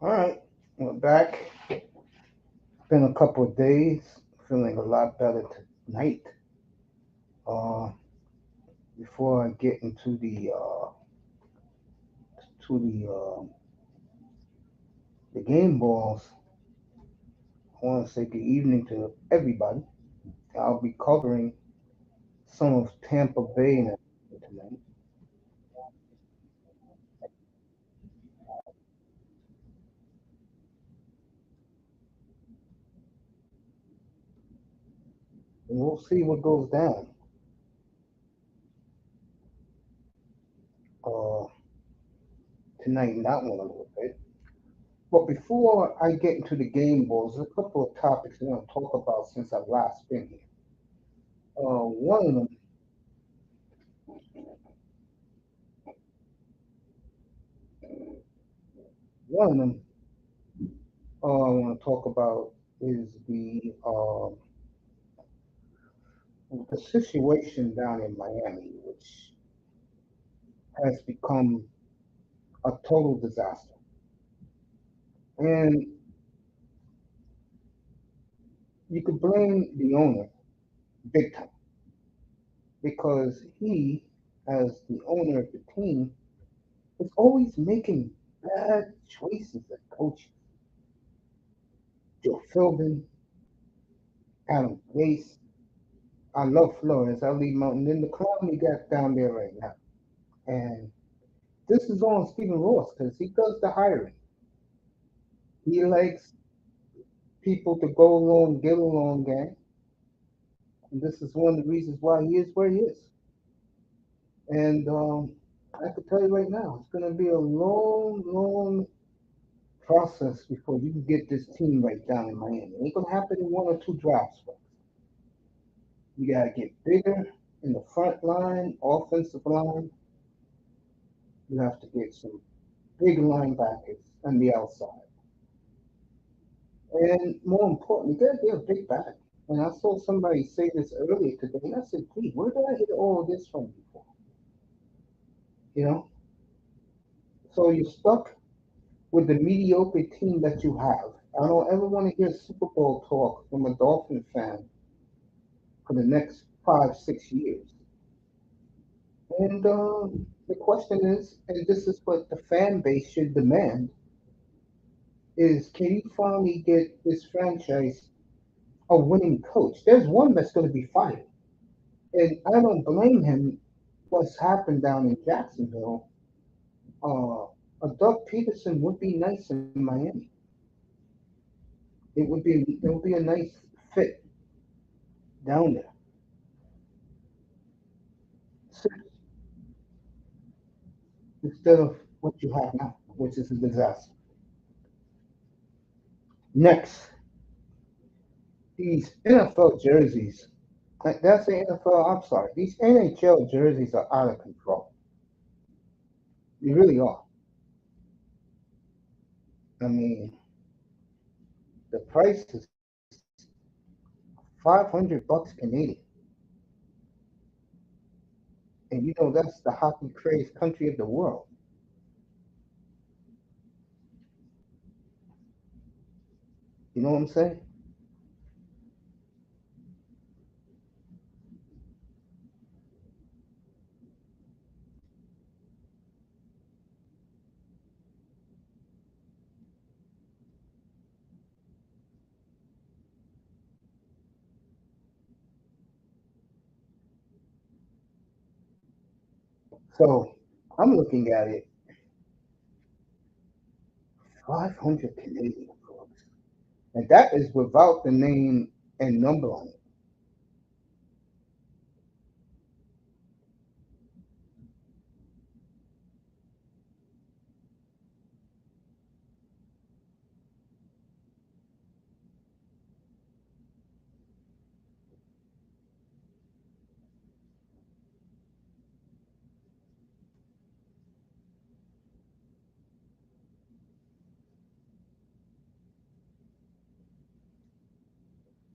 All right, we're back. Been a couple of days. Feeling a lot better tonight. Uh, Before I get into the game balls, I want to say good evening to everybody. I'll be covering some of Tampa Bay tonight. And we'll see what goes down uh, tonight in that one a little bit. But before I get into the game balls, there's a couple of topics I want to talk about since I've last been here. One of them, one of them I want to talk about is the situation down in Miami, which has become a total disaster. And you could blame the owner big time because he, as the owner of the team, is always making bad choices as coach. Joe Philbin, Adam Gase. I love Flores. I leave Mountain in the clown he got down there right now. And this is on Stephen Ross because he does the hiring. He likes people to go along, get along, gang. And this is one of the reasons why he is where he is. And I can tell you right now, it's going to be a long, long process before you can get this team right down in Miami. It ain't going to happen in one or two drafts, folks. You got to get bigger in the front line, offensive line. You have to get some big linebackers on the outside. And more importantly, you got to get a big back. And I saw somebody say this earlier today, and I said, gee, where did I hear all this from before? You know? So you're stuck with the mediocre team that you have. I don't ever want to hear Super Bowl talk from a Dolphin fan for the next 5, 6 years. And the question is, and this is what the fan base should demand, is can you finally get this franchise a winning coach? There's one that's going to be fired. And I don't blame him what's happened down in Jacksonville. Uh, a Doug Peterson would be nice in Miami. It would be a nice fit down there instead of what you have now, which is a disaster. Next, these NFL jerseys. That's the NFL. I'm sorry. These NHL jerseys are out of control. They really are. I mean, the price is $500 Canadian, and you know that's the hockey crazed country of the world. You know what I'm saying? So I'm looking at it, 500 Canadian, folks, and that is without the name and number on it.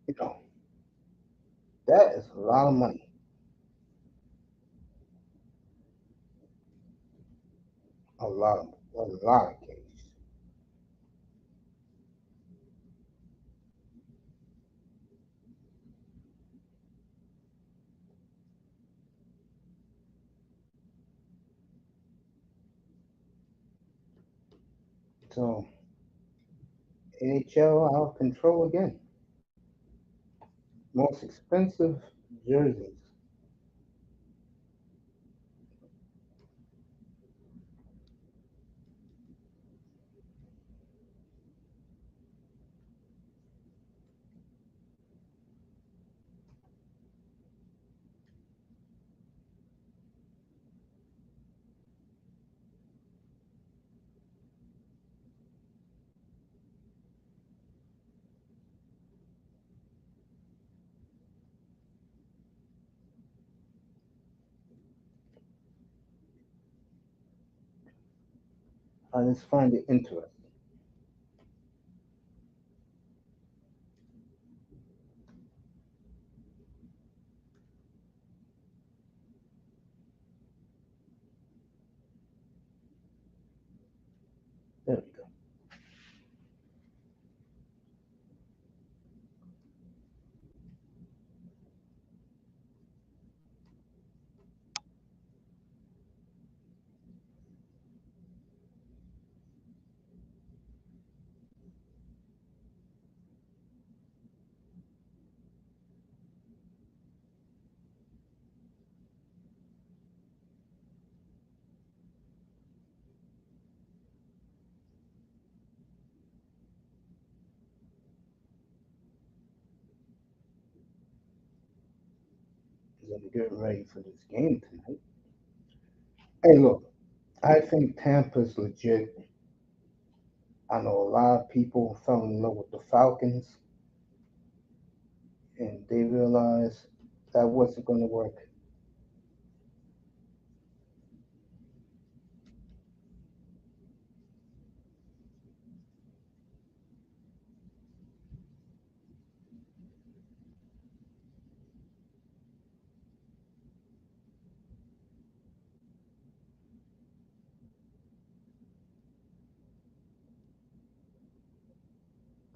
You know, that is a lot of money, a lot of cash. So NHL out of control again. Most expensive jerseys. I just find it interesting. There we go. As I'm getting ready for this game tonight. Hey, look, I think Tampa's legit. I know a lot of people fell in love with the Falcons, and they realized that wasn't going to work.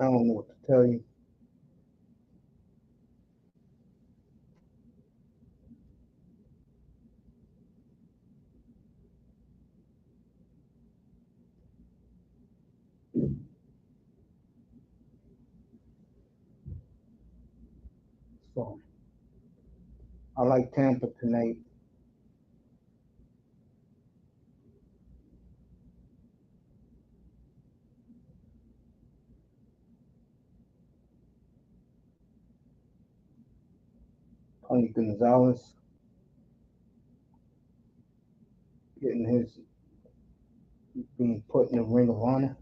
I don't know what to tell you. So I like Tampa tonight. Tony Gonzalez getting his being put in the Ring of Honor.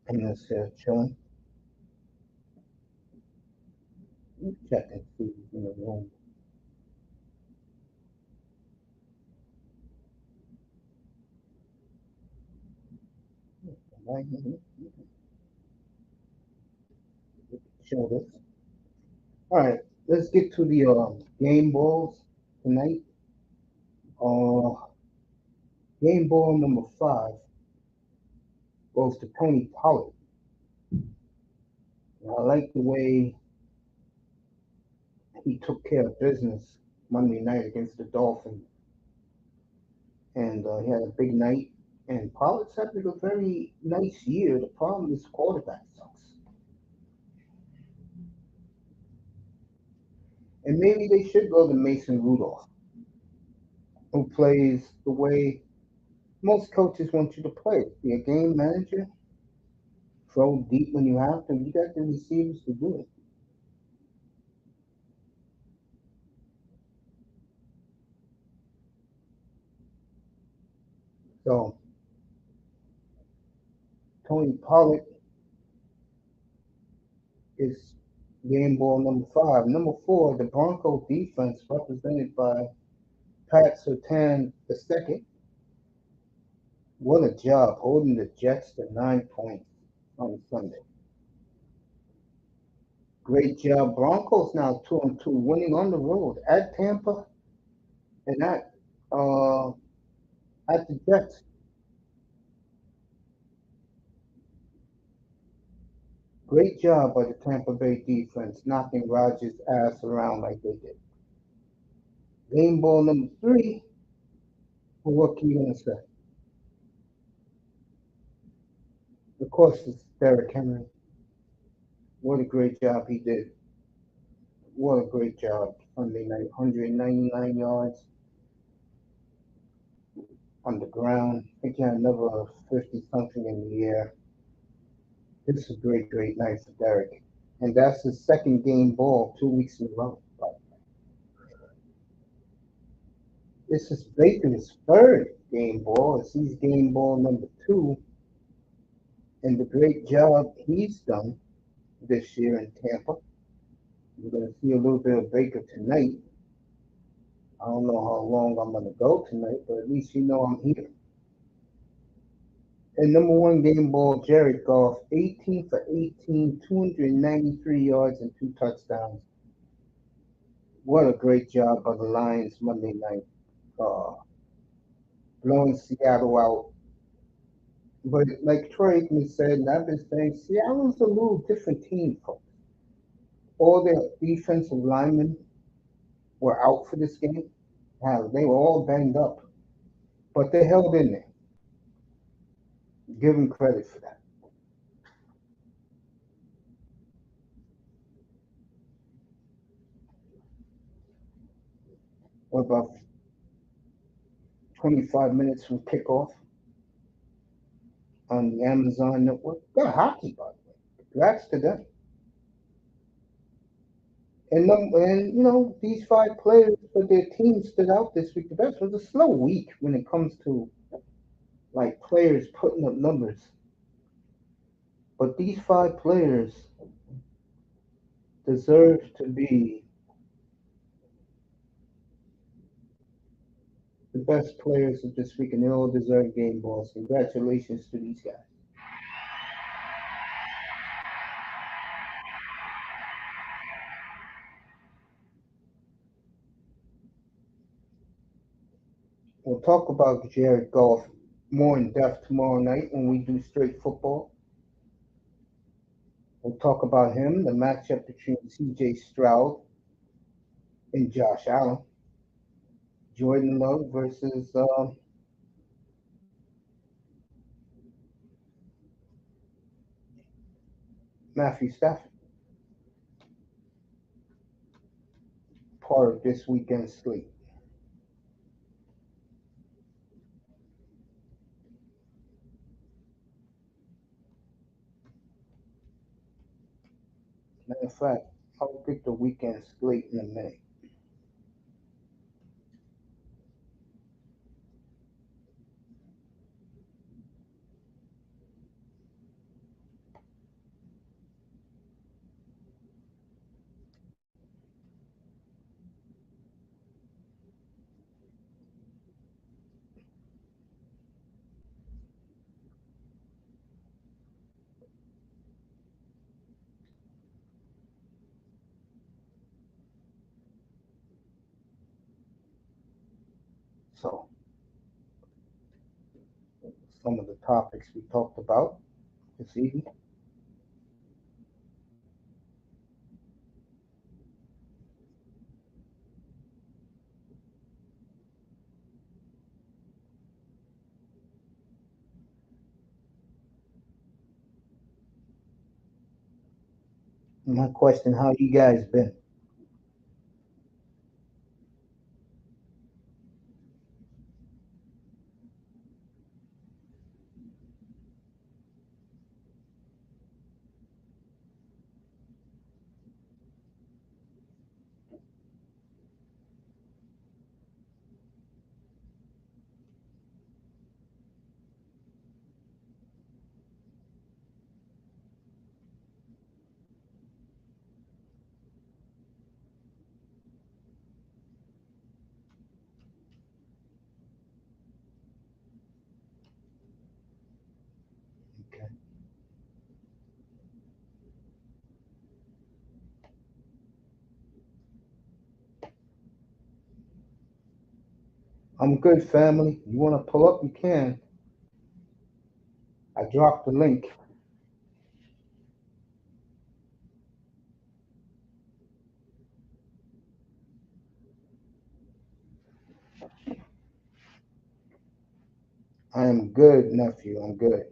I'm just here chilling, checking food in the room. Right? Show this. All right, let's get to the game balls tonight. Uh, game ball number 5 goes to Tony Pollard. I like the way he took care of business Monday night against the Dolphins, and he had a big night. And Pollard's having a very nice year. The problem is quarterback sucks, and maybe they should go to Mason Rudolph, who plays the way most coaches want you to play. Be a game manager, throw deep when you have to. You got the receivers to do it. So Tony Pollard is game ball number 5. Number 4, the Bronco defense, represented by Pat Surtain II. What a job holding the Jets to 9 points on Sunday. Great job. Broncos now 2-2, winning on the road at Tampa and uh, at the Jets. Great job by the Tampa Bay defense, knocking Rodgers' ass around like they did. Game ball number 3. Well, what can you gonna say? Of course, it's Derrick Henry. What a great job he did. What a great job Sunday night. 199 yards on the ground. I think he had another 50 something in the air. This is a great, great night for Derrick. And that's his second game ball 2 weeks in a row. This is Baker's third game ball. It's his game ball number 2. And the great job he's done this year in Tampa. We're going to see a little bit of Baker tonight. I don't know how long I'm going to go tonight, but at least you know I'm here. And number 1 game ball, Jared Goff, 18 for 18, 293 yards and 2 touchdowns. What a great job by the Lions Monday night, uh, blowing Seattle out. But like Troy Aikman said, and I've been saying, Seattle's a little different team, folks. All their defensive linemen were out for this game. They were all banged up, but they held in there. Give them credit for that. What about 25 minutes from kickoff on the Amazon network? Got hockey, by the way. Congrats to them. And you know, these 5 players for their team stood out this week. The best was a slow week when it comes to like players putting up numbers. But these 5 players deserve to be the best players of this week, and they all deserve game balls. Congratulations to these guys. We'll talk about Jared Goff more in depth tomorrow night when we do straight football. We'll talk about him, the matchup between C.J. Stroud and Josh Allen, Jordan Love versus Matthew Stafford, part of this weekend's slate. Matter of fact, I'll get the weekend slate in a minute. So some of the topics we talked about this evening. My question: how you guys been? Okay. I'm good, family. You want to pull up? You can. I dropped the link. I am good, nephew. I'm good.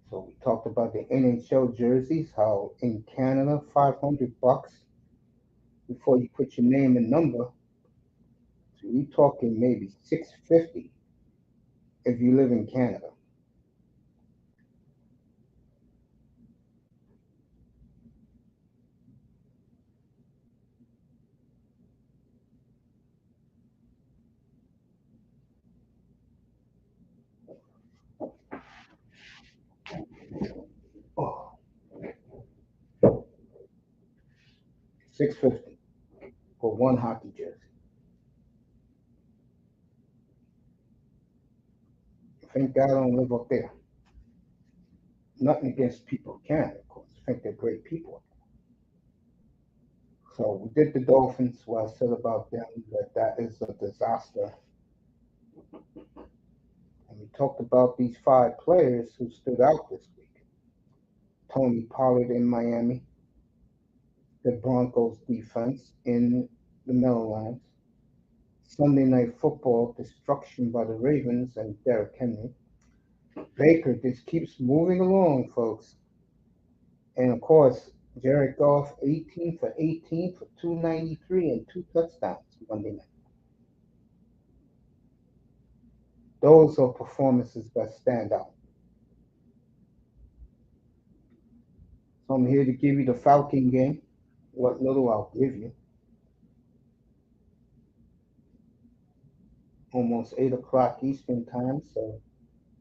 So we talked about the NHL jerseys. How in Canada, $500 before you put your name and number. So you talking maybe 650 if you live in Canada. Oh, 650 for one hockey jersey. Thank God I don't live up there. Nothing against people in Canada, of course. I think they're great people. So we did the Dolphins. What I said about them, that that is a disaster. And we talked about these five players who stood out this week. Tony Pollard in Miami, the Broncos defense in the Meadowlands, Sunday Night Football destruction by the Ravens and Derrick Henry. Baker just keeps moving along, folks. And of course, Jared Goff, 18 for 18 for 293 and two touchdowns Monday night. Those are performances that stand out. So I'm here to give you the Falcon game. What little I'll give you. Almost 8 o'clock Eastern time, so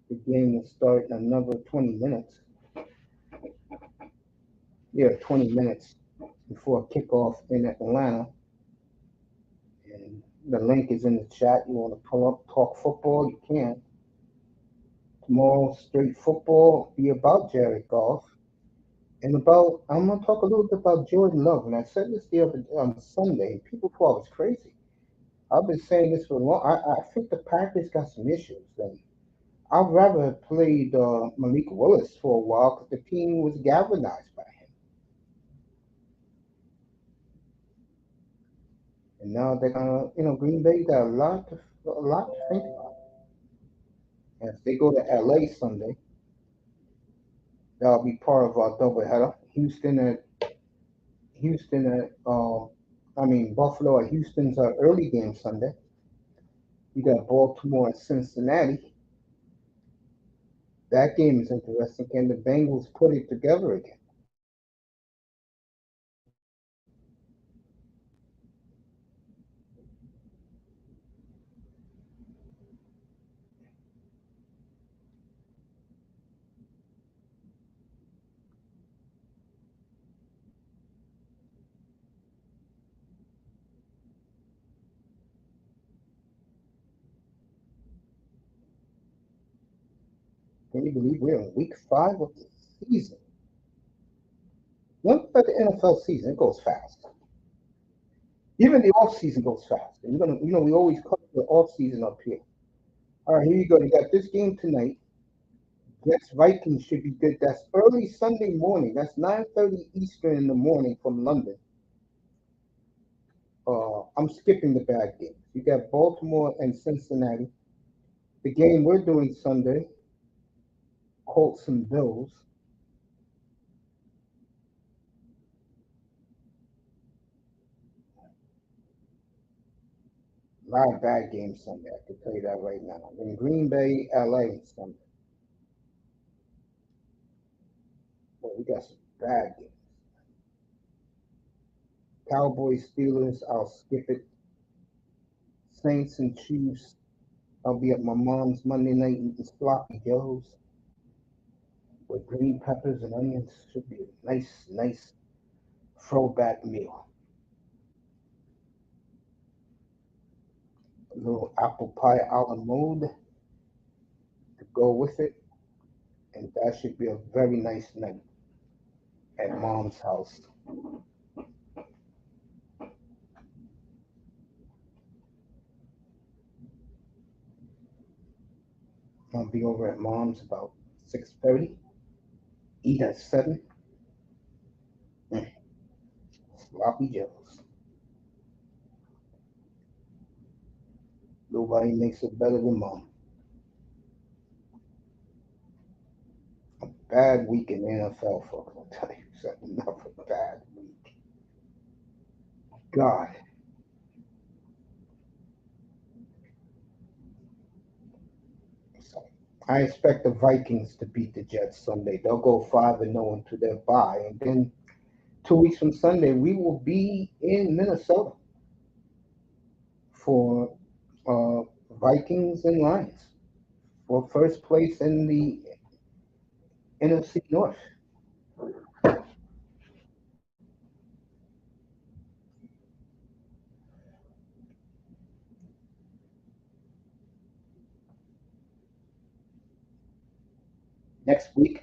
the game will start in another 20 minutes. Yeah, 20 minutes before kickoff in Atlanta. And the link is in the chat. You want to pull up, talk football, you can. Tomorrow, straight football, be about Jared Goff. And about, I'm going to talk a little bit about Jordan Love. And I said this the other on Sunday. People thought I was crazy. I've been saying this for a long. I think the Packers got some issues. And I'd rather have played Malik Willis for a while because the team was galvanized by him. And now they're gonna, Green Bay got a lot to think about. And if they go to LA Sunday, that'll be part of our doubleheader. Buffalo at Houston's our early game Sunday. You got Baltimore and Cincinnati. That game is interesting. Can the Bengals put it together again? Can you believe we're in week 5 of the season? Look at the NFL season; it goes fast. Even the off season goes fast. And we always cover the off season up here. All right, here you go. You got this game tonight. Jets Vikings should be good. That's early Sunday morning. That's 9:30 Eastern in the morning from London. I'm skipping the bad games. You got Baltimore and Cincinnati. The game we're doing Sunday, Colts and Bills. A lot of bad games Sunday. I can tell you that right now. In Green Bay, LA Sunday. Well, we got some bad games. Cowboys, Steelers. I'll skip it. Saints and Chiefs. I'll be at my mom's Monday night eating sloppy joes with green peppers and onions. Should be a nice, nice throwback meal. A little apple pie a la mode to go with it, and that should be a very nice night at mom's house. I'll be over at mom's about 6:30. Eat at 7. Mm, sloppy joes. Nobody makes it better than mom. A bad week in the NFL, folks. I'll tell you something. Enough of a bad week. God. So I expect the Vikings to beat the Jets Sunday. They'll go 5-0 into their bye, and then 2 weeks from Sunday we will be in Minnesota for uh, Vikings and Lions for first place in the NFC North. Next week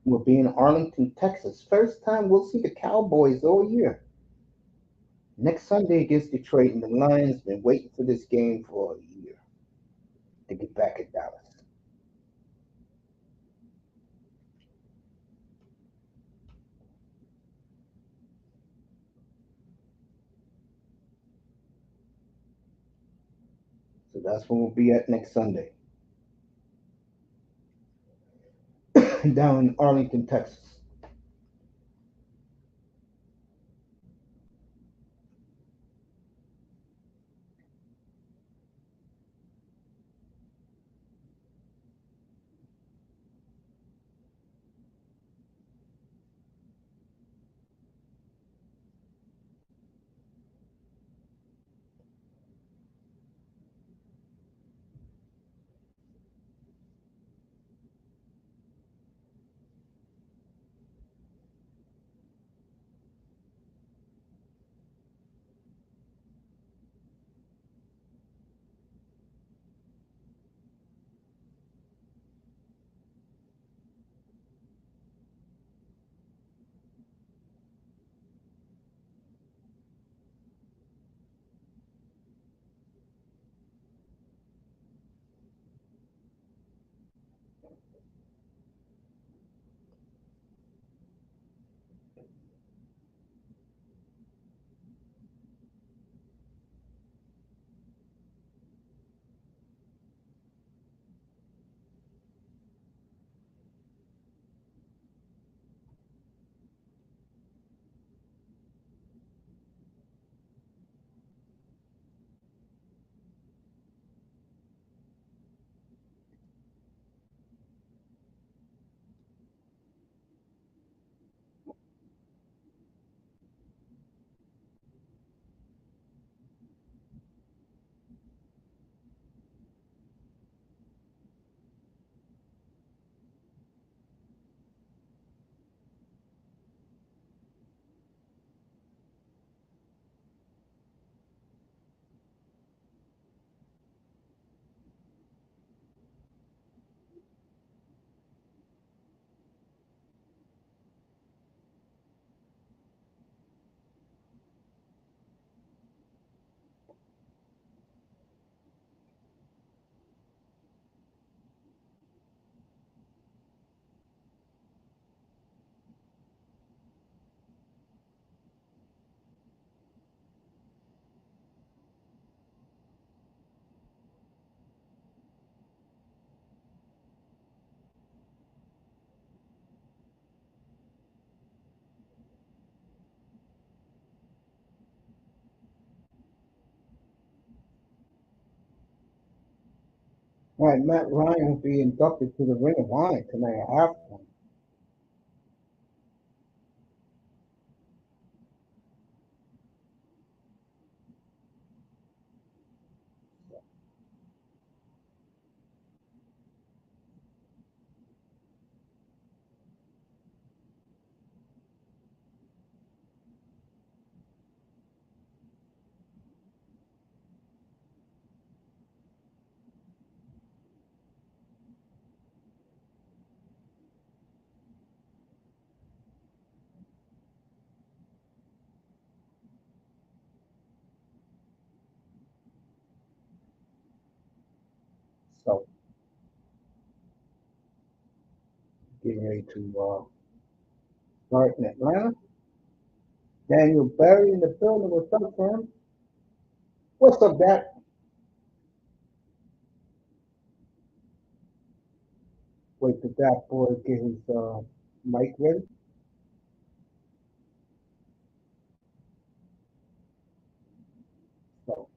we'll be in Arlington, Texas. First time we'll see the Cowboys all year. Next Sunday against Detroit, and the Lions been waiting for this game for a year to get back at Dallas. So that's when we'll be at next Sunday down in Arlington, Texas. Right, Matt Ryan will be inducted to the Ring of Honor tonight at halftime. So getting ready to start in Atlanta. Daniel Barry in the building. What's up, fam? What's up, Dak? Wait till that boy get his mic ready. So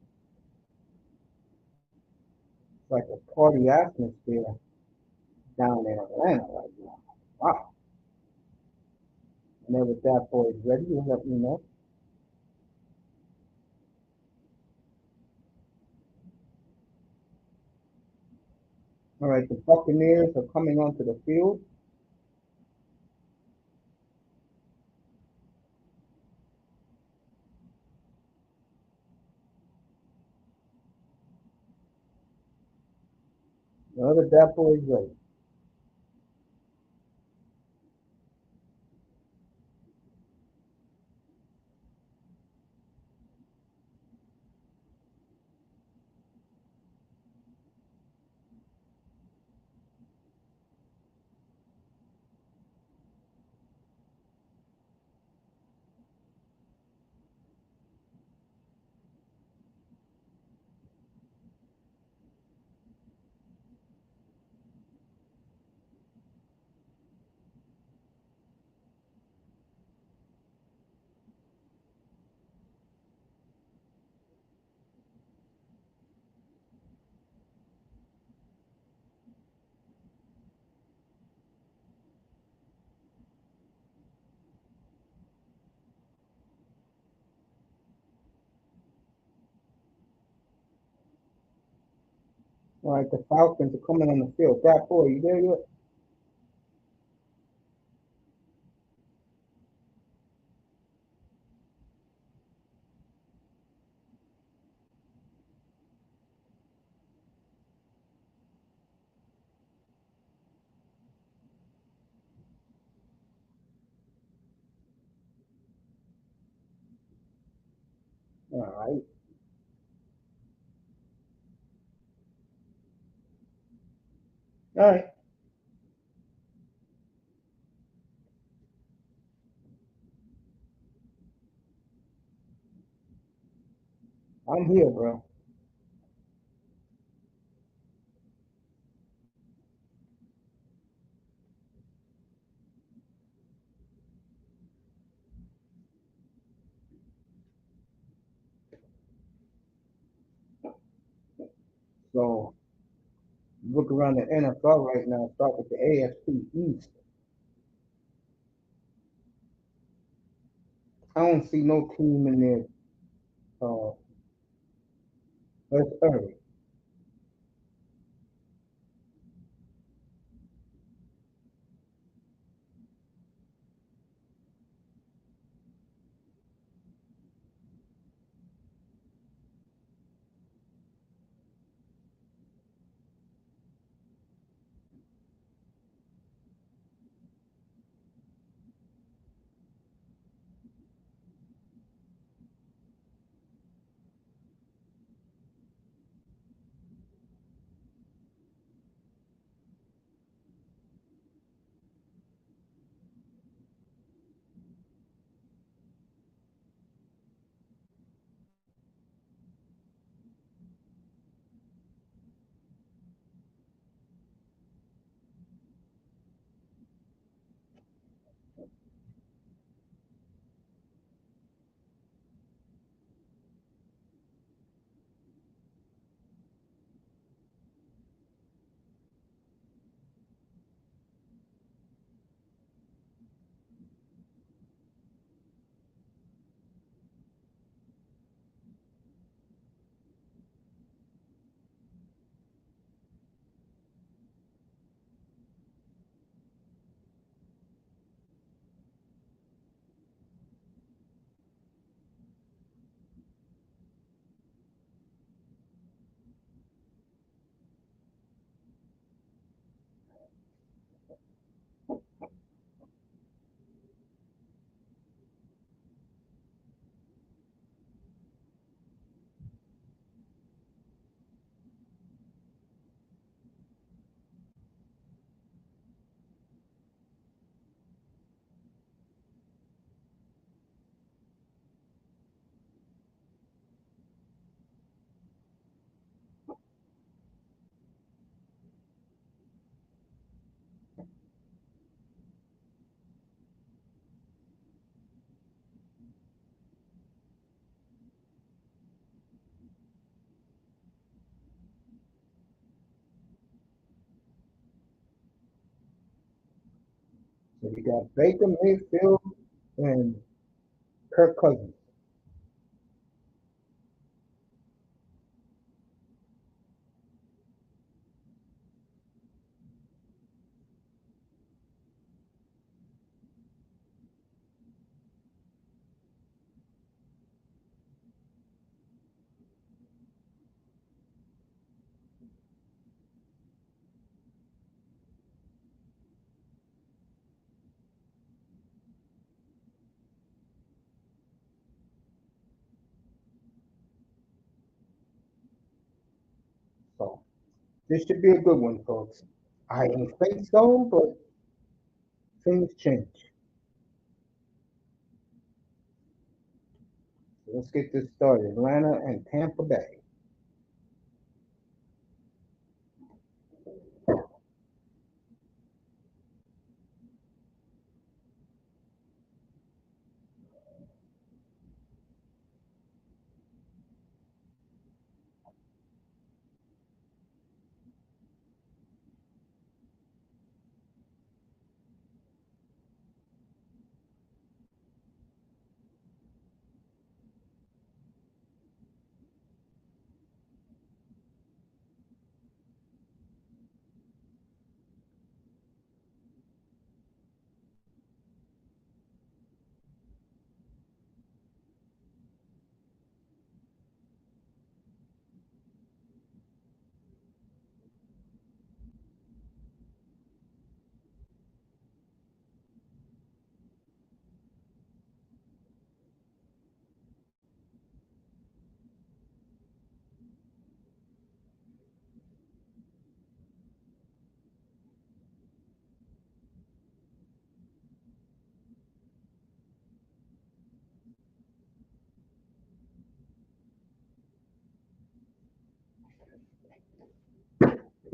it's like a party atmosphere down in Atlanta right now. Wow. Whenever that boy is ready, you let me know. All right, the Buccaneers are coming onto the field. Whenever that boy is ready. All right, the Falcons are coming on the field. That boy, you there yet? All right. All right. I'm here, bro. So look around the NFL right now. Start with the AFC East. I don't see no team in there. That's early. So you got Baker Mayfield and Kirk Cousins. So this should be a good one, folks. I don't think so, but things change. So let's get this started. Atlanta and Tampa Bay.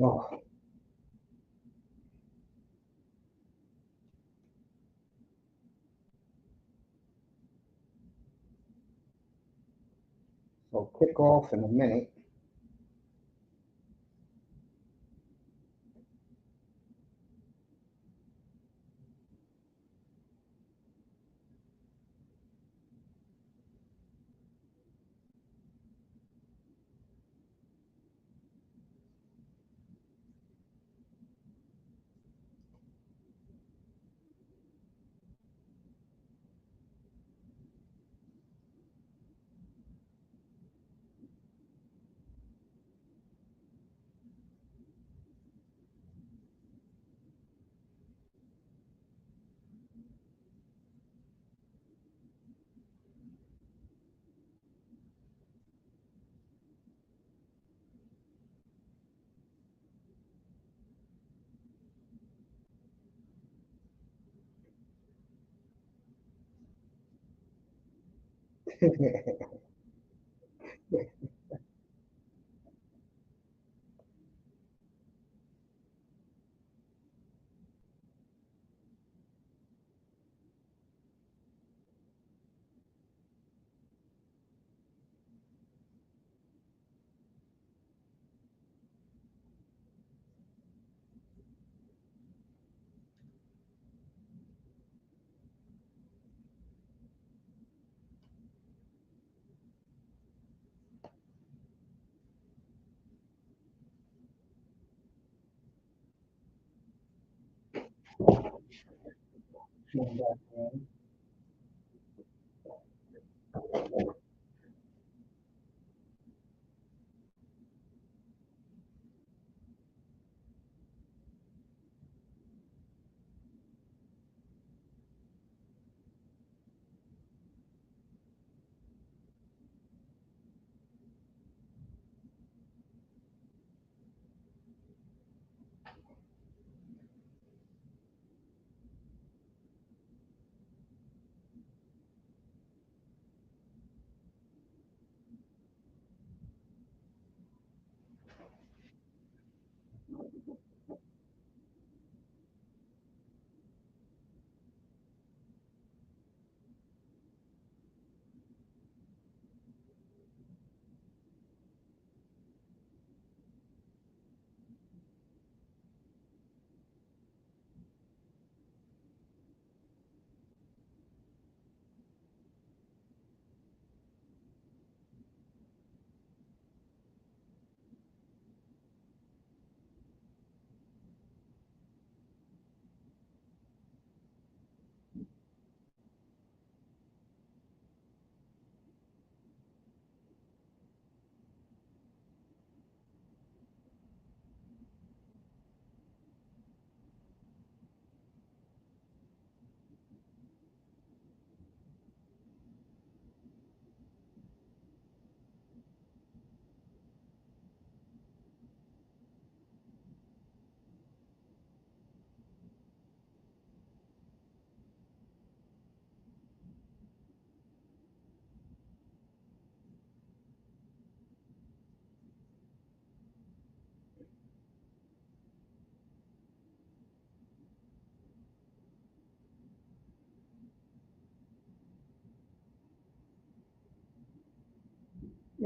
Oh, so kick off in a minute.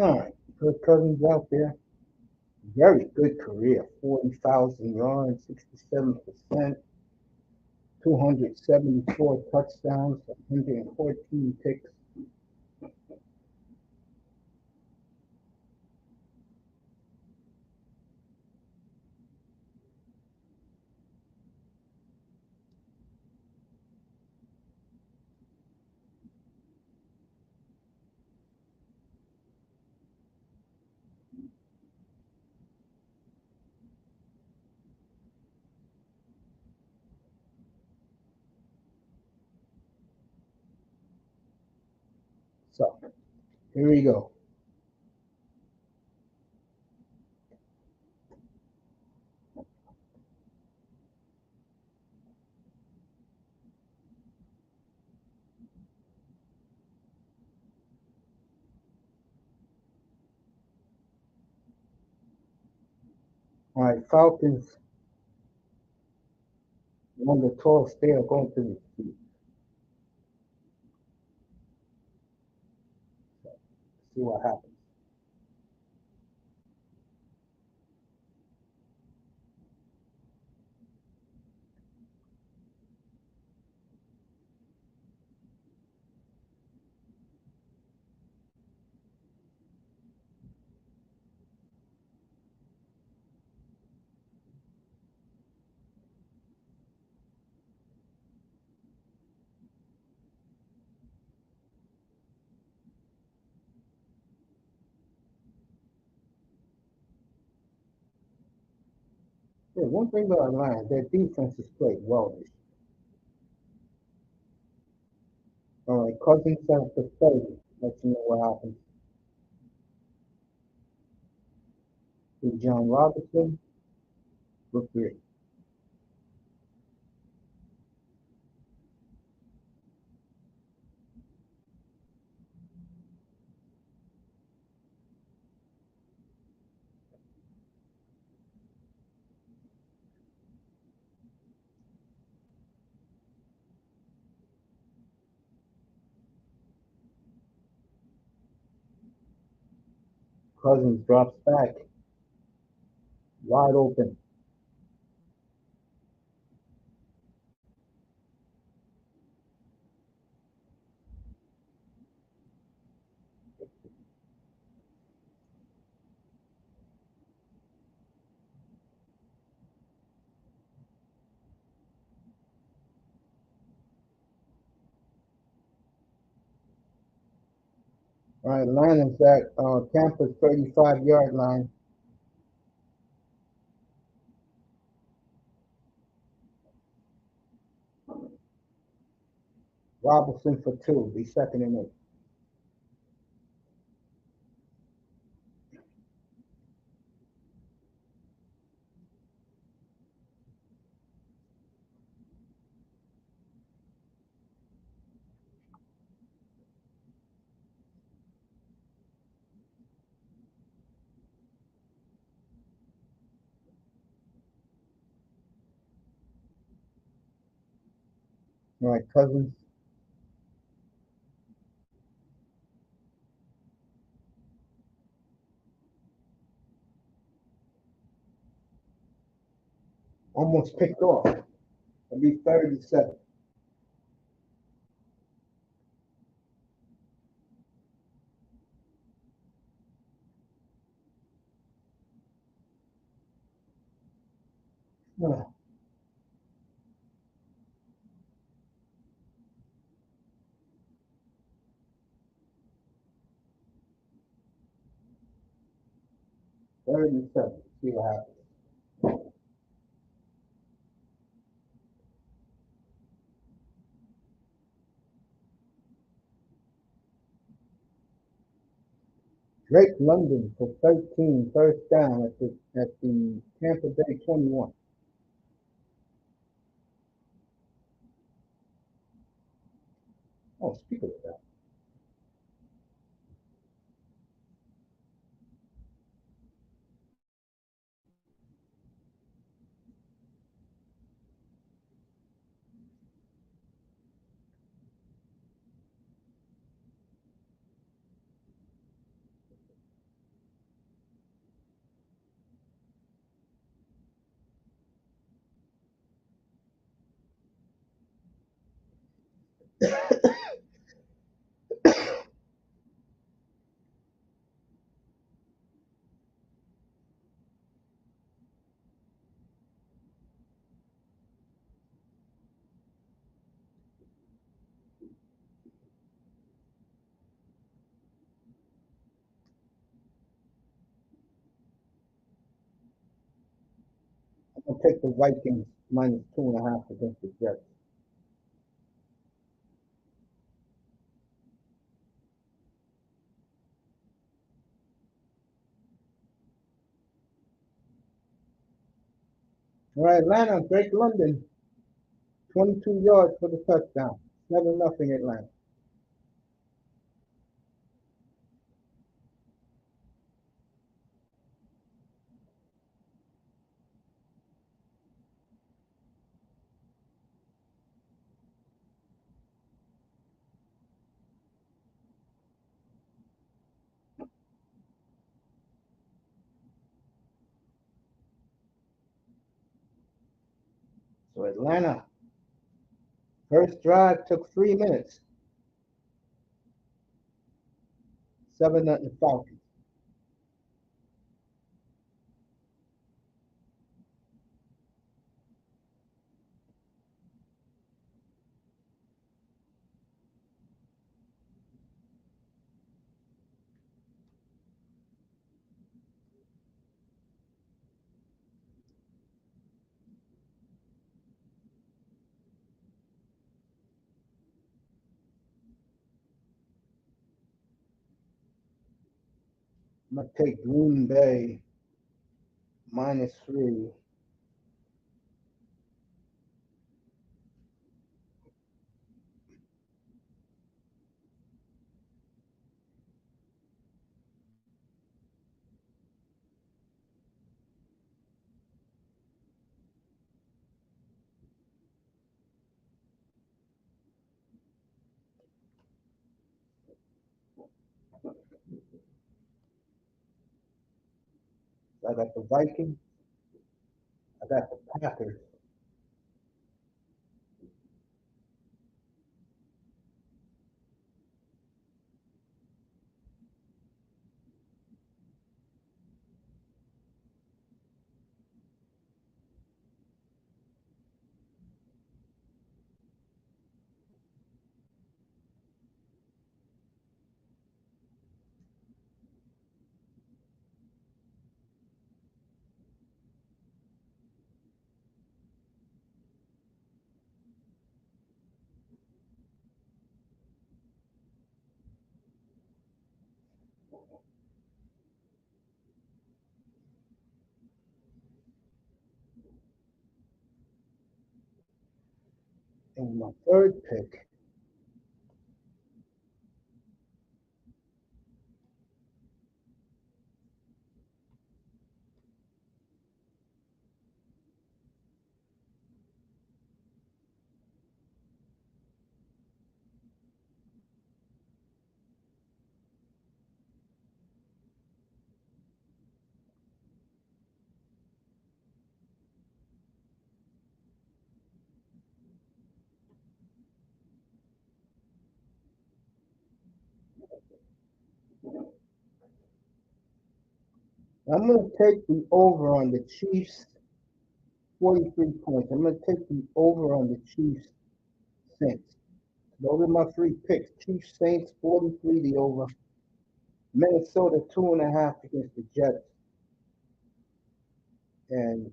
All right, Kirk Cousins out there. Very good career. 40,000 yards, 67%, 274 touchdowns, 114 picks. So here we go. All right, Falcons on the 12th, they are going to the Chiefs. See what happens. Yeah, one thing about Atlanta, their defense has played well this year. All right, Cousins out to 30. Let you know what happens to John Robinson for 3. Cousins drops back, wide open. All right, Atlanta's at Tampa's 35-yard line. Robinson for 2. Be second and 8. All right, Cousins almost picked off. It'll be 37. Uh, 37. See what happens. Drake London for 13, first down at the Tampa Bay 21. Oh, speaking of that, I'm gonna take the Vikings minus 2.5 against the Jets. All right, Atlanta, Drake London, 22 yards for the touchdown. 7-0 Atlanta. So Atlanta, first drive took 3 minutes. 7-0 Falcons. I'm gonna take Green Bay -3. I got the Vikings. I got the Packers. And my third pick, I'm gonna take the over on the Chiefs 43 points. I'm gonna take the over on the Chiefs Saints. Those are my three picks. Chiefs Saints 43 the over. Minnesota 2.5 against the Jets. And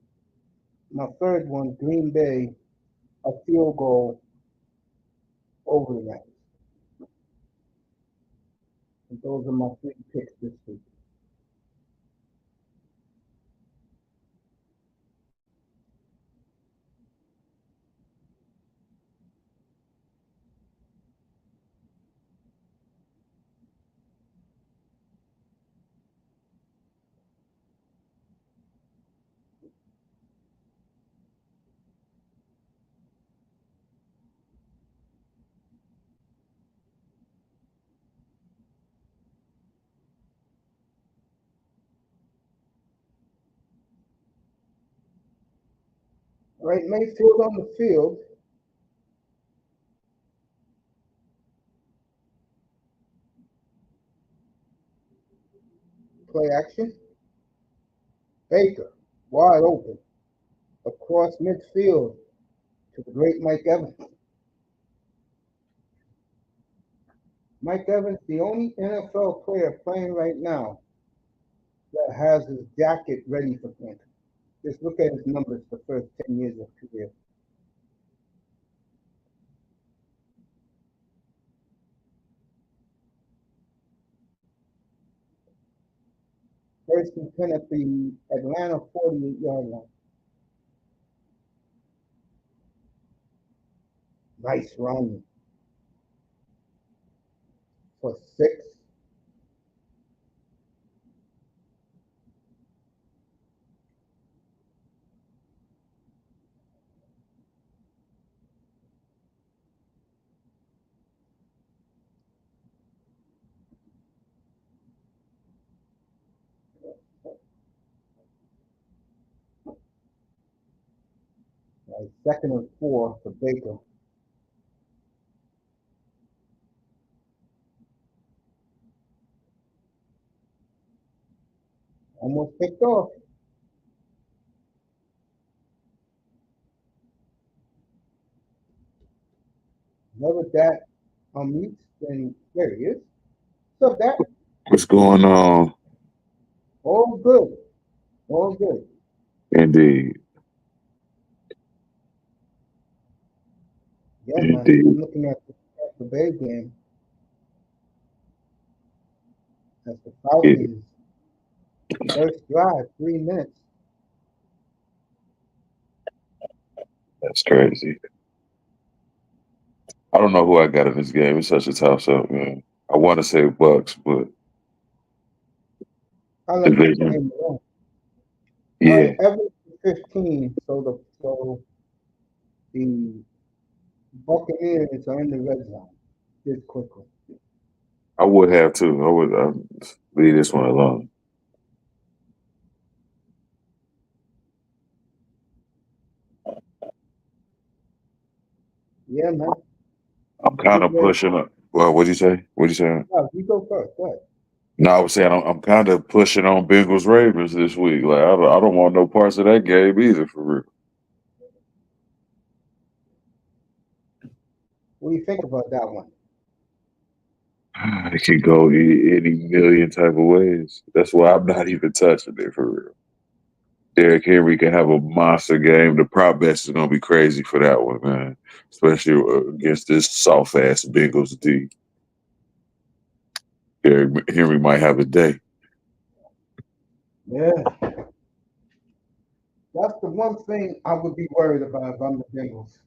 my third one, Green Bay, a field goal over the Rams. And those are my three picks this week. All right, Mayfield on the field. play action. Baker, wide open, across midfield to the great Mike Evans. Mike Evans, the only NFL player playing right now that has his jacket ready for him. Just look at his numbers the first 10 years of career. First and 10 at the Atlanta 48-yard line. Nice run for 6. Second and 4 for Baker. Almost picked off. Never that unmutes, then there he is. What's up, Dak? What's going on? All good. All good. Indeed. Yeah, man. Indeed. I'm looking at the Bay game. That's the Falcons. First drive, 3 minutes. That's crazy. I don't know who I got in this game. It's such a toss-up, man. I want to say Bucks, but I left the division. game alone. All Yeah, right, Evans 15. So the Buccaneers are in the red zone. Just quickly. I would have too. I would leave this one alone. Yeah, man. I'm kind of pushing up. Well, what'd you say? What'd you say? No, you go first. Go ahead. No, I was saying I'm kind of pushing on Bengals Ravens this week. Like I don't want no parts of that game either, for real. What do you think about that one? It could go any million type of ways. That's why I'm not even touching it, for real. Derrick Henry can have a monster game. The prop bets is gonna be crazy for that one, man. Especially against this soft ass Bengals D. Derrick Henry might have a day. Yeah. That's the one thing I would be worried about if I'm the Bengals.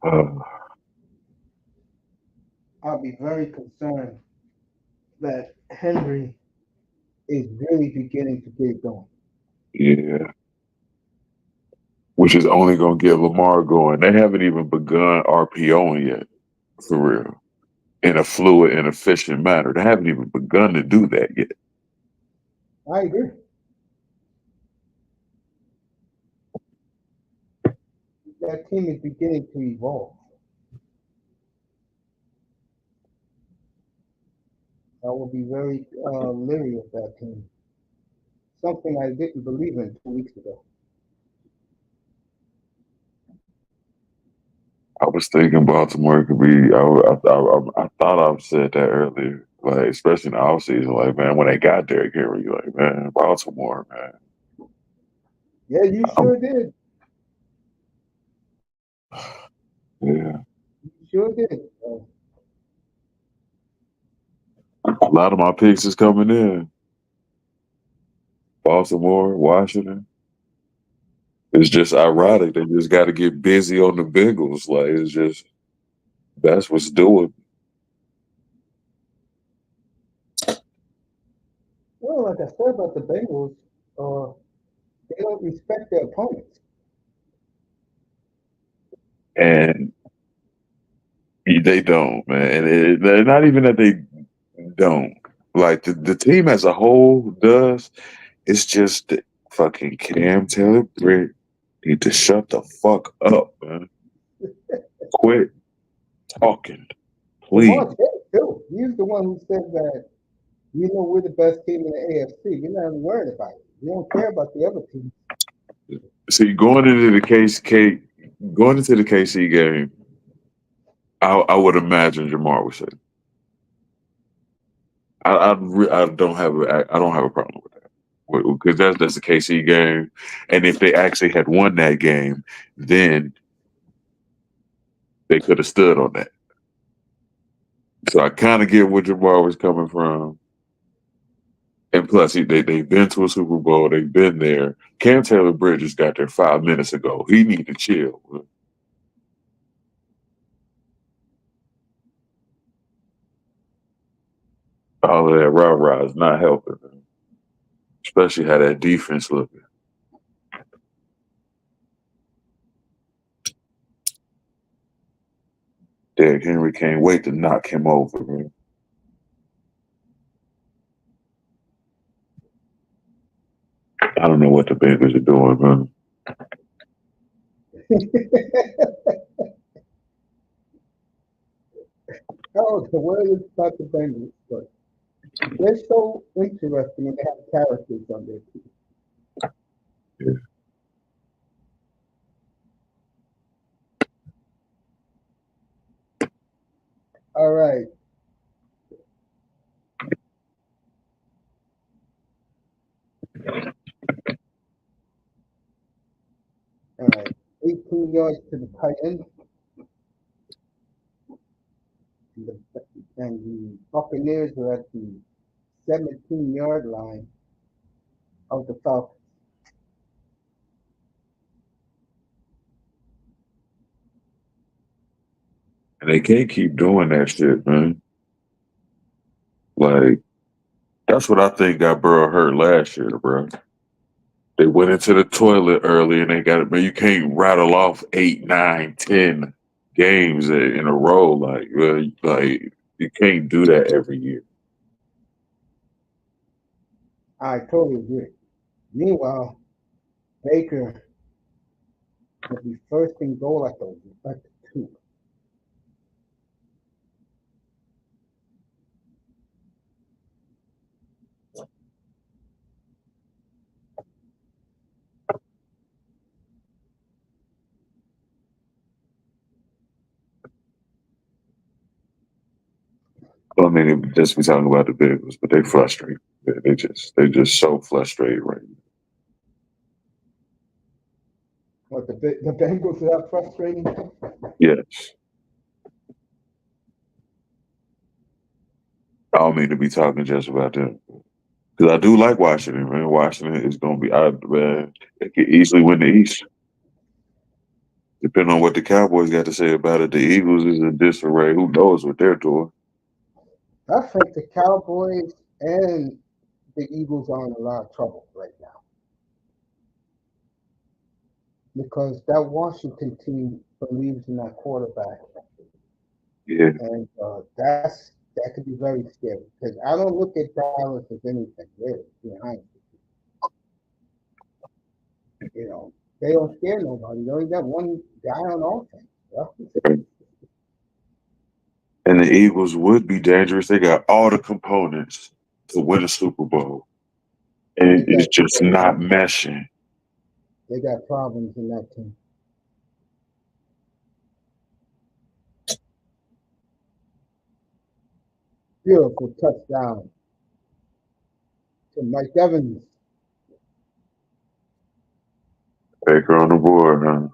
Uh, I'll be very concerned that Henry is really beginning to get going. yeah, which is only gonna get Lamar going. They haven't even begun RPOing yet, for real, in a fluid and efficient manner. They haven't even begun to do that yet. I agree. That team is beginning to evolve. I will be very leery of that team. Something I didn't believe in 2 weeks ago. I was thinking Baltimore could be. I thought I've said that earlier, like especially in the offseason. Like, man, when they got Derrick Henry, like, man, Baltimore, man. Yeah, you Um, sure did. yeah, You sure did. a lot of my picks is coming in. Baltimore, Washington. It's just Hey, ironic. They just got to get busy on the Bengals. Like, it's just that's what's doing. well, like I said about the Bengals, they don't respect their opponents. And they don't, man. And they're not even that they don't. Like the team as a whole does. It's just that fucking Cam Taylor Britt need to shut the fuck up, man. Quit talking. complete. Lamar said it too. He's the one who said that we're the best team in the AFC. We're not even worried about it. We don't care about the other teams. See, going into the KC game, I would imagine Jamar would say, I don't have a problem with that because that's the KC game, and if they actually had won that game, then they could have stood on that. So I kind of get where Jamar was coming from. And plus, they've been to a Super Bowl. They've been there. Cam Taylor Bridges got there 5 minutes ago. He need to chill. All of that rah-rah is not helping, man. Especially how that defense looking. Derrick Henry can't wait to knock him over, man. I don't know what the Bengals are doing, man. Oh, the word is about the Bengals, but they're so interesting and they have characters on their team. Yeah. All right. All right. 18 yards to the tight end. And the Buccaneers are at the 17-yard line of the Falcons. And they can't keep doing that shit, man. Like, that's what I think got Burrow hurt last year, bro. They went into the toilet early and they got it, man. You can't rattle off 8, 9, 10 games in a row. Like you can't do that every year. I totally agree. Meanwhile, Baker will be first and goal at the 2. I mean, just be talking about the Bengals, but they frustrate. They just so frustrated right now. What the Bengals are that frustrating? Yes. I don't mean to be talking just about them. Because I do like Washington, man. Washington is going to be out, man. They could easily win the East. Depending on what the Cowboys got to say about it, the Eagles is in disarray. Who knows what they're doing? I think the Cowboys and the Eagles are in a lot of trouble right now because that Washington team believes in that quarterback, Yeah. and that could be very scary because I don't look at Dallas as anything really behind. They don't scare nobody. They only got one guy on offense. Yeah. And the Eagles would be dangerous. They got all the components to win a Super Bowl. And They got it's just not meshing. they got problems in that team. Beautiful touchdown to Mike Evans. Baker on the board, huh?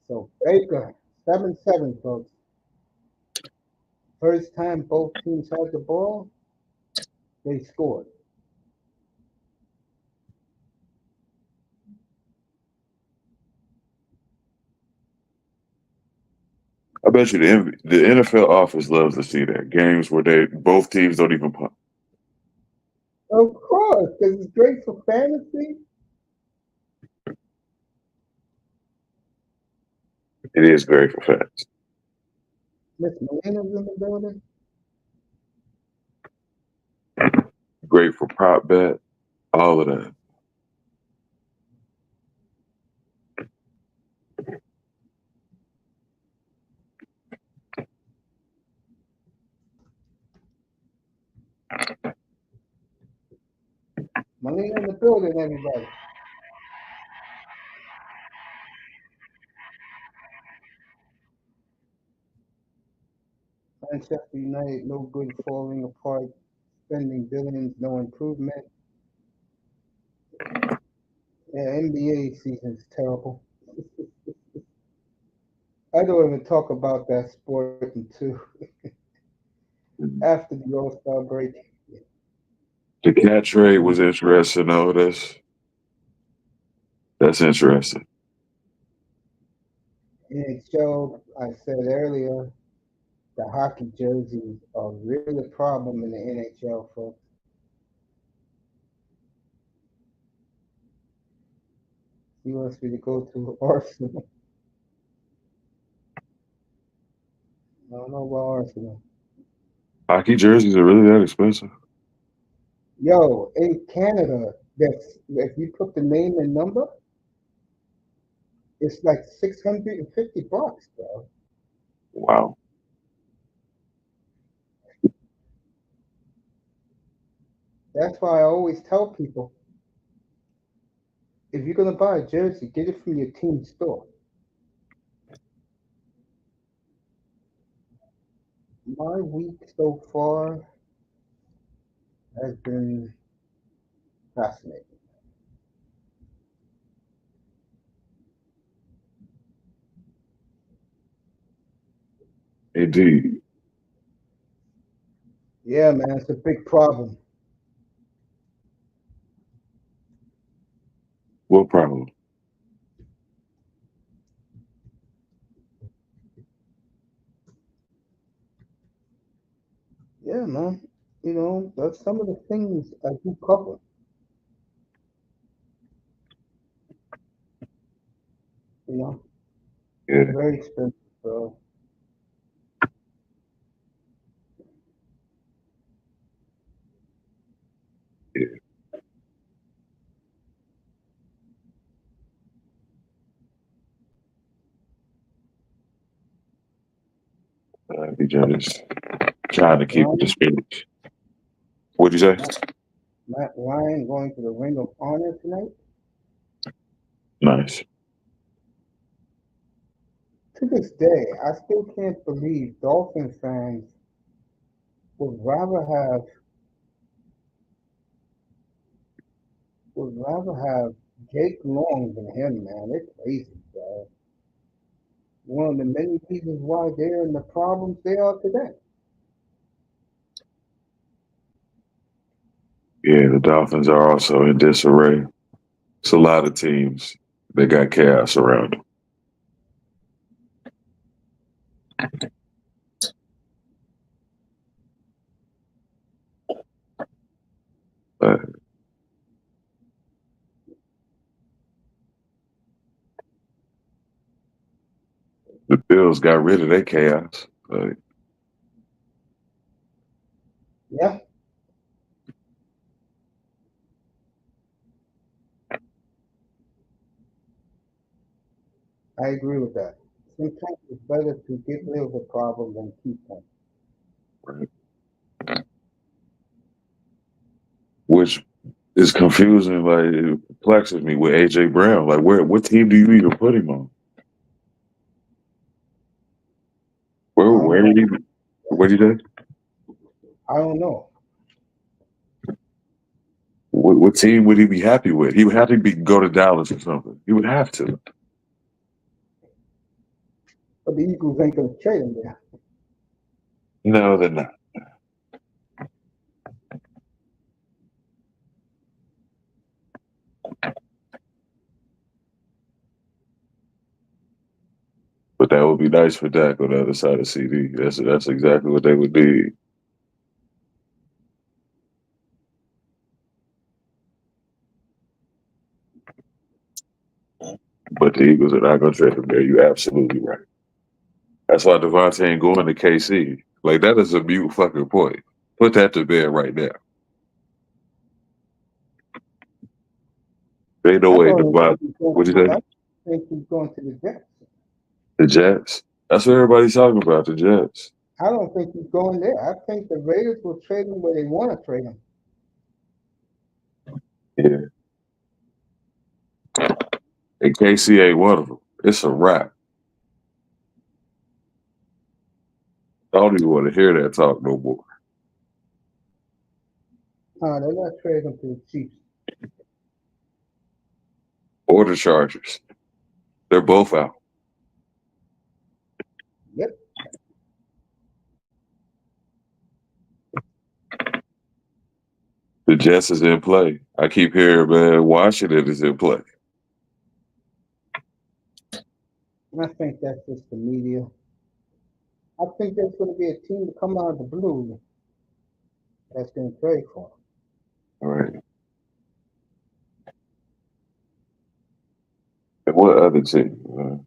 So Baker, 7-7, folks. First time both teams had the ball, they scored. I bet you the NFL office loves to see that. Games where both teams don't even punt. Of course, because it's great for fantasy. It is great for fans. Miss Molina's in the building. Great for prop bet. All of that. Money in the building, everybody. Manchester United, no good, falling apart, spending billions, no improvement. Yeah, NBA season's terrible. I don't even talk about that sport until after the All-Star break. The catch rate was interesting though. That's interesting. NHL, I said earlier, the hockey jerseys are really a problem in the NHL, folks. He wants me to go to Arsenal. I don't know about Arsenal. Hockey jerseys are really that expensive. Yo, in Canada, that's if you put the name and number, it's like $650, bro. Wow. That's why I always tell people if you're gonna buy a jersey, get it from your team store. My week so far has been fascinating. Indeed. Yeah, man, it's a big problem. What problem? Yeah, man. You know, that's some of the things I do cover. You know, Yeah, very expensive, bro. yeah. Be just trying to keep it the Ryan, spirit. What'd you say? Matt, Matt Ryan going to the Ring of Honor tonight. Nice. To this day, I still can't believe Dolphin fans would rather have would rather have Jake Long than him, man. It's crazy, bro. One of the many reasons why they're in the problems they are today. Yeah, the Dolphins are also in disarray. It's a lot of teams that got chaos around them. The Bills got rid of their chaos. Yeah, I agree with that. Sometimes it's better to get rid of a problem than keep one. Right. Which is confusing. Like it perplexes me with AJ Brown. Like what team do you even put him on? I Where don't where know. did he what did he do? I don't know. What team would he be happy with? He would have to go to Dallas or something. He would have to. But the Eagles ain't gonna trade him there. No, they're not. But that would be nice for Dak on the other side of CD. That's exactly what they would need. But the Eagles are not going to trade him there. You're absolutely right. That's why Devontae ain't going to KC. Like that is a mute fucking point. Put that to bed right now. There ain't no I way don't think Devontae. he's going. What you I say? think he's going to the Jets. The Jets. That's what everybody's talking about. The Jets. I don't think he's going there. I think the Raiders will trade him where they want to trade him. Yeah. And KC ain't one of them. It's a wrap. I don't even want to hear that talk no more. They're not trading to the Chiefs. Or the Chargers. They're both out. Yep. The Jets is in play. I keep hearing, man, Washington is in play. I think that's just the media. I think there's going to be a team to come out of the blue that's going to trade for him. All right. And what other team?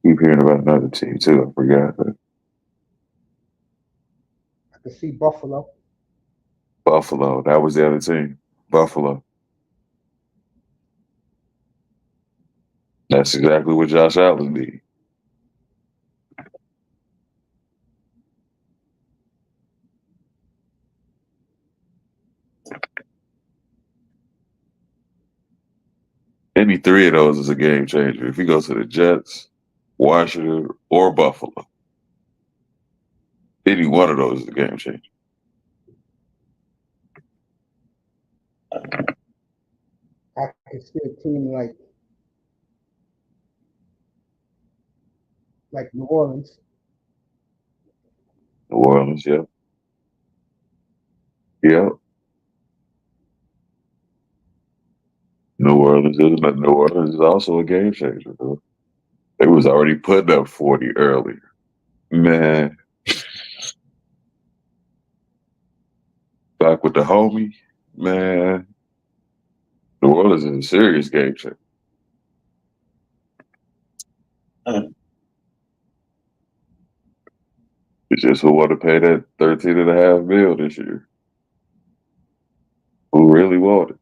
Keep hearing about another team too. I forgot. I can see Buffalo. Buffalo. That was the other team. Buffalo. That's exactly what Josh Allen did. Any three of those is a game changer. If he goes to the Jets, Washington, or Buffalo, any one of those is a game changer. I can see a team like New Orleans. New Orleans, yeah. Yeah. New Orleans is also a game changer, bro. They was already putting up 40 earlier. Man, back with the homie, man, New Orleans is a serious game changer. It's just who want to pay that 13.5 mil this year. Who really want it?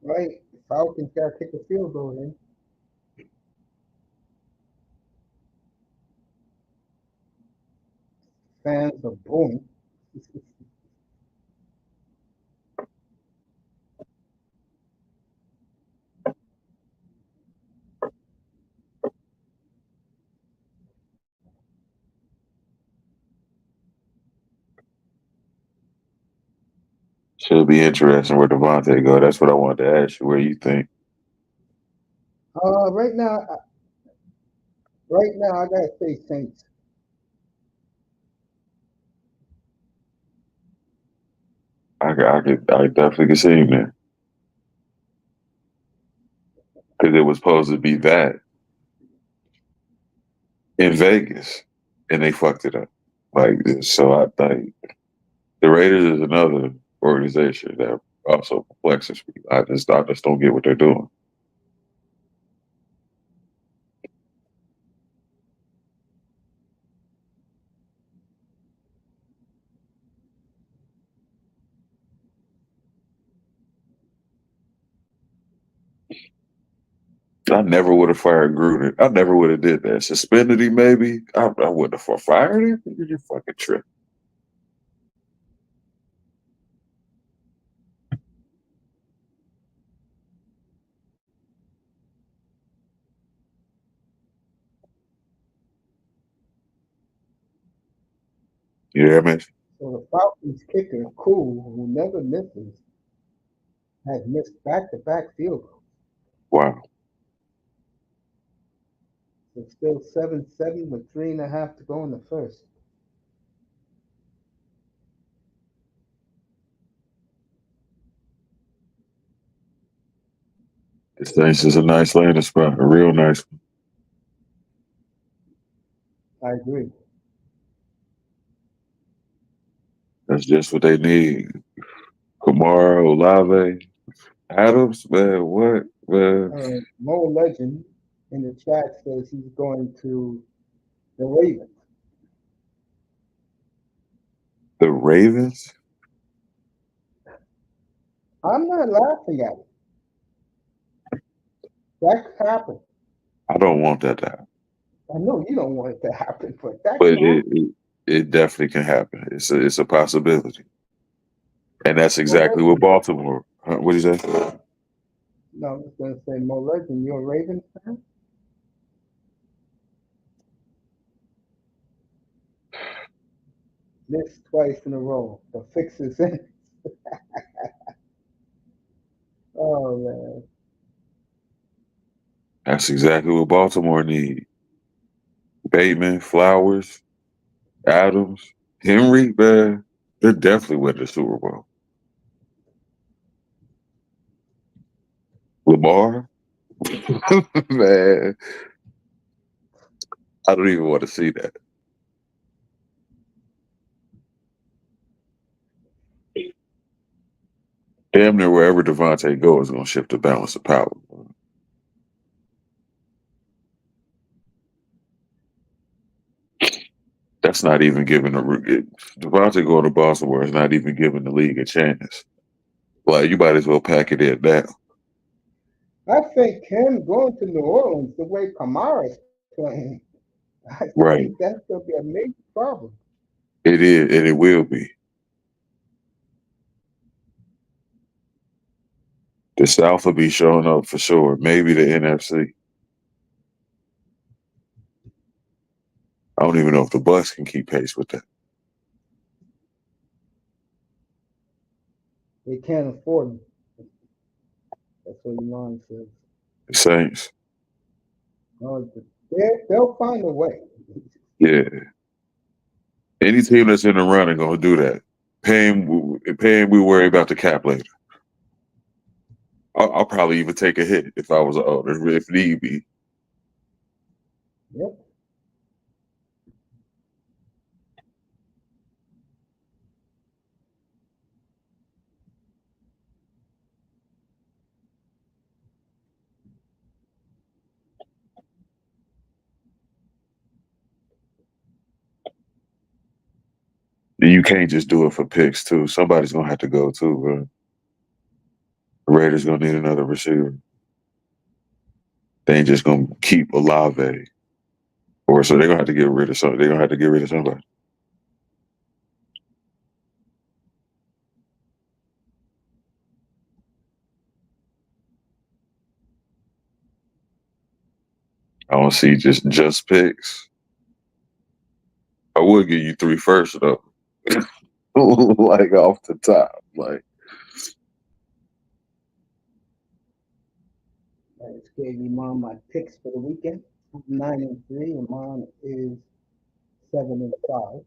Right? Falcons got to kick a field goal in. Fans are booing. Should be interesting where Devontae go. That's what I wanted to ask you. Where you think? Uh, right now, right now, I gotta say Saints. I definitely could see him there because it was supposed to be that in Vegas, and they fucked it up. Like so, I think the Raiders is another organization that also perplexes me. I just don't get what they're doing. I never would have fired Gruden. I never would have did that. Suspended him, maybe. I wouldn't have fired him. You fucking trip. You hear me? So the Falcons kicker, Cool, who never misses, has missed back-to-back field goals. Wow. It's still 7-7 with 3.5 to go in the first. This thing's just a nice landing spot, a real nice one. I agree. That's just what they need. Kamara, Olave, Adams, man, what? Man, Mo Legend in the chat says he's going to the Ravens. the Ravens? I'm not laughing at it. That could happen. I don't want that to happen. I know you don't want it to happen, but that But could happen. it definitely can happen. It's a possibility, and that's More exactly what legend. Baltimore. What do you say? No, I was gonna say more legend. You're a Ravens fan. This twice in a row. The fix is in. Oh man. That's exactly what Baltimore need. Bateman, Flowers, Adams, Henry, man, they're definitely winning the Super Bowl. Lamar, man, I don't even want to see that. Damn near wherever Devontae goes is going to shift the balance of power. That's not even giving Devontae going to Baltimore is not even giving the league a chance. Like you might as well pack it in now. I think him going to New Orleans the way Kamara's playing, I think Right. that's gonna be a major problem. It is, and it will be. The South will be showing up for sure. Maybe the NFC. I don't even know if the Bucks can keep pace with that. They can't afford him. That's what Elon says. The Saints, Oh, they'll find a way. yeah. Any team that's in the running gonna do that. Paying. We worry about the cap later. I'll probably even take a hit if I was an owner, if need be. Yep. You can't just do it for picks too. Somebody's gonna have to go too, bro. The Raiders gonna need another receiver. They ain't just gonna keep Olave, or so they're gonna have to get rid of some. They're gonna have to get rid of somebody. I don't see just picks. I would give you three first though, like off the top. Like I just gave Iman my picks for the weekend. I'm 9-3. Iman is 7-5.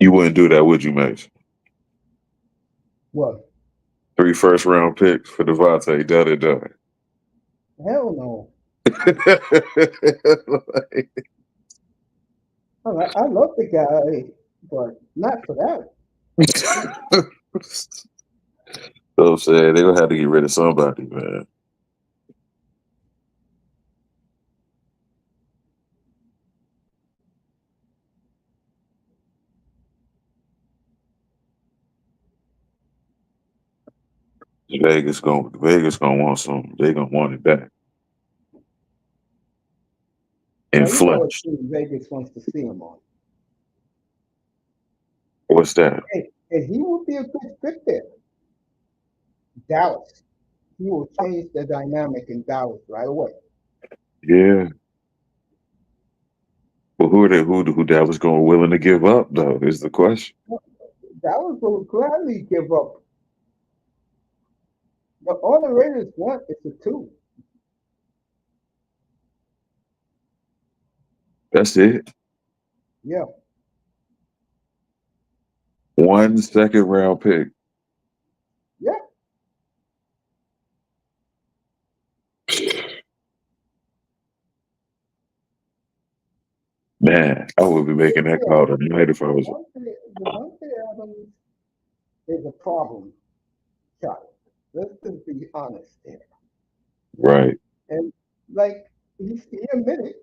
you wouldn't do that, would you, Max? What? Three first round picks for Devontae, done and done. Hell no. Like, I love the guy, but not for that. so I'm saying they're gonna have to get rid of somebody, man. Vegas gonna want some. They gonna want it back in Now you know what flesh. team Vegas wants to see him on. What's that? And he would be a good fit there. Dallas. He will change the dynamic in Dallas right away. Yeah. But who Dallas gonna willing to give up though is the question. Dallas will gladly give up. But all the Raiders want is a two. That's it. Yeah, 1 second round pick. yeah. Man, I would be making that call tonight if I was Devontae Adams is a problem child. Let's just be honest there. right. And like he admitted,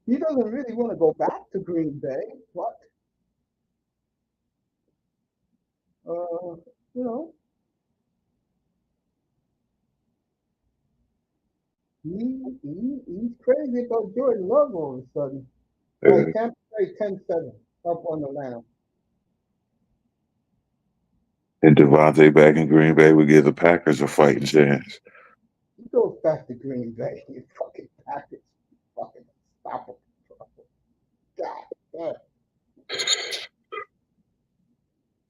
he doesn't really want to go back to Green Bay, but uh, you know, He's crazy about Jordan Love all of a sudden. All right, Uh, Tampa Bay 10-7 up on Atlanta. and Devontae back in Green Bay would give the Packers a fighting chance. He goes back to Green Bay. You fucking Packers. Fucking stop him. God damn.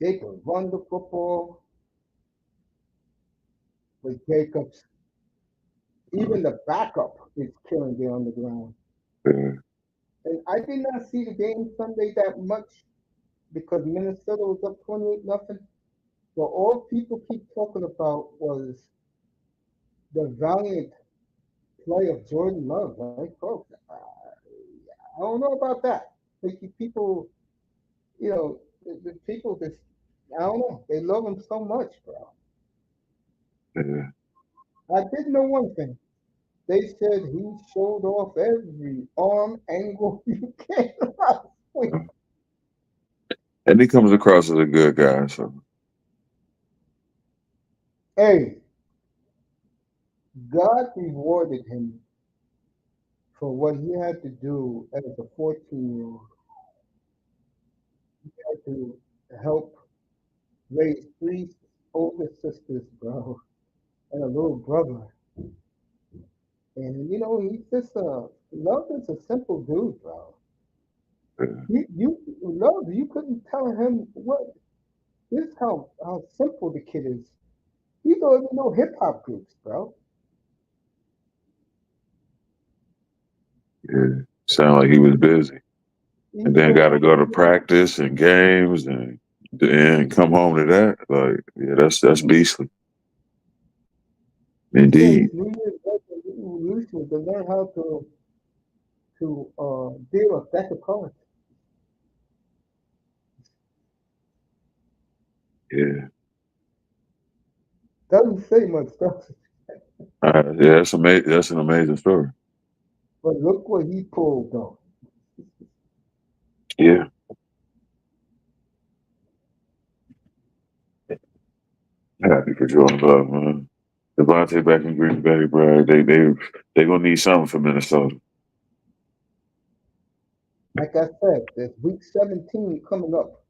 They can run the football with Jacobs. Even the backup is killing it on the ground. Uh, And I did not see the game Sunday that much because Minnesota was up 28 nothing. But all people keep talking about was the valiant play of Jordan Love, right, folks? I don't know about that. Like people, the people just, I don't know. They love him so much, bro. uh, I did know one thing. They said he showed off every arm angle you can last week. and he comes across as a good guy. So Hey, God rewarded him for what he had to do as a 14-year-old. He had to help raise three older sisters, bro, and a little brother. And he's just Love is a simple dude, bro. uh, You Love, you couldn't tell him what this how simple the kid is. He don't even know hip hop groups, bro. yeah, sound like he was busy, and He then got to don't go to practice and games and come home to that. Like, yeah, that's beastly, he said indeed. his New Year's resolution was to learn how to deal with deck of cards. Yeah, Doesn't say much, does it? yeah, that's amazing. That's an amazing story. But look what he pulled though. Yeah, happy for Jordan Love, man. Devontae back in Green Bay, bro. They gonna need something for Minnesota. Like I said, there's week 17 coming up.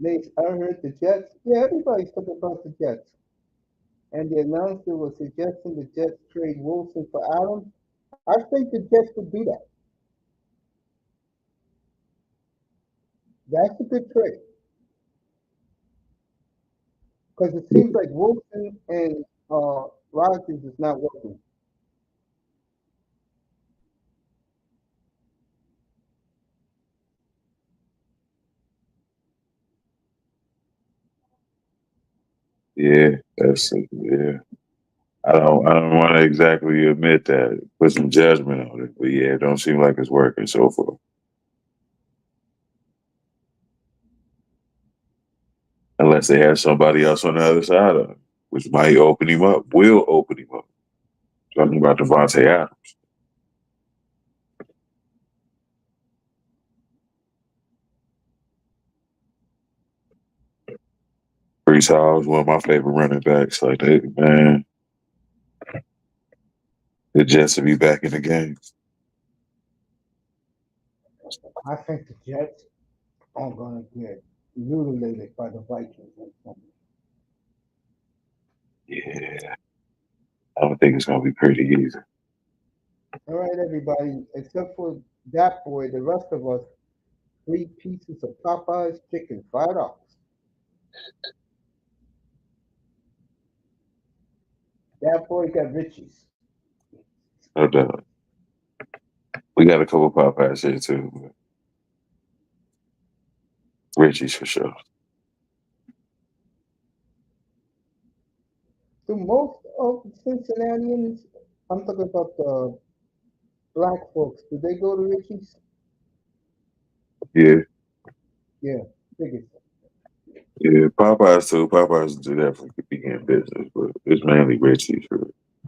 Nate, I heard the Jets. Yeah, everybody's talking about the Jets. And the announcer was suggesting the Jets trade Wilson for Adams. I think the Jets would do that. That's a good trade because it seems like Wilson and Rodgers is not working. Yeah, yeah. I don't want to exactly admit that, put some judgment on it, but yeah, it don't seem like it's working so far. Unless they have somebody else on the other side of him, which might open him up, will open him up. Talking about Devontae Adams. Brees Hall is one of my favorite running backs. Like, man, the Jets will be back in the game. I think the Jets are going to get mutilated by the Vikings. Yeah, I don't think it's going to be pretty easy. All right, everybody, except for that boy, the rest of us, three pieces of Popeye's chicken, $5. That boy got riches. No doubt. We got a couple Popeyes here too. But Richie's for sure. Do most of Cincinnatians, I'm talking about the black folks, do they go to Richie's? Yeah, Yeah, figures. yeah. Popeyes too. Popeyes do definitely could be in business, but it's mainly Richie's. For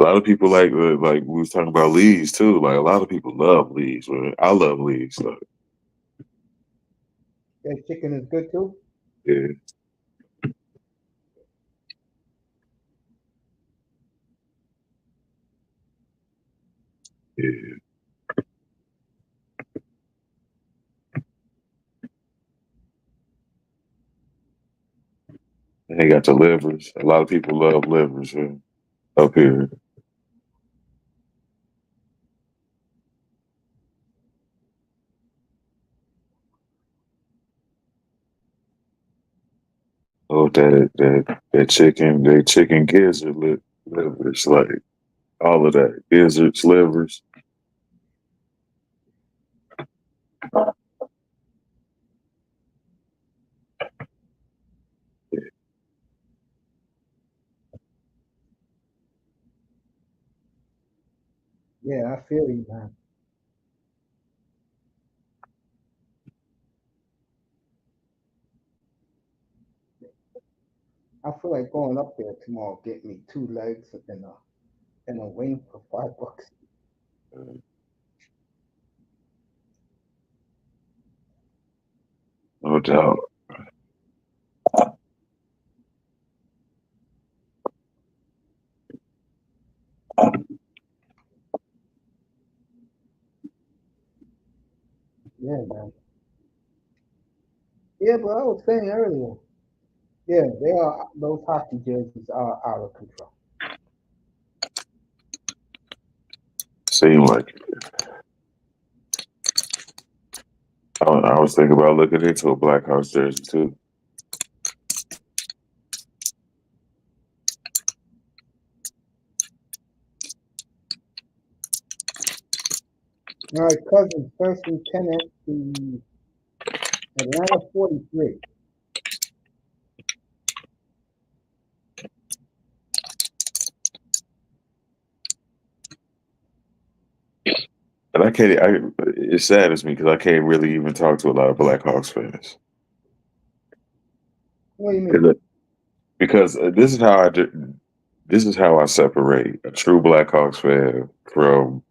a lot of people like we was talking about Lee's too. Like a lot of people love Lee's. But I love Lee's. So That chicken is good too. yeah, Yeah. And they got the livers. A lot of people love livers up here. Oh, that chicken, that chicken gizzard livers, like all of that gizzards, livers. Yeah, I feel you, man. I feel like going up there tomorrow, get me two legs and a wing for $5. No doubt. Yeah, man. Yeah, but I was saying earlier, yeah, they are those hockey jerseys are out of control. Seem like I was thinking about looking into a Blackhawks jersey too. All right, Cousins, first and 10 at the Atlanta 43. And I can't. It saddens me because I can't really even talk to a lot of Blackhawks fans. What do you mean? 'Cause because this is how I separate a true Blackhawks fan from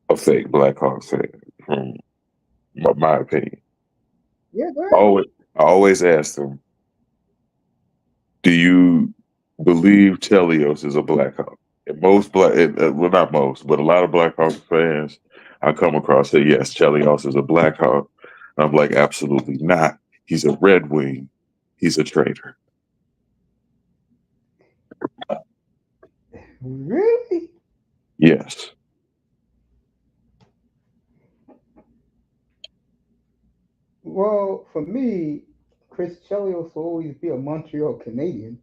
a fake Blackhawks fan. From my opinion, Yeah, go I ahead. always I always ask them, "Do you believe Chelios is a Blackhawk?" And well, not most, but a lot of Blackhawks fans I come across say, "Yes, Chelios is a Blackhawk." And I'm like, "Absolutely not. He's a Red Wing. He's a traitor." Really? Yes. Well, for me, Chris Chelios will always be a Montreal Canadian.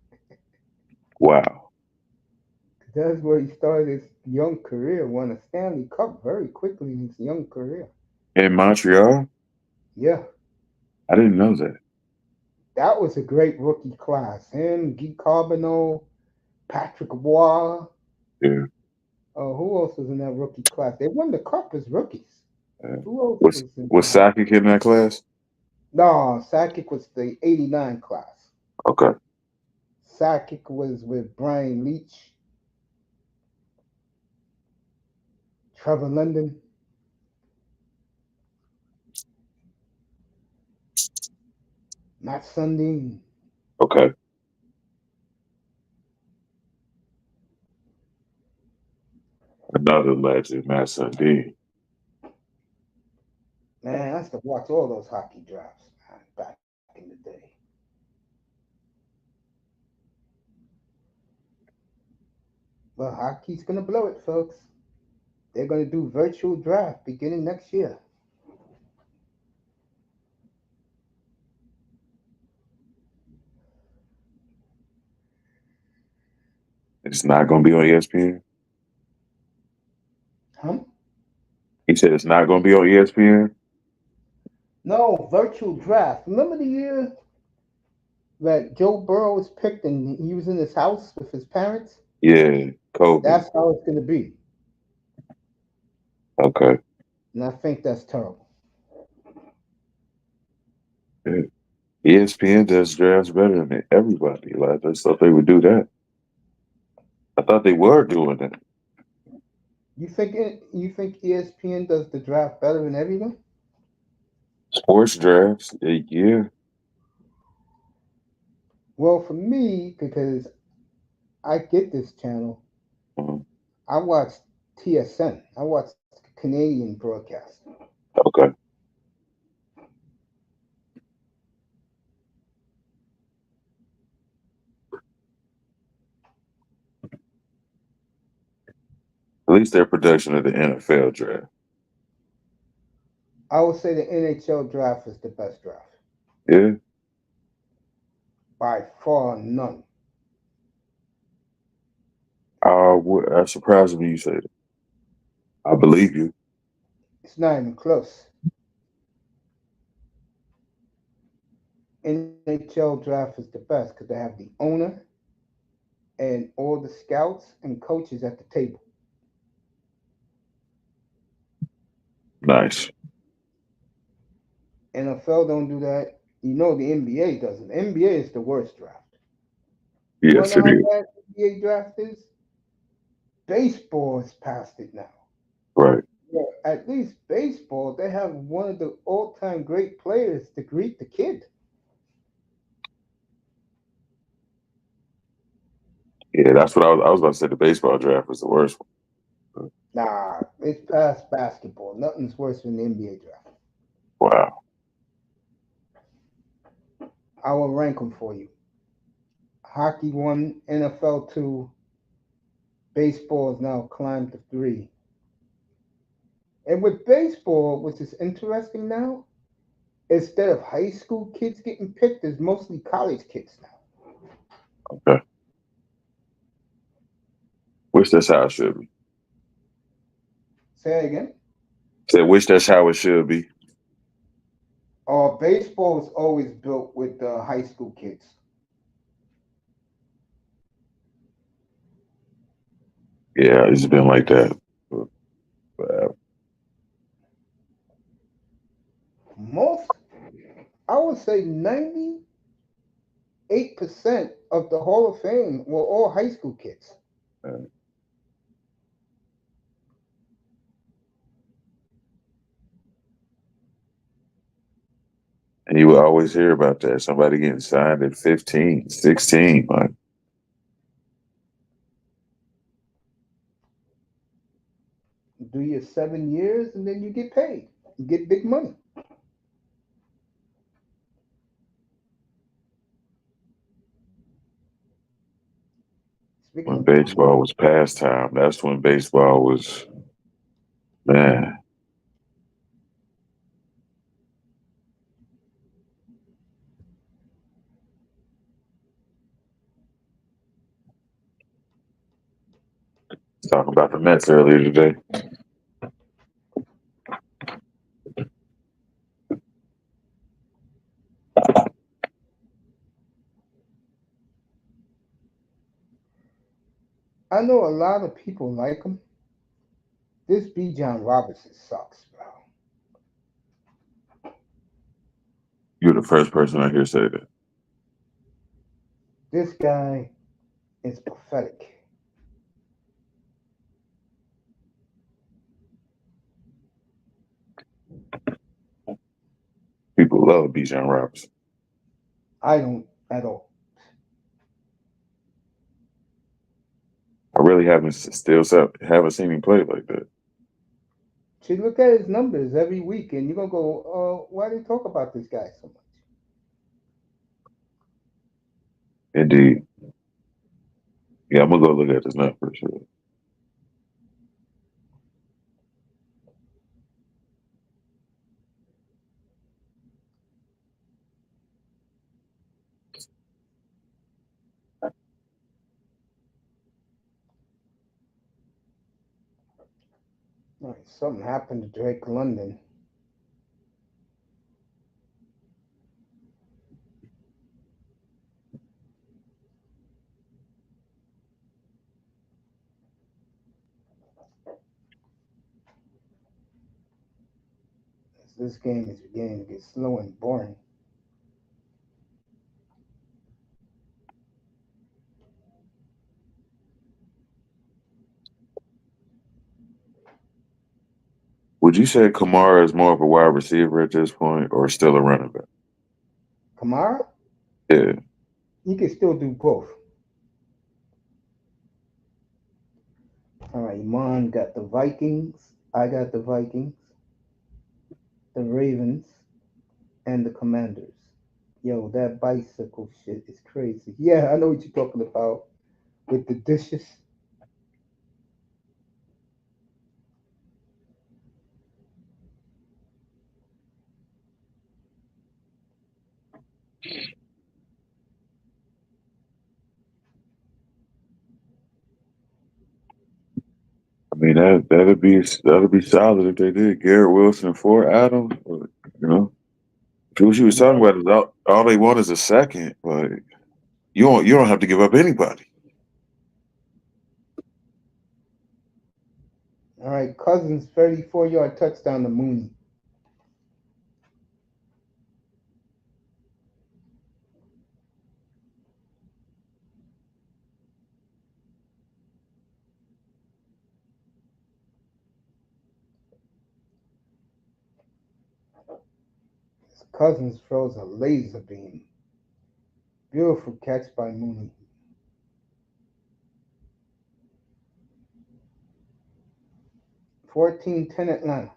Wow. That's where he started his young career, won a Stanley Cup very quickly in his young career. In Montreal, Yeah, I didn't know that. that was a great rookie class. Him, Guy Carbonneau, Patrick Bois. Yeah. Who else was in that rookie class? They won the cup as rookies. Yeah. Who else Was was in was that? Sakic in that class? No, Sakic was the '89 class. Okay. Sakic was with Brian Leach, Trevor London, Matt Sundin. Okay. Another legend, Matt Sundin. Man, I used to watch all those hockey drafts man, back in the day. Well, hockey's gonna blow it, folks. They're gonna do virtual draft beginning next year. It's not going to be on ESPN. Huh? He said it's not going to be on ESPN. No, virtual draft. Remember the year that Joe Burrow was picked and he was in his house with his parents? Yeah, COVID. That's how it's gonna be. Okay. And I think that's terrible. Yeah. ESPN does drafts better than everybody. Like I thought they would do that. I thought they were doing that. You think ESPN does the draft better than everyone? Sports drafts. Yeah. Well, for me, because I get this channel, Mhm. I watch TSN. I watch Canadian broadcast. Okay. At least their production of the NFL draft. I would say the NHL draft is the best draft Yeah. by far, none. That's surprising when you say that. I believe you. It's not even close. NHL draft is the best because they have the owner and all the scouts and coaches at the table. Nice. NFL don't do that. You know the NBA doesn't. The NBA is the worst draft. You want Yes, to know it how is. bad the NBA draft is? Baseball has passed it now. Right. Yeah, at least baseball, they have one of the all-time great players to greet the kid. Yeah, that's what I was about to say. The baseball draft was the worst one. Nah, it's past basketball. Nothing's worse than the NBA draft. Wow. I will rank them for you. Hockey one, NFL two, baseball is now climbed to three. And with baseball, which is interesting now, instead of high school kids getting picked, there's mostly college kids now. Okay. Wish that's how it should be. Say it again. Said, wish that's how it should be. Baseball is always built with high school kids. Yeah, it's been like that. Forever. Most, I would say 98% of the Hall of Fame were all high school kids. And you will always hear about that. Somebody getting signed at 15, 16. Like, Do your 7 years and then you get paid. You get big money. Speaking when of big money, baseball was pastime, that's when baseball was, man. Talking about the Mets earlier today. I know a lot of people like him. This B. John Robinson sucks, bro. You're the first person I hear say that. This guy is pathetic. People love Bijan Robinson. I don't at all. I really haven't seen him play like that. You look at his numbers every week, and you're gonna go, why do you talk about this guy so much? Indeed. Yeah, I'm gonna go look at this now for sure. All right, something happened to Drake London. This game is beginning to get slow and boring. Would you say Kamara is more of a wide receiver at this point or still a running back? Kamara, Yeah. he can still do both. All right, Iman got the Vikings. I got the Vikings, the Ravens, and the Commanders. Yo, that bicycle shit is crazy. Yeah, I know what you're talking about with the dishes. I mean that'd be solid if they did. Garrett Wilson for Adams, but, you know. What she was talking about is all they want is a second, but you don't have to give up anybody. All right, Cousins, 34-yard touchdown to Mooney. Cousins throws a laser beam. Beautiful catch by Mooney. 14-10 Atlanta.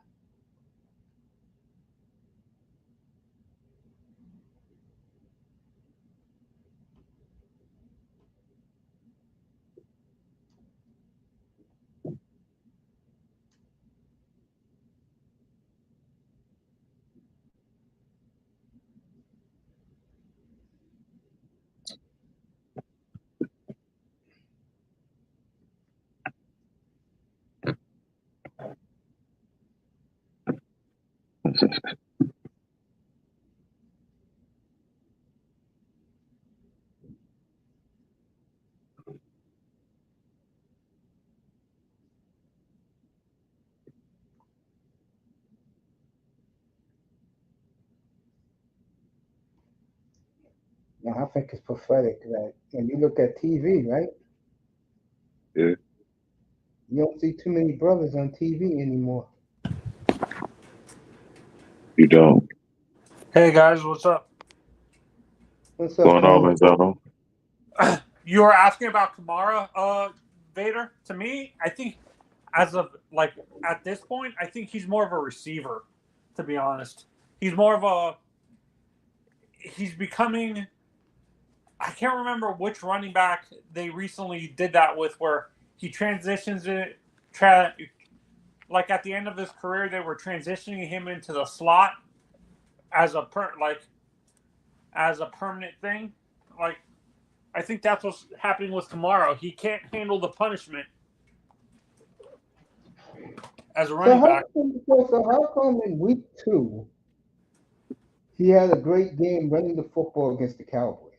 Now, I think it's pathetic that when you look at TV, right? Yeah, You don't see too many brothers on TV anymore. you don't. Hey guys, what's up? What's up, Going on, Tone? Manzano? You were asking about Kamara, Vader. To me, I think as of like at this point, I think he's more of a receiver. To be honest, he's more of a. He's becoming. I can't remember which running back they recently did that with, where he transitions it. Like at the end of his career, they were transitioning him into the slot as as a permanent thing. Like I think that's what's happening with Kamara. He can't handle the punishment as a So running how back. come, so how come in week 2 he had a great game running the football against the Cowboys?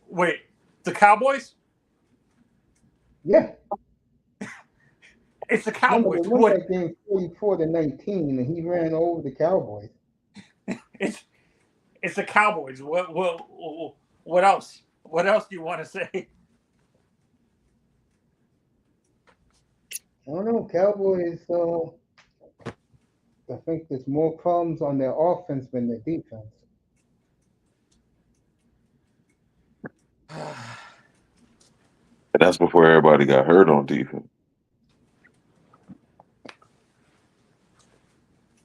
Wait, the Cowboys? Yeah. It's the Remember, Cowboys. they won What? that game 44-19, and he ran over the Cowboys. It's it's the Cowboys. What else? What else do you want to say? I don't know, Cowboys. I think there's more problems on their offense than their defense. And that's before everybody got hurt on defense.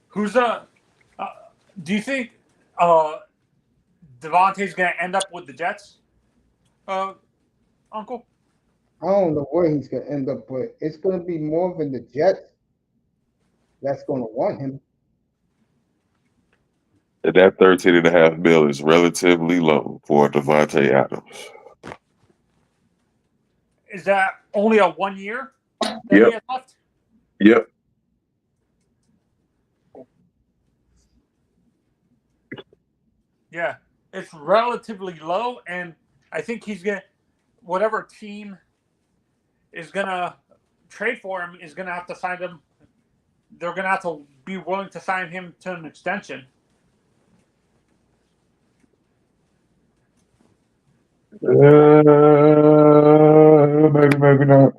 Who's uh do you think uh Devontae's gonna end up with the Jets? Uncle? I don't know where he's going to end up, but it's going to be more than the Jets that's going to want him. And that 13.5 mil is relatively low for Devontae Adams. Is that only a 1 year that he Yep, has left? yep. Yeah. It's relatively low, and I think he's gonna whatever team is gonna trade for him is gonna have to sign him. They're gonna have to be willing to sign him to an extension. Maybe, maybe not.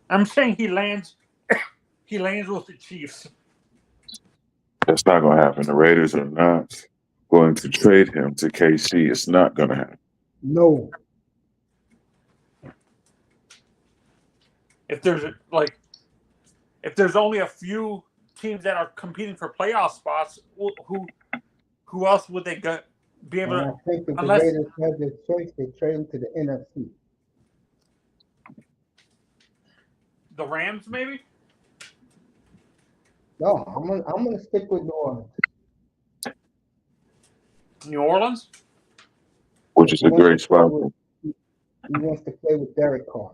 I'm saying he lands. He lands with the Chiefs. That's not gonna happen. The Raiders are not. going to trade him to KC. It's not going to happen. No. If there's only a few teams that are competing for playoff spots, who else would they be able And to? I think if the Unless Raiders had their choice, they trade him to the NFC. the Rams, maybe. No, I'm gonna stick with New Orleans. New Orleans. Which is a great spot. He wants to play with Derek Carr.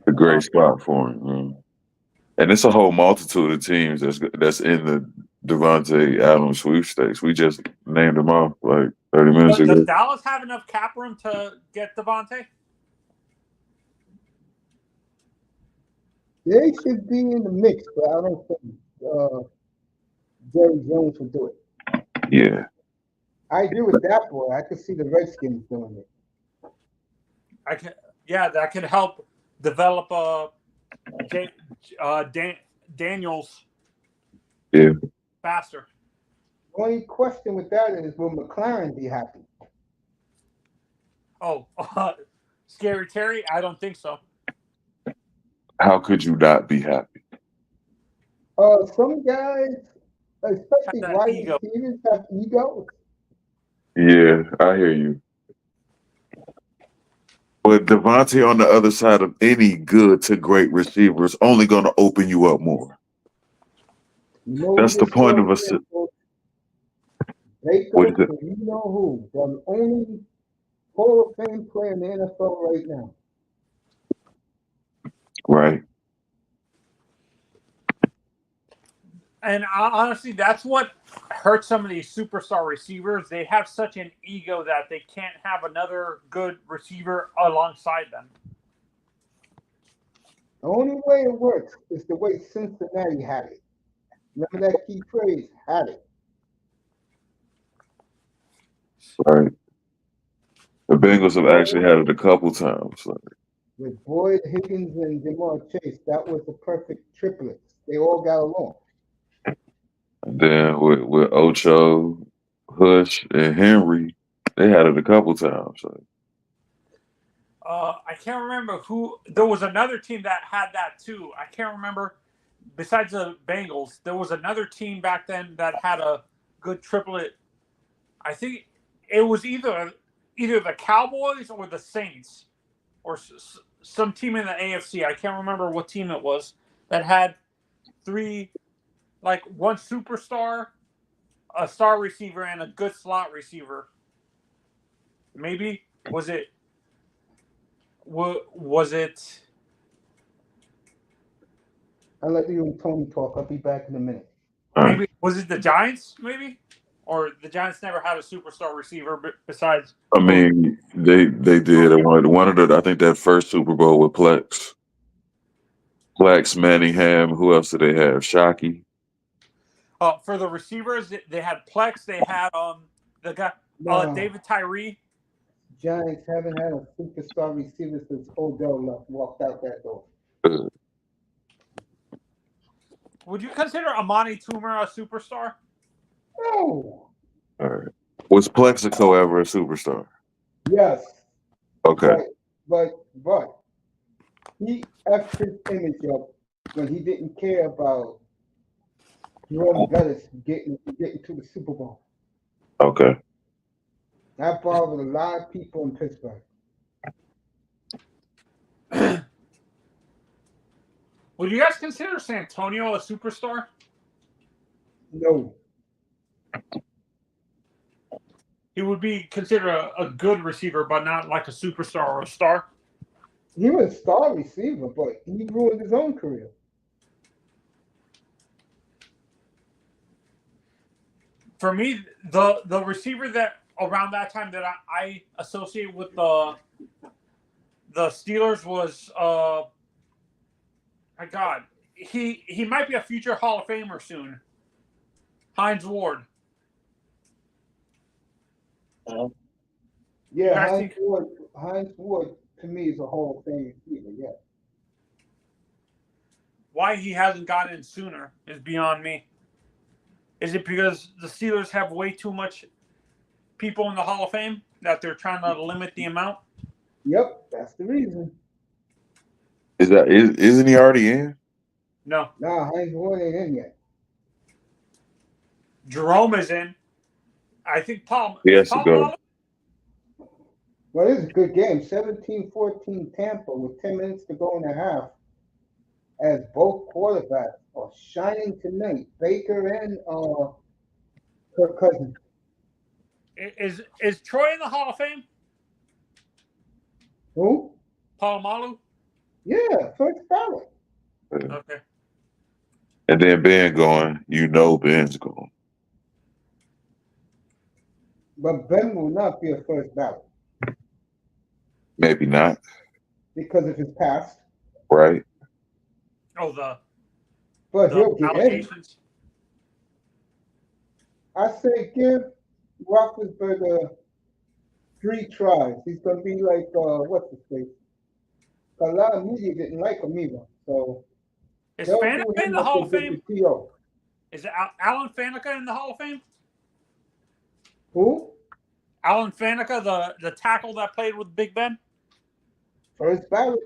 A great spot for him. Man. And it's a whole multitude of teams that's in the Devontae Adams sweepstakes. We just named them off like 30 minutes ago. Does Dallas have enough cap room to get Devontae? They should be in the mix, but I don't think Jerry Jones will do it. Yeah. I agree with that boy. I could see the Redskins doing it. That could help develop Daniels. Yeah. Faster. The only question with that is, will McLaren be happy? Oh, Scary Terry? I don't think so. How could you not be happy? Some guys, especially wide ego. receivers, have egos. Yeah, I hear you. But Devontae on the other side of any good to great receiver is only going to open you up more. That's the point of us. They go to you know who, the only Hall of Fame player in the NFL right now. Right. And honestly, that's what hurts some of these superstar receivers. They have such an ego that they can't have another good receiver alongside them. The only way it works is the way Cincinnati had it. Remember that key phrase, had it. Right. The Bengals have actually had it a couple times. Like. With Boyd, Higgins, and Jamar Chase, that was the perfect triplets. They all got along. And then with Ocho, Hush, and Henry, they had it a couple times. Like. I can't remember who. There was another team that had that too. I can't remember. Besides the Bengals, there was another team back then that had a good triplet. I think it was either the Cowboys or the Saints, or some team in the AFC. I can't remember what team it was that had three, like one superstar, a star receiver, and a good slot receiver. Maybe was it? I'll let you and Tony talk. I'll be back in a minute. Maybe was it the Giants? Maybe, or the Giants never had a superstar receiver besides. I mean, they did one of the. I think that first Super Bowl with Plex, Manningham. Who else did they have? Shockey. For the receivers, they had Plex. They had the guy David Tyree. Giants haven't had a superstar receiver since Odell walked out that door. Would you consider Amani Toomer a superstar? No. All right. Was Plexico ever a superstar? Yes. Okay. But he effed his image up when he didn't care about Jerome Bettis getting to the Super Bowl. Okay. That bothered a lot of people in Pittsburgh. Would you guys consider Santonio a superstar? No. He would be considered a good receiver, but not like a superstar or a star. He was a star receiver, but he ruined his own career. For me, the receiver that around that time that I associate with the Steelers was my God, he might be a future Hall of Famer soon. Hines Ward. Yeah, Hines Ward to me is a Hall of Fame receiver. Yeah. Why he hasn't gotten in sooner is beyond me. Is it because the Steelers have way too much people in the Hall of Fame that they're trying to limit the amount? Yep, that's the reason. Isn't he already in? No. Nah, Heinz Ward ain't in yet. Jerome is in. I think He is has to Paul go. Mahler? Well, it was a good game. 17-14 Tampa with 10 minutes to go in the half. As both quarterbacks are shining tonight, Baker and Kirk Cousins. Is Troy in the Hall of Fame? Who? Palomalu? Yeah, first ballot. Okay. And then Ben going, Ben's going. But Ben will not be a first ballot Maybe not. because of his past. Right. Oh, But the he'll get in. allegations. I say give Roethlisberger 3 tries. He's gonna be like what's his face? A lot of media didn't like him either. So Is they'll Faneca do in him the what Hall they of did Fame? to T.O. Is Alan Faneca in the Hall of Fame? Who? Alan Faneca, the tackle that played with Big Ben? First ballot.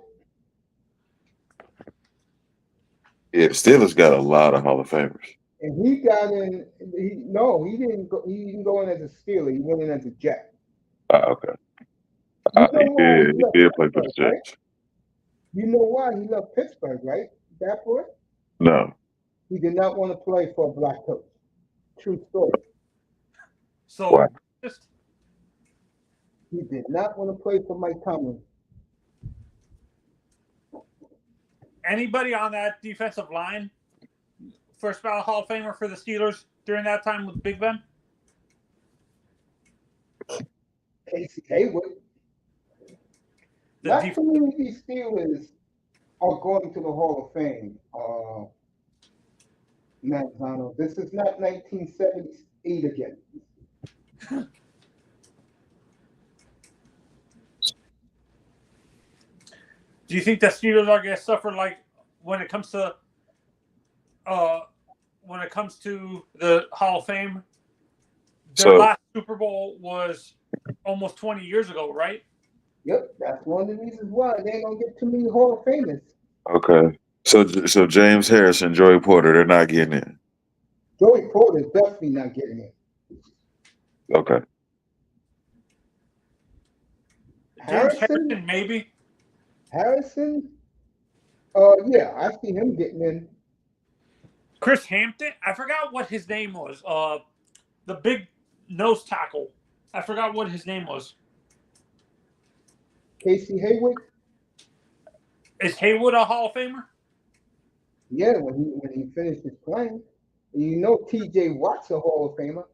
Yeah, the Steelers got a lot of Hall of Famers. And he got in. He didn't go. He didn't go in as a Steeler. He went in as a Jet. Okay. You know why He did play for the Pittsburgh, right? Jets. You know why he left Pittsburgh, right? That boy. No. He did not want to play for a black coach. True story. So Why? just He did not want to play for Mike Tomlin. anybody on that defensive line, first ballot Hall of Famer for the Steelers during that time with Big Ben? Casey Hayward. The Not def- too many of these Steelers are going to the Hall of Fame. Manzano. This is not 1978 again. Do you think the Steelers are going to suffer like when it comes to the Hall of Fame? Their last Super Bowl was almost 20 years ago, right? Yep, that's one of the reasons why they ain't gonna get too many Hall of Famers. Okay. So James Harrison, Joey Porter, they're not getting in. Joey Porter's definitely not getting in. Okay. Harrison, maybe. Harrison? Yeah, I see him getting in. Chris Hampton? I forgot what his name was. The big nose tackle. I forgot what his name was. Casey Hayward? Is Haywood a Hall of Famer? Yeah, when he finishes playing. You know T.J. Watt's a Hall of Famer.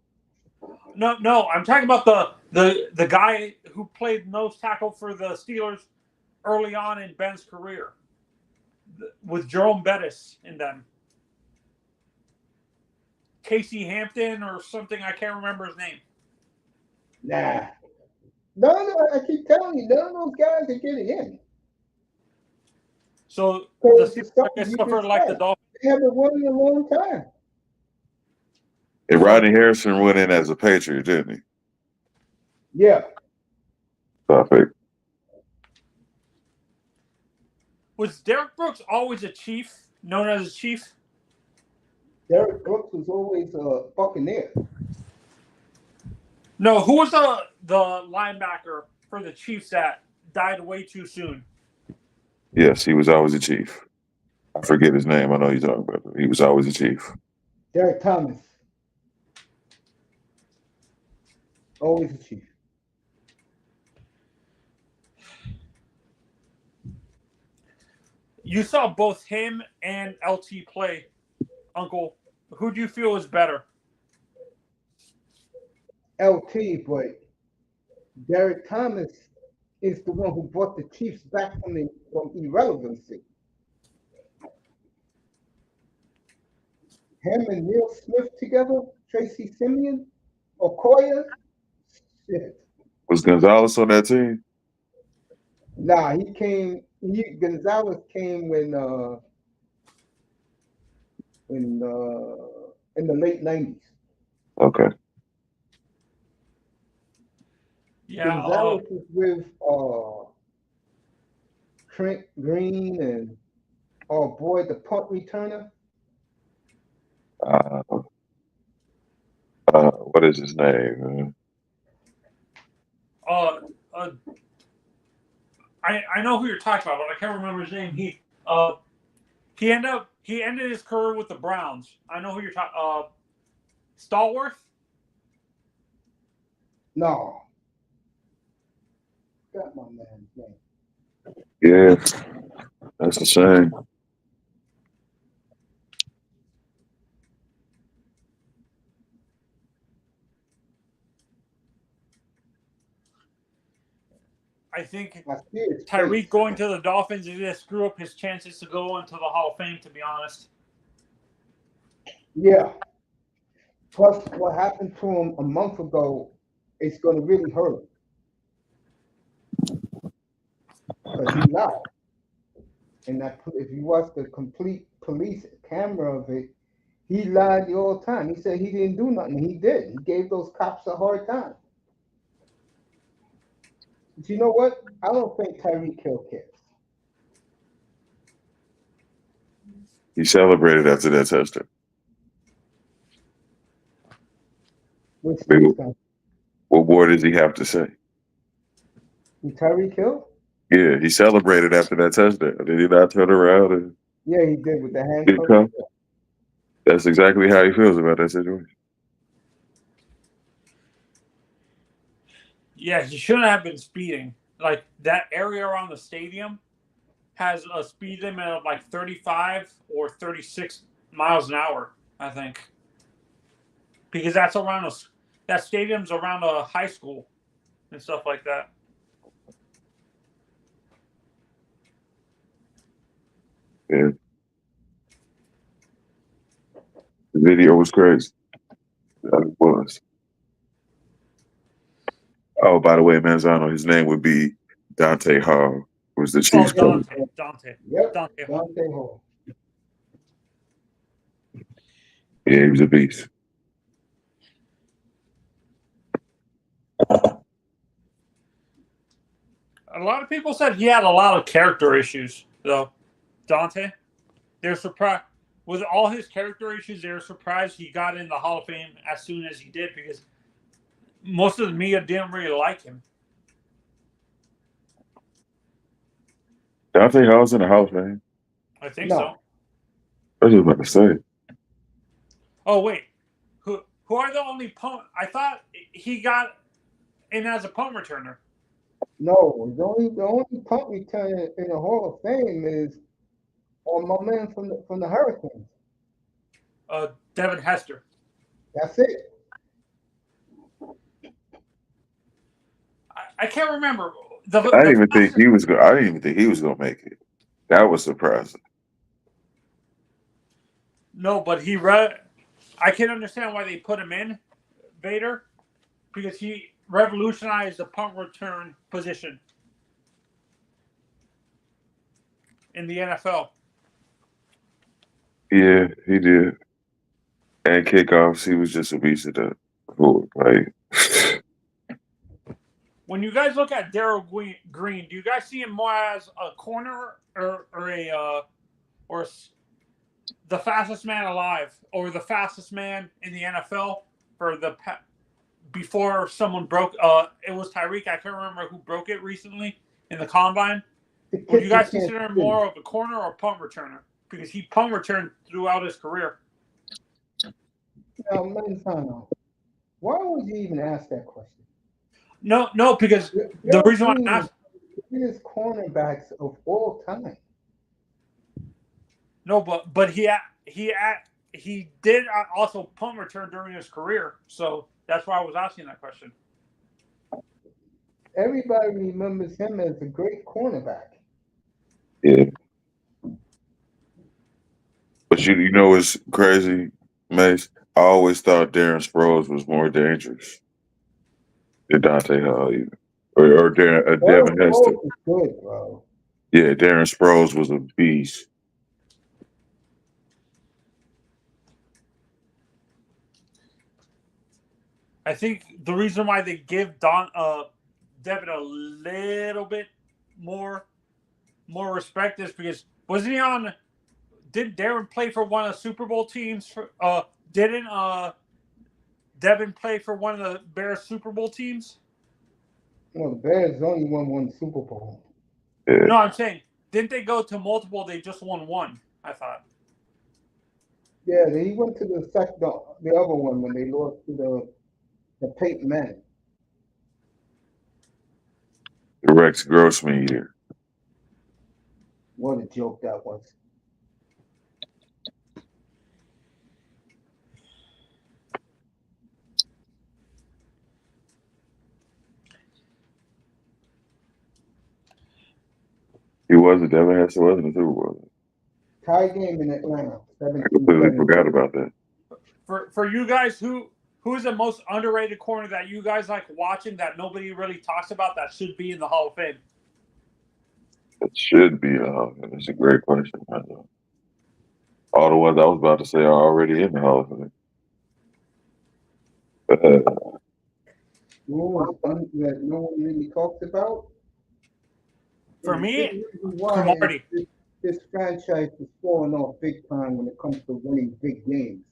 No, I'm talking about the guy who played nose tackle for the Steelers early on in Ben's career with Jerome Bettis in them. Casey Hampton or something, I can't remember his name. Nah. No, I keep telling you, none of those guys are getting in. So the Steelers suffer just like said. the Dolphins. They haven't won in a long time. And Rodney Harrison went in as a Patriot, didn't he? Yeah. Perfect. Was Derek Brooks always a Chief, known as a Chief? Derek Brooks was always a Buccaneer. No, who was the linebacker for the Chiefs that died way too soon? Yes, he was always a Chief. I forget his name. I know you're talking about him. He was always a Chief. Derek Thomas. Always a Chief. You saw both him and LT play, Uncle. Who do you feel is better? LT, but Derek Thomas is the one who brought the Chiefs back from irrelevancy. Him and Neil Smith together, Tracy Simeon, Okoye, shit. Was Gonzalez on that team? Nah, Gonzalez came in the late 90s. Okay. Yeah. Gonzalez is with Trent Green and oh boy, the punt returner. Uh, what is his name? Uh, I know who you're talking about, but I can't remember his name. He ended his career with the Browns. I know who you're talking. Stallworth. No, got my man's name. Yeah, that's the same. I think I see his Tyreek face. going to the Dolphins is going to screw up his chances to go into the Hall of Fame, to be honest. Yeah. Plus, what happened to him a month ago, it's going to really hurt him because he lied. And that if you watch the complete police camera of it, he lied the whole time. He said he didn't do nothing. He did. He gave those cops a hard time. But you know what? I don't think Tyreek Hill cares. He celebrated after that touchdown. Which Maybe, touchdown? what more does he have to say? Tyreek Hill? Yeah, he celebrated after that touchdown. Did he not turn around and Yeah, he did with the did handcuffs. come? That's exactly how he feels about that situation. Yeah, he shouldn't have been speeding. Like, that area around the stadium has a speed limit of like 35 or 36 miles an hour, I think. Because that stadium's around a high school and stuff like that. Yeah, the video was crazy. That was. Oh, by the way, Manzano, his name would be Dante Hall. Was the Oh, Chiefs coach? Yep. Dante Hall. Dante Hall. Yeah, he was a beast. A lot of people said he had a lot of character issues, though. Dante, they're surprised with all his character issues. They're surprised he got in the Hall of Fame as soon as he did, because most of the media didn't really like him. Dante Hall's in the house, man. I think No. so. I was just about to say. Oh wait, who are the only punt? I thought he got in as a punt returner. No, the only punt returner in the Hall of Fame is my man from the Hurricanes. Devin Hester. That's it. I can't remember I didn't even think he was going. I didn't even think he was going to make it. That was surprising. No, but he read. I can understand why they put him in, Vader, because he revolutionized the punt return position in the NFL. Yeah, he did. And kickoffs, he was just a beast at that. Like, When you guys look at Darryl Green, do you guys see him more as a corner or the fastest man alive, or the fastest man in the NFL for before someone broke? It was Tyreek. I can't remember who broke it recently in the combine. Would you guys consider him more of a corner or punt returner? Because he punt returned throughout his career. Now, Manzano, why would you even ask that question? No, because the reason why I'm asking. The greatest cornerbacks of all time. No, but he did also punt return during his career, so that's why I was asking that question. Everybody remembers him as a great cornerback. yeah. But you know what's crazy, Mace? I always thought Darren Sproles was more dangerous than Dante Hall, even. Or Devin Hester. Is good, bro. Yeah, Darren Sproles was a beast. I think the reason why they give Devin a little bit more respect is because wasn't he on? Did Darren play for one of the Super Bowl teams? Didn't Devin play for one of the Bears Super Bowl teams? Well, the Bears only won one Super Bowl. Yeah. No, I'm saying didn't they go to multiple? They just won one. I thought. Yeah, he went to the other one when they lost to the Peyton Manning. The Rex Grossman year. What a joke that was. He wasn't. Devin Hester wasn't a Super Bowl. Tie game in Atlanta. I completely 17-7. forgot about that. For you guys, who's the most underrated corner that you guys like watching that nobody really talks about that should be in the Hall of Fame? It should be. That's a great question. All the ones I was about to say are already in the Hall of Fame. That no one really talks about. For me, why Cromartie. this franchise is falling off big time when it comes to winning big games.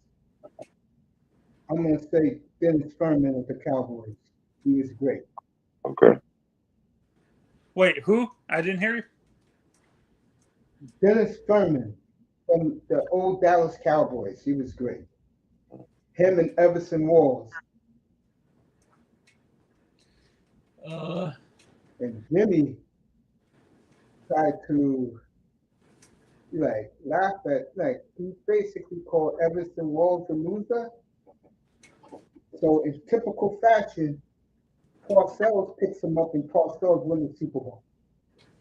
I'm going to say Dennis Furman with the Cowboys. He is great. Okay. Wait, who? I didn't hear you. Dennis Furman from the old Dallas Cowboys. He was great. Him and Everson Walls. And Jimmy tried to laugh at he basically called Everson Walls a loser. So in typical fashion, Parcells picks him up and Parcells wins the Super Bowl.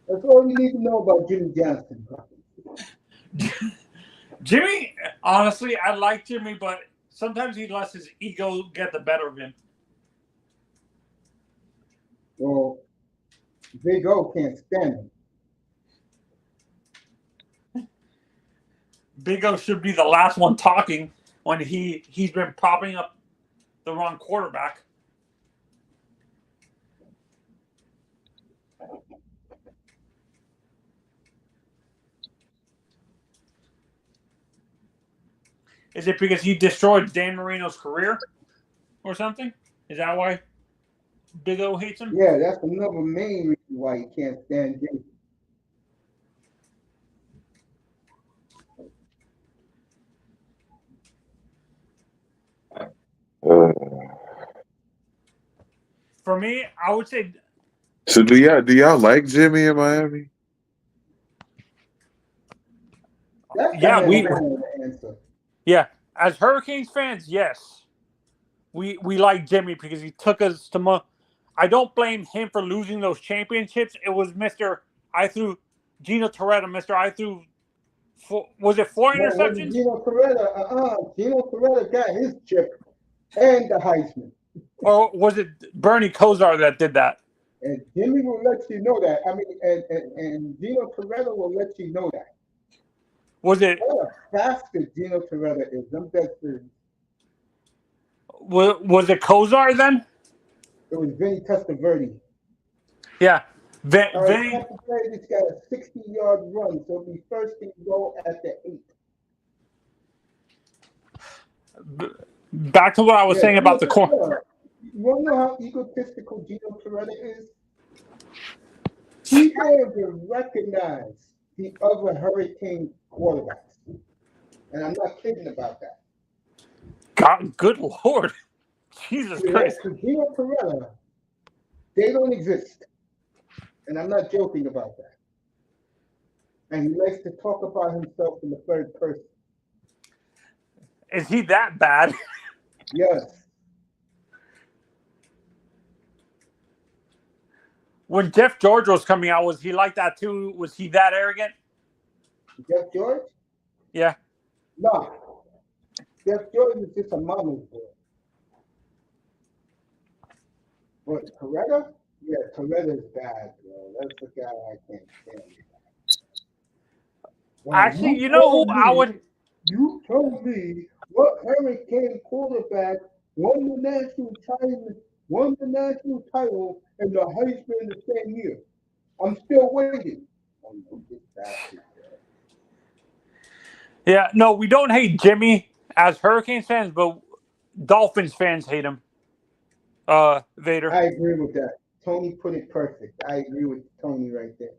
That's all you need to know about Jimmy Johnson. Jimmy, honestly, I like Jimmy, but sometimes he lets his ego get the better of him. Well, Big O can't stand him. Big O should be the last one talking when he's been propping up the wrong quarterback. Is it because he destroyed Dan Marino's career or something? Is that why Big O hates him? Yeah, that's another main reason why he can't stand Jimmy. For me, I would say. So do y'all like Jimmy in Miami? Yeah, as Hurricanes fans, yes, we like Jimmy because he took us to. I don't blame him for losing those championships. It was Mr. I threw Gino Toretta. Mr. I threw. Was it 4 interceptions? Gino Toretta got his chip and the Heisman. Or was it Bernie Kosar that did that? And Jimmy will let you know that. I mean, and Gino Toretta will let you know that. Was it? What a bastard Gino Toretta is. I'm dead serious. Was it Kosar then? It was Vinny Testaverde. Yeah. Vinny Testaverde's got a 60-yard run, so it'll be first and goal at the 8. Back to what I was saying about the corner. You want to know how egotistical Gino Toretta is? He won't even recognize the other Hurricane quarterbacks. And I'm not kidding about that. God, good Lord. Jesus Christ. Gino Toretta, they don't exist. And I'm not joking about that. And he likes to talk about himself in the third person. Is he that bad? Yes. When Jeff George was coming out, was he like that too? Was he that arrogant? Jeff George? Yeah. No. Jeff George is just a mama's boy. But Toretta? Yeah, Toretta's bad, bro. That's the guy I can't stand. Actually, you know who I would. You told me what Hurricane quarterback won the national title and the Heisman the same year. I'm still waiting. Oh, no, this bastard. Yeah, no, we don't hate Jimmy as Hurricanes fans, but Dolphins fans hate him. Vader. I agree with that. Tony put it perfect. I agree with Tony right there.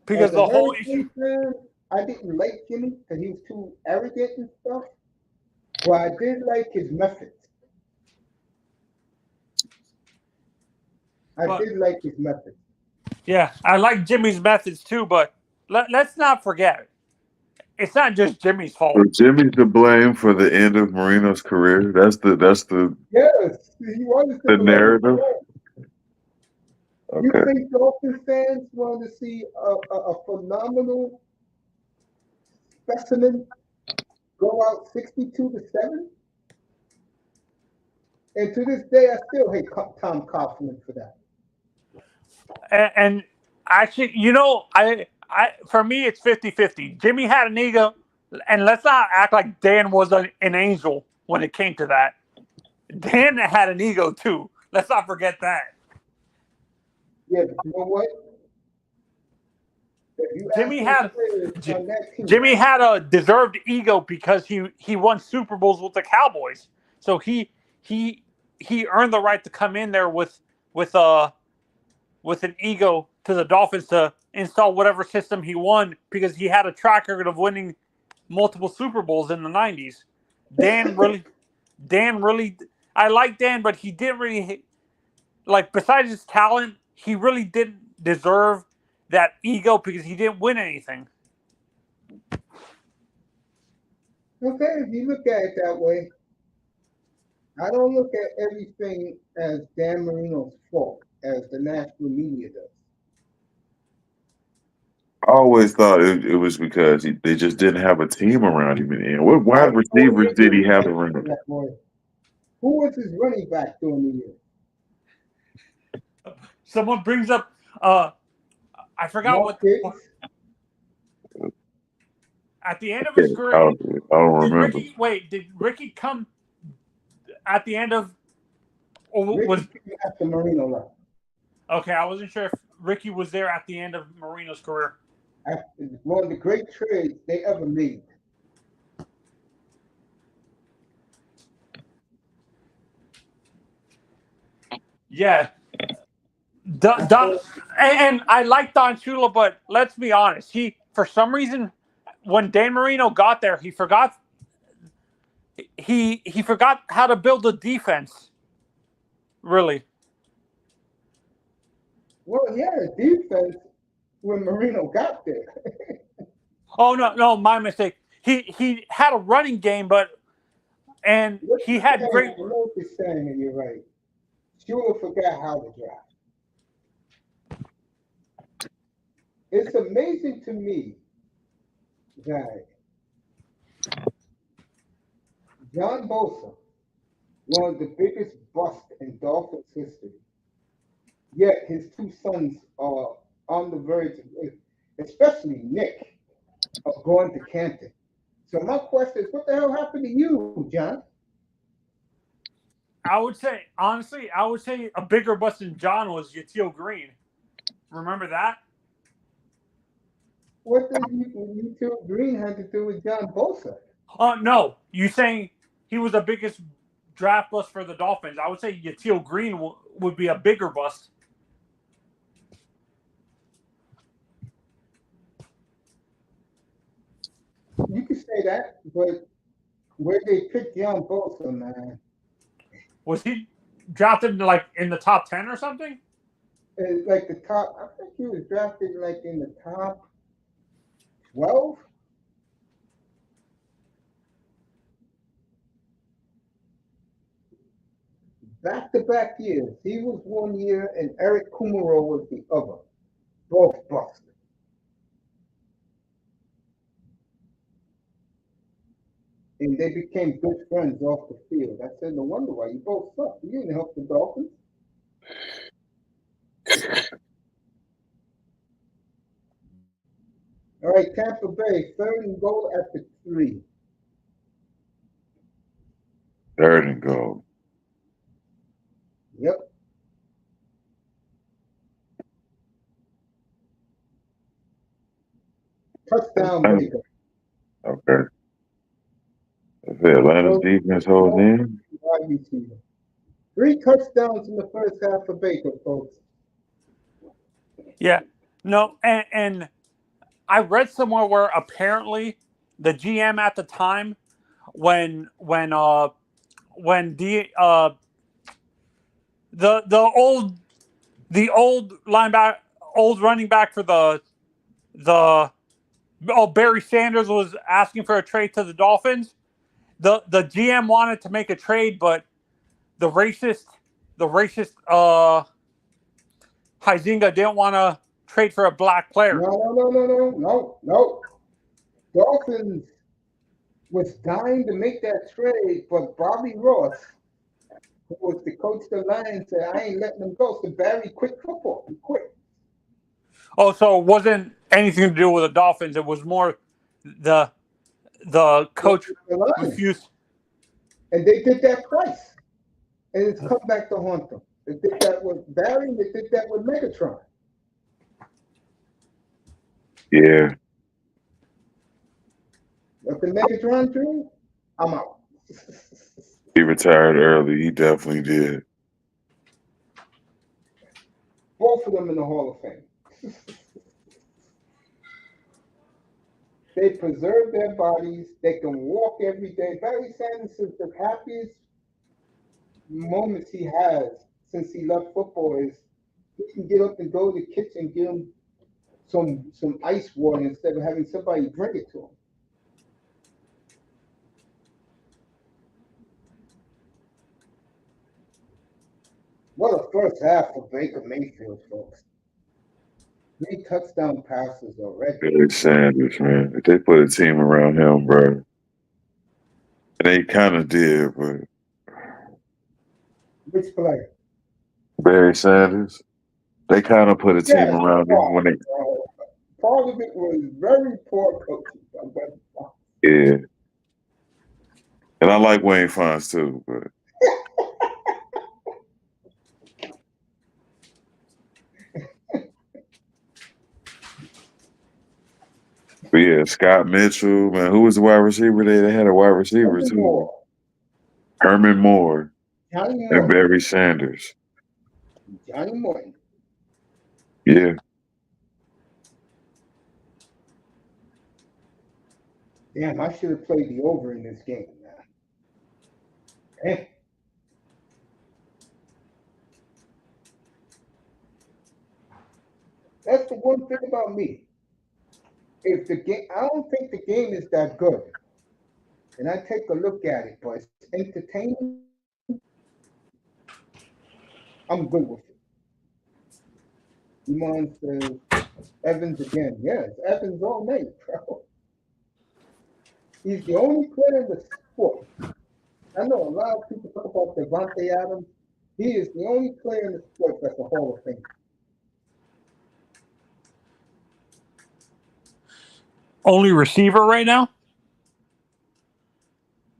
Because As a the whole issue. Hurricane fan, I didn't like Jimmy because he was too arrogant and stuff. But I did like his methods. I But did like his methods. yeah, I like Jimmy's methods too, but let's not forget, it's not just Jimmy's fault. So Jimmy's to blame for the end of Marino's career. That's the Yes, he wanted to the blame narrative. him. You Okay. think Dolphin fans want to see a phenomenal specimen go out 62-7? And to this day, I still hate Tom Coughlin for that. And actually, for me, it's 50-50. Jimmy had an ego, and let's not act like Dan was an angel when it came to that. Dan had an ego too. Let's not forget that. Yeah, but you know what? If you ask Jimmy those had players on that team, Jimmy had a deserved ego because he won Super Bowls with the Cowboys. So he earned the right to come in there with an ego to the Dolphins to install whatever system he won because he had a track record of winning multiple Super Bowls in the 90s. Dan really I like Dan, but he didn't really like, besides his talent, he really didn't deserve that ego because he didn't win anything. okay, if you look at it that way, I don't look at everything as Dan Marino's fault, as the national media does. I always thought it was because they just didn't have a team around him in the end. What wide receivers did he have around him? Who was his running back during the year? Someone brings up I forgot Mark what Diggs? at the end of I his career. don't remember. Did Ricky come at the end of, or Ricky was came after Marino left. okay? I wasn't sure if Ricky was there at the end of Marino's career. After one of the great trades they ever made. Yeah, and I like Don Shula, but let's be honest. He, for some reason, when Dan Marino got there, he forgot how to build a defense. Really. Well, he had a defense when Marino got there. Oh no, my mistake. He had a running game, and he had great. I know what you're saying, and you're right. Shula forgot how to draft. It's amazing to me that John Bosa, one of the biggest busts in Dolphins history, yet his two sons are on the verge of, especially Nick, of going to Canton. So my question is, what the hell happened to you, John? I would say, honestly, a bigger bust than John was Yatil Green. Remember that? What does you two Green had to do with John Bosa? No. You saying he was the biggest draft bust for the Dolphins? I would say Yatil Green would be a bigger bust. You can say that, but where they picked John Bosa, man? Was he drafted like in the top 10 or something? Like the top, I think he was drafted like in the top 12. Back-to-back years. He was one year and Eric Kumaro was the other. Both busted. And they became good friends off the field. I said, no wonder why you both suck. You didn't help the Dolphins. All right, Tampa Bay, 3rd and goal at the 3. Third and goal. Yep. Touchdown, Baker. Okay. The Atlanta's defense holds in. Wide receiver. 3 touchdowns in the first half for Baker, folks. Yeah. No, and I read somewhere where apparently the GM at the time when the old linebacker, old running back for the Barry Sanders was asking for a trade to the Dolphins. The GM wanted to make a trade, but the racist Huizinga didn't want to trade for a black player. No. Dolphins was dying to make that trade, but Bobby Ross, who was the coach of the Lions, said, I ain't letting them go. So Barry quit football. He quit. Oh, so it wasn't anything to do with the Dolphins. It was more the coach refused. And they did that twice. And it's come back to haunt them. They did that with Barry, they did that with Megatron. Yeah. What the Megatron dream? I'm out. He retired early. He definitely did. Both of them in the Hall of Fame. They preserve their bodies. They can walk every day. Barry Sanders is the happiest moments he has since he left football is he can get up and go to the kitchen and get him some ice water instead of having somebody bring it to him. What a first half for Baker Mayfield, folks. 3 touchdown passes already. Barry Sanders, man. If they put a team around him, bro. And they kind of did, but. Which player? Barry Sanders. They kind of put a team around him when they. Part of it was very poor coaching. Yeah. And I like Wayne Fonz too, but. But yeah, Scott Mitchell, man, who was the wide receiver? They had a wide receiver too. Herman Moore. Johnny And Barry Sanders. Johnny Morton. Yeah. Damn, I should have played the over in this game, man. Damn. That's the one thing about me. If the game, I don't think the game is that good, and I take a look at it, but it's entertaining. I'm good with it. Iman says Evans again. Yes, Evans all night, bro. He's the only player in the sport. I know a lot of people talk about Devontae Adams. He is the only player in the sport that's a Hall of Fame. Only receiver right now?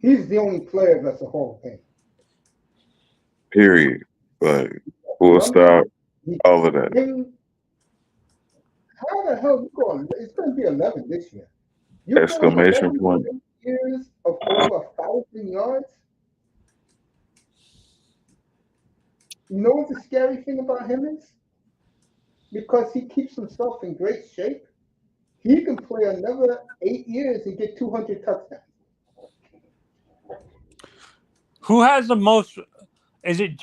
He's the only player that's a Hall of Fame. Period. Like, full stop, all of that. How the hell you going? It's going to be 11 this year. Exclamation point. Years of over 1,000 yards. You know what the scary thing about him is? Because he keeps himself in great shape, he can play another 8 years and get 200 touchdowns. Who has the most? Is it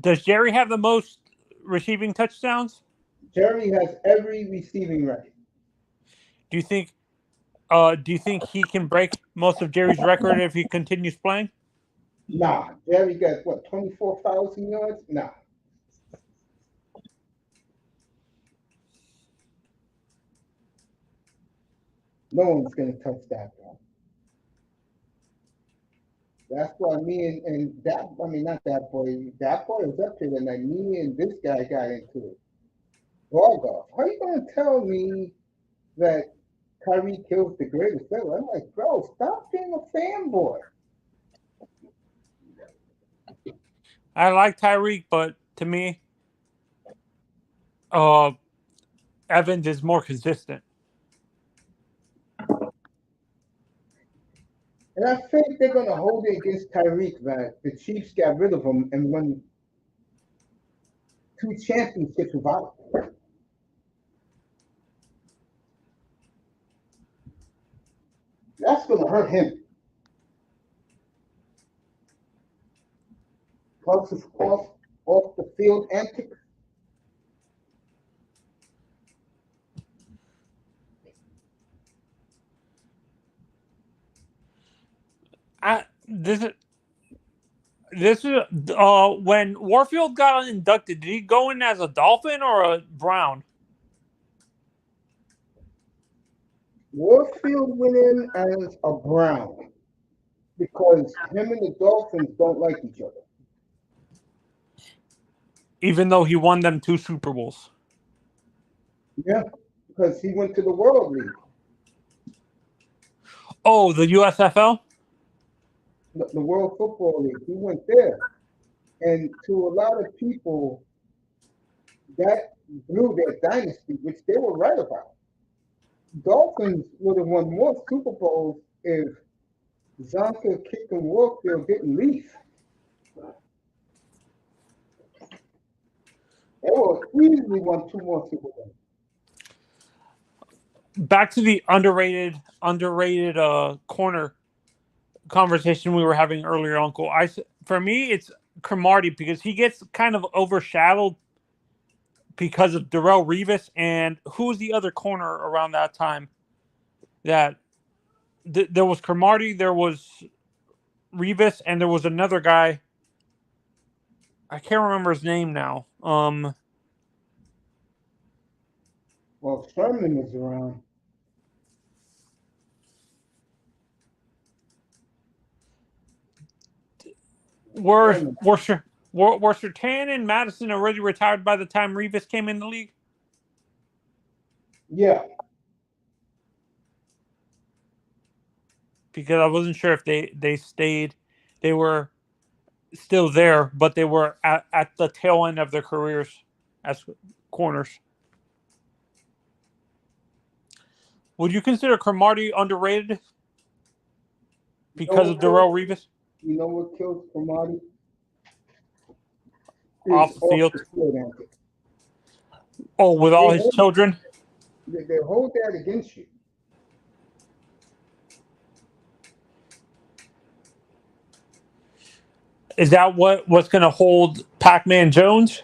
does Jerry have the most receiving touchdowns? Jerry has every receiving record. Do you think he can break most of Jerry's record if he continues playing? Nah, Jerry got what, 24,000 yards? Nah. No one's gonna touch that, bro. That's why me and that, I mean, not that boy. That boy was up here when like me and this guy got into it. Goff. How you gonna tell me that Kyrie kills the greatest ever? I'm like, bro, stop being a fanboy. I like Tyreek, but to me, Evans is more consistent. And I think they're going to hold it against Tyreek that the Chiefs got rid of him and won 2 championships without him. That's going to hurt him. Plus his off the field antics. This is when Warfield got inducted. Did he go in as a Dolphin or a Brown? Warfield went in as a Brown because him and the Dolphins don't like each other. Even though he won them 2 Super Bowls. Yeah, because he went to the World League. Oh, the USFL? The World Football League. He went there. And to a lot of people, that blew their dynasty, which they were right about. Dolphins would have won more Super Bowls if Zonka, Kick, and Warfield didn't leave. They would easily won 2 more Super Bowls. Back to the underrated corner conversation we were having earlier, Uncle. For me, it's Cromartie because he gets kind of overshadowed because of Darrelle Revis and who's the other corner around that time. That there was Cromartie, there was Revis, and there was another guy. I can't remember his name now. Well, Sherman was around. Were Surtain and Madison already retired by the time Revis came in the league? Yeah. Because I wasn't sure if they stayed. They were still there, but they were at the tail end of their careers as corners. Would you consider Cromartie underrated because of Darrelle Revis? You know what kills Cromartie? Off the field. Oh, with all his children? They hold that against you. Is that what's going to hold Pac-Man Jones?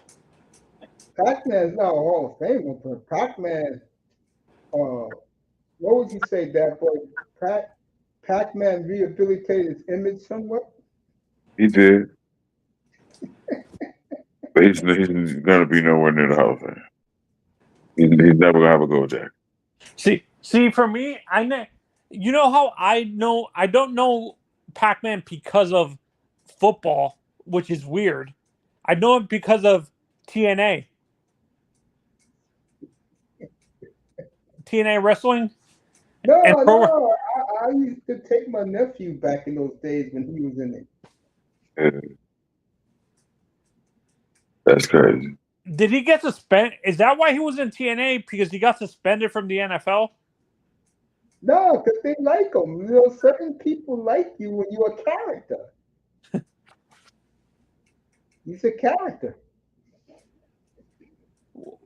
Pac-Man is not a Hall of Famer, but Pac-Man, what would you say, that boy? Pac-Man rehabilitated his image somewhat? He did. But he's going to be nowhere near the Hall of Fame. He's never going to have a gold jacket. See, for me, you know how I don't know Pac-Man because of football, which is weird. I know it because of TNA. TNA wrestling? No. I used to take my nephew back in those days when he was in it. Yeah. That's crazy. Did he get suspended? Is that why he was in TNA? Because he got suspended from the NFL? No, because they like him. You know, certain people like you when you're a character. He's a character.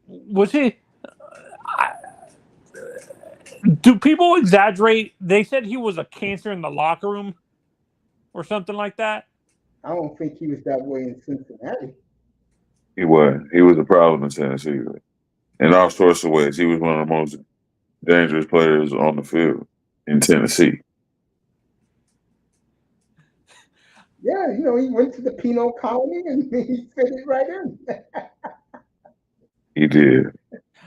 Was he? Do people exaggerate? They said he was a cancer in the locker room or something like that. I don't think he was that way in Cincinnati. He was. He was a problem in Tennessee. In all sorts of ways. He was one of the most dangerous players on the field in Tennessee. Yeah, you know, he went to the penal colony and he fit it right in. He did.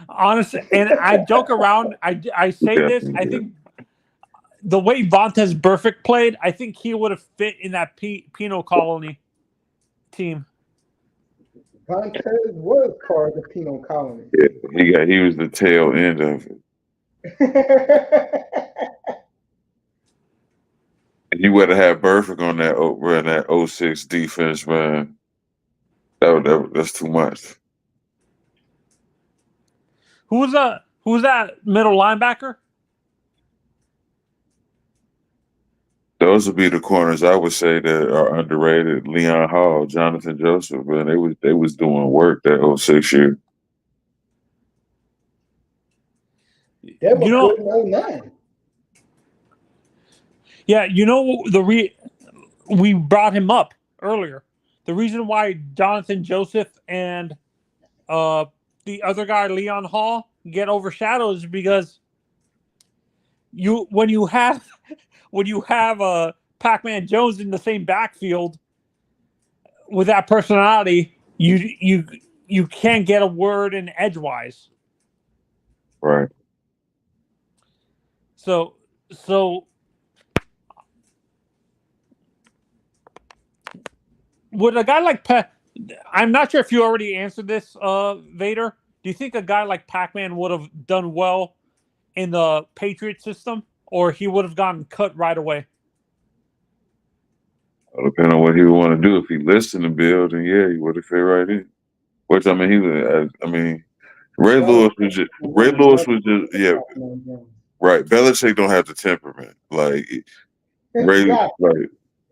Honestly, and I joke around. I say this. I think the way Vontaze Burfict played, I think he would have fit in that penal colony team. Vontaze was part of the penal colony. Yeah, he was the tail end of it. And you would have had Burfict on that 06 defense, man. That's too much. Who's that middle linebacker? Those would be the corners I would say that are underrated. Leon Hall, Jonathan Joseph, man, they was doing work that 06 year. They were You know, good in 09. yeah, you know we brought him up earlier. The reason why Jonathan Joseph and the other guy Leon Hall get overshadowed is because when you have Pac-Man Jones in the same backfield with that personality, you can't get a word in edgewise. Right. So would a guy like I'm not sure if you already answered this, Vader. Do you think a guy like Pac-Man would have done well in the Patriot system, or he would have gotten cut right away? Depending on what he would want to do. If he listened to Bill, then yeah, he would have fit right in. Which I mean, he was. I mean, Ray Lewis was just yeah, right. Belichick don't have the temperament like Ray. Exactly.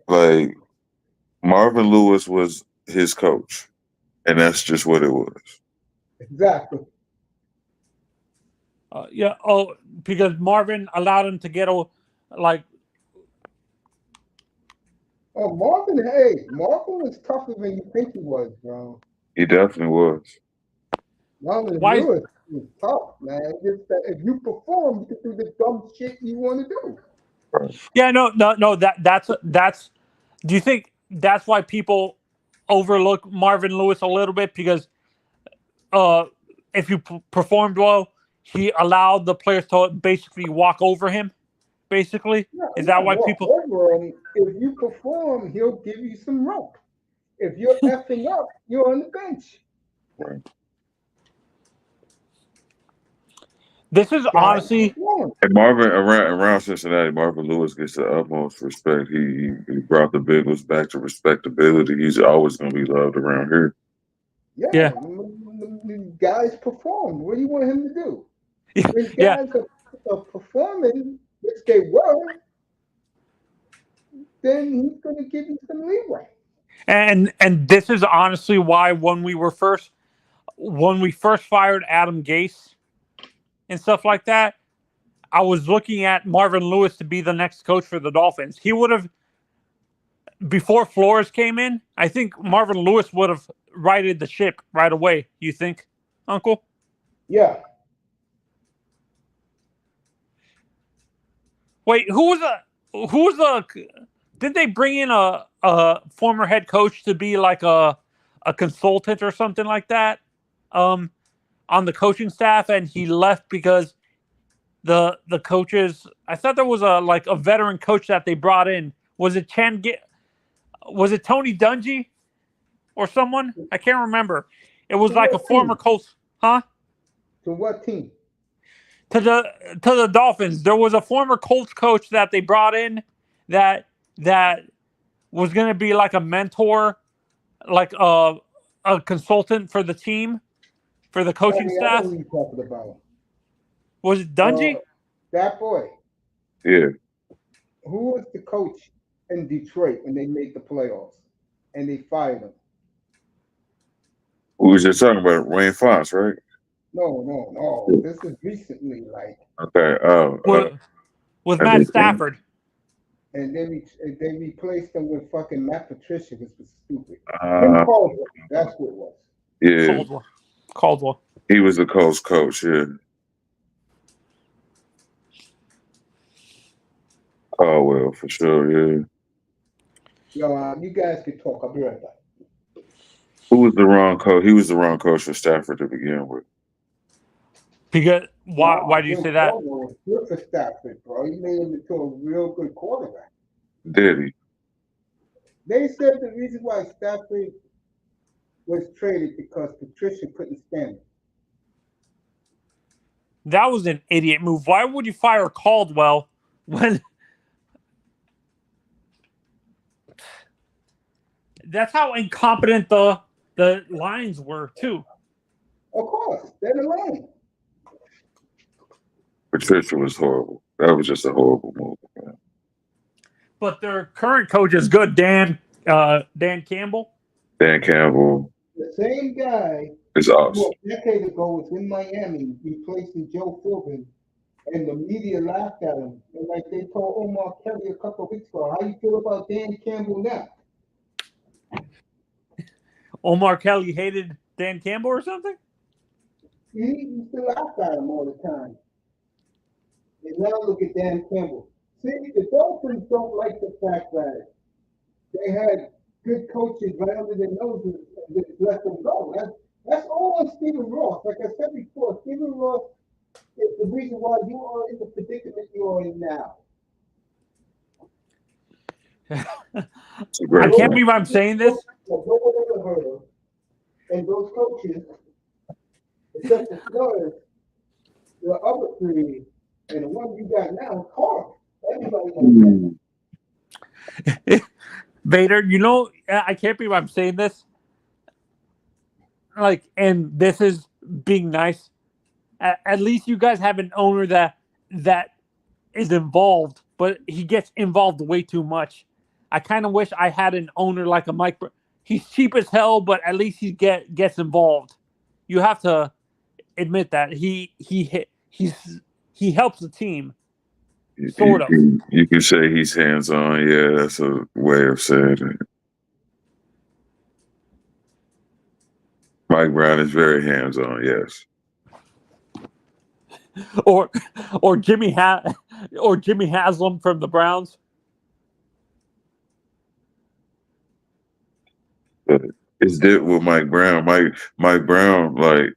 Like Marvin Lewis was his coach, and that's just what it was. Exactly. Yeah. Oh, because Marvin allowed him to get like. Oh, Marvin, hey, Marvin was tougher than you think he was, bro. He definitely was. Marvin Why? Lewis was tough, man. Just that if you perform, you can do the dumb shit you want to do. Right. Yeah. No. That's. Do you think that's why people overlook Marvin Lewis a little bit because if you performed well, he allowed the players to basically walk over him. Basically, is that why people? Over him, if you perform, he'll give you some rope. If you're effing up, you're on the bench. Right. This is honestly. And Marvin around Cincinnati, Marvin Lewis gets the utmost respect. He brought the Bengals back to respectability. He's always going to be loved around here. Yeah. The guys performed. What do you want him to do? When guys are performing, which they were, then he's going to give you some leeway. And this is honestly why when we first fired Adam Gase and stuff like that, I was looking at Marvin Lewis to be the next coach for the Dolphins. He would have, before Flores came in, I think Marvin Lewis would have righted the ship right away. You think, Uncle? Yeah. Wait, who was the? Did they bring in a former head coach to be like a consultant or something like that, on the coaching staff, and he left because the coaches? I thought there was a veteran coach that they brought in. Was it Was it Tony Dungy or someone? I can't remember. It was like a former coach, huh? To what team? To the Dolphins. There was a former Colts coach that they brought in that was going to be like a mentor, like a consultant for the team, for the coaching staff. I know who you're talking about. Was it Dungy? That boy. Yeah. Who was the coach in Detroit when they made the playoffs and they fired him? We was just talking about Wayne Fox, right? No. This is recently, like. Okay. Oh. With Matt Stafford. And they replaced him with fucking Matt Patricia, which was stupid. Tim Caldwell, that's what it was. Yeah. Caldwell. He was the Colts coach, yeah. Caldwell, for sure, yeah. Yo, you guys can talk. I'll be right back. Who was the wrong coach? He was the wrong coach for Stafford to begin with. Because why do you say that? Was good for Stafford, bro. He made him into a real good quarterback. Did he? They said the reason why Stafford was traded because Patricia couldn't stand him. That was an idiot move. Why would you fire Caldwell when? That's how incompetent the The Lions were too. Of course, they're the Lions. Patricia was horrible. That was just a horrible move, man. But their current coach is good, Dan Campbell. Dan Campbell The same guy is who awesome. a decade ago was in Miami replacing Joe Philbin, and the media laughed at him. And like they told Omar Kelly a couple of weeks ago, how you feel about Dan Campbell now? Omar Kelly hated Dan Campbell or something? He used to laugh at him all the time. And now look at Dan Campbell. See, the Dolphins don't like the fact that they had good coaches right under their noses and just let them go. That's all on Stephen Ross. Like I said before, Stephen Ross is the reason why you are in the predicament you are in now. It's a I great can't point. believe I'm saying this. That no one ever heard of. And those coaches, except for Flores, the other three, and the one you got now is hard. Everybody knows that. Vader, I can't believe I'm saying this. Like, and this is being nice. At least you guys have an owner that is involved, but he gets involved way too much. I kind of wish I had an owner like a Mike. He's cheap as hell, but at least he gets involved. You have to admit that he helps the team, sort of. You can say he's hands on. Yeah, that's a way of saying it. Mike Brown is very hands on. Yes. or or Jimmy Haslam from the Browns. But it's different with Mike Brown. Mike Brown, like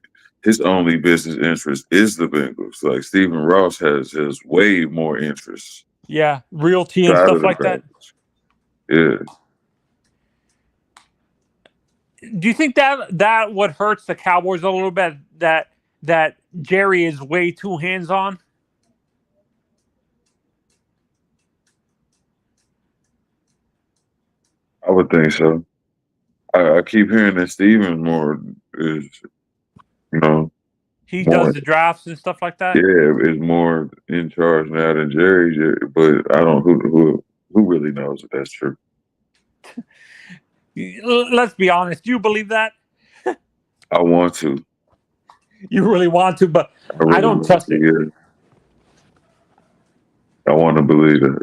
his only business interest is the Bengals. Like Stephen Ross has way more interests Yeah, realty and side stuff of the like that. Bengals. Yeah. Do you think that what hurts the Cowboys a little bit that Jerry is way too hands on? I would think so. I keep hearing that Steven more is, you know, He does more, the drafts and stuff like that. yeah, is more in charge now than Jerry. But I don't who really knows if that's true. Let's be honest. Do you believe that? I want to. You really want to, but I I really don't want trust to. it. Yeah, I want to believe it,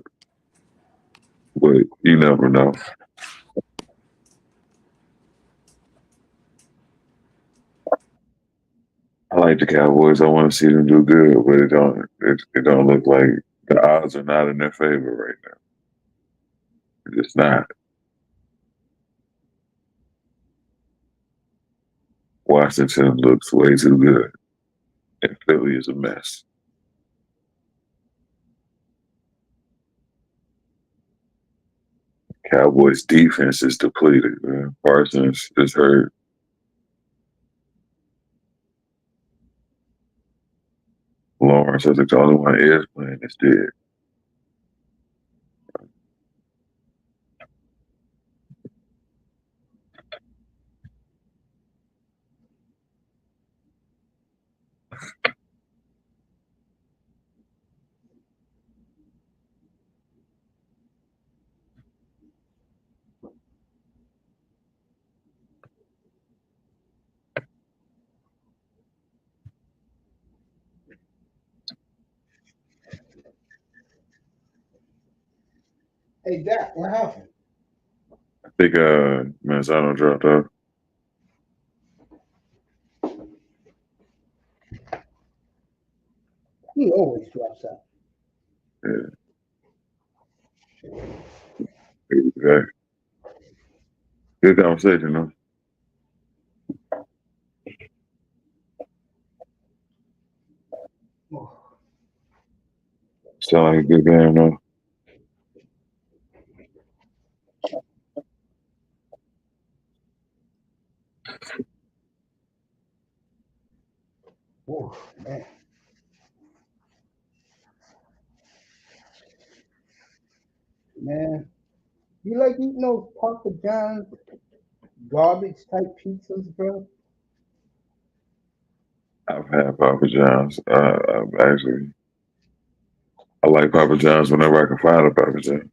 but you never know. I like the Cowboys. I want to see them do good, but it don't look like the odds are not in their favor right now. It's not. Washington looks way too good, and Philly is a mess. Cowboys defense is depleted. Man. Parsons is hurt. Lawrence, I think the only one is playing is dead. Hey, Dak, what happened? I think Manzano dropped out. He always drops out. Yeah, exactly. Good conversation, though. Sound like a good game, though. Oh, man. Man, you like eating those Papa John's garbage type pizzas, bro. I've had Papa John's. I like Papa John's whenever I can find a Papa John's.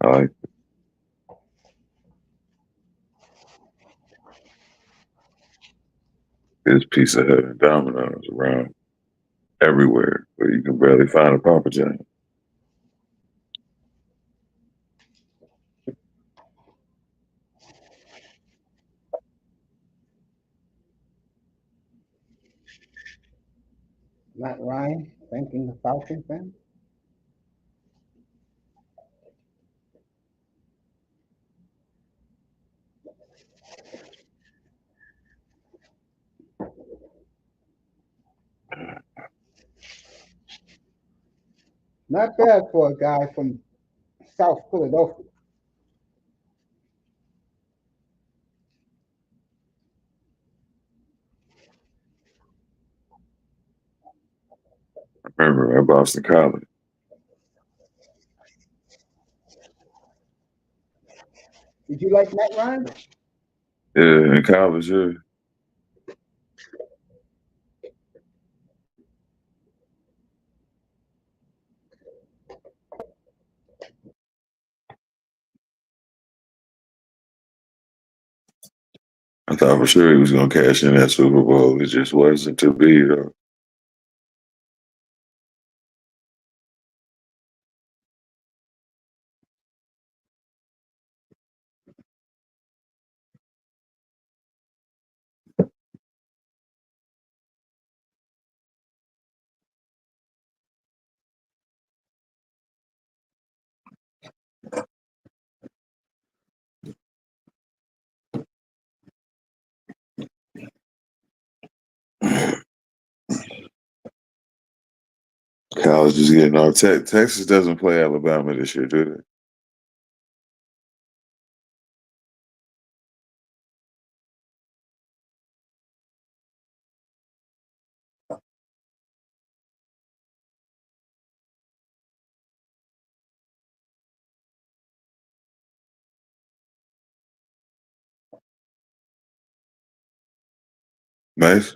I like this Pizza Hut and Domino's around everywhere, but you can barely find a Papa John's. Matt Ryan thanking the Falcon fan. Not bad for a guy from South Philadelphia. I remember at Boston College. Did you like Matt Ryan? Yeah, in college, yeah. I thought for sure he was gonna cash in that Super Bowl. It just wasn't to be though. College is getting all Texas doesn't play Alabama this year, do they? Nice.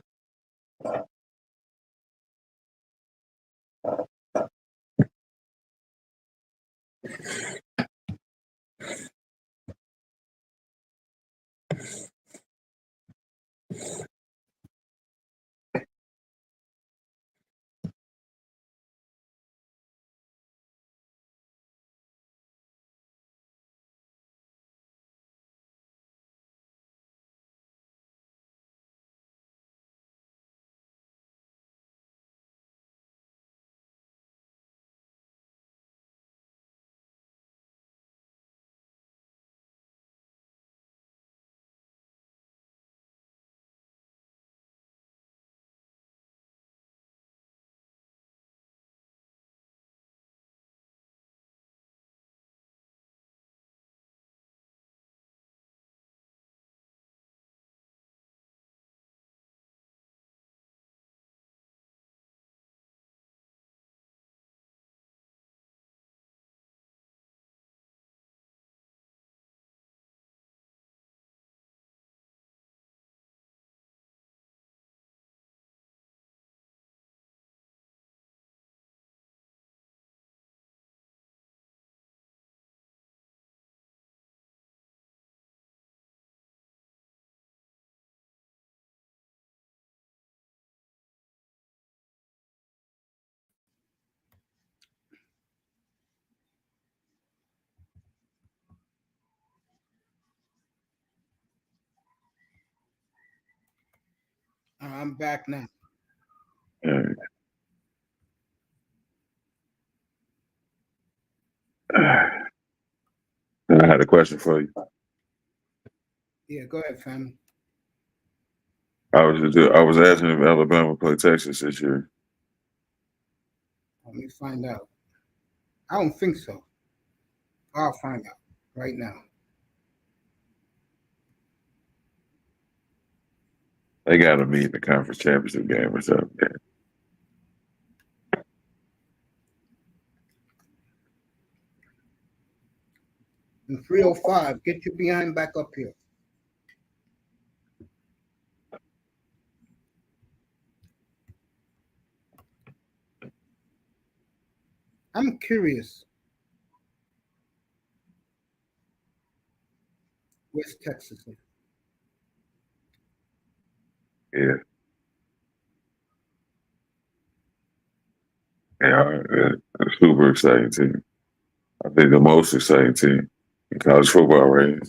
I'm back now. Yeah. I had a question for you. Yeah, go ahead, fam. I was asking if Alabama play Texas this year. Let me find out. I don't think so. I'll find out right now. They got to meet in the conference championship game or something. Yeah. And 305, get your behind back up here. I'm curious. Where's Texas? Yeah. Yeah, a super exciting team. I think the most exciting team in college football right now.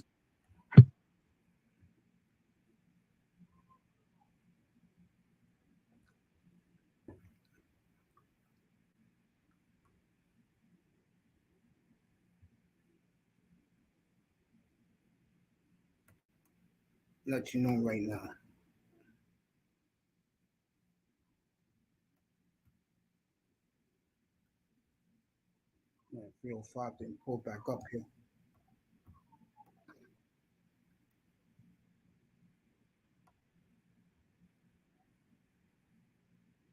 Let you know right now. Yeah, 305 didn't pull back up here.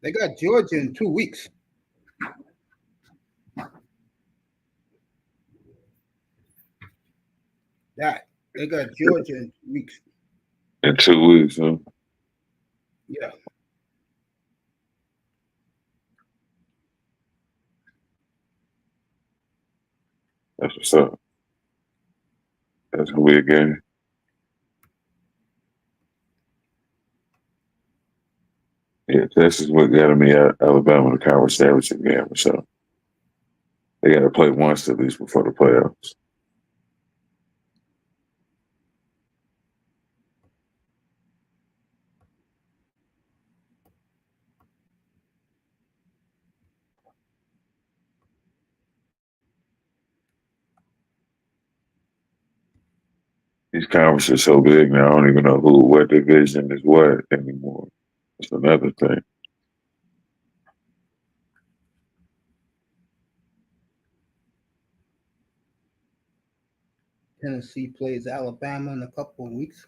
They got Georgia in 2 weeks. They got Georgia in 2 weeks. In 2 weeks, huh? Yeah. That's what's up. That's gonna be a game. Yeah, Texas what got me at Alabama in the conference championship game or so. They got to play once at least before the playoffs. These conferences are so big now. I don't even know what division is what anymore. It's another thing. Tennessee plays Alabama in a couple of weeks.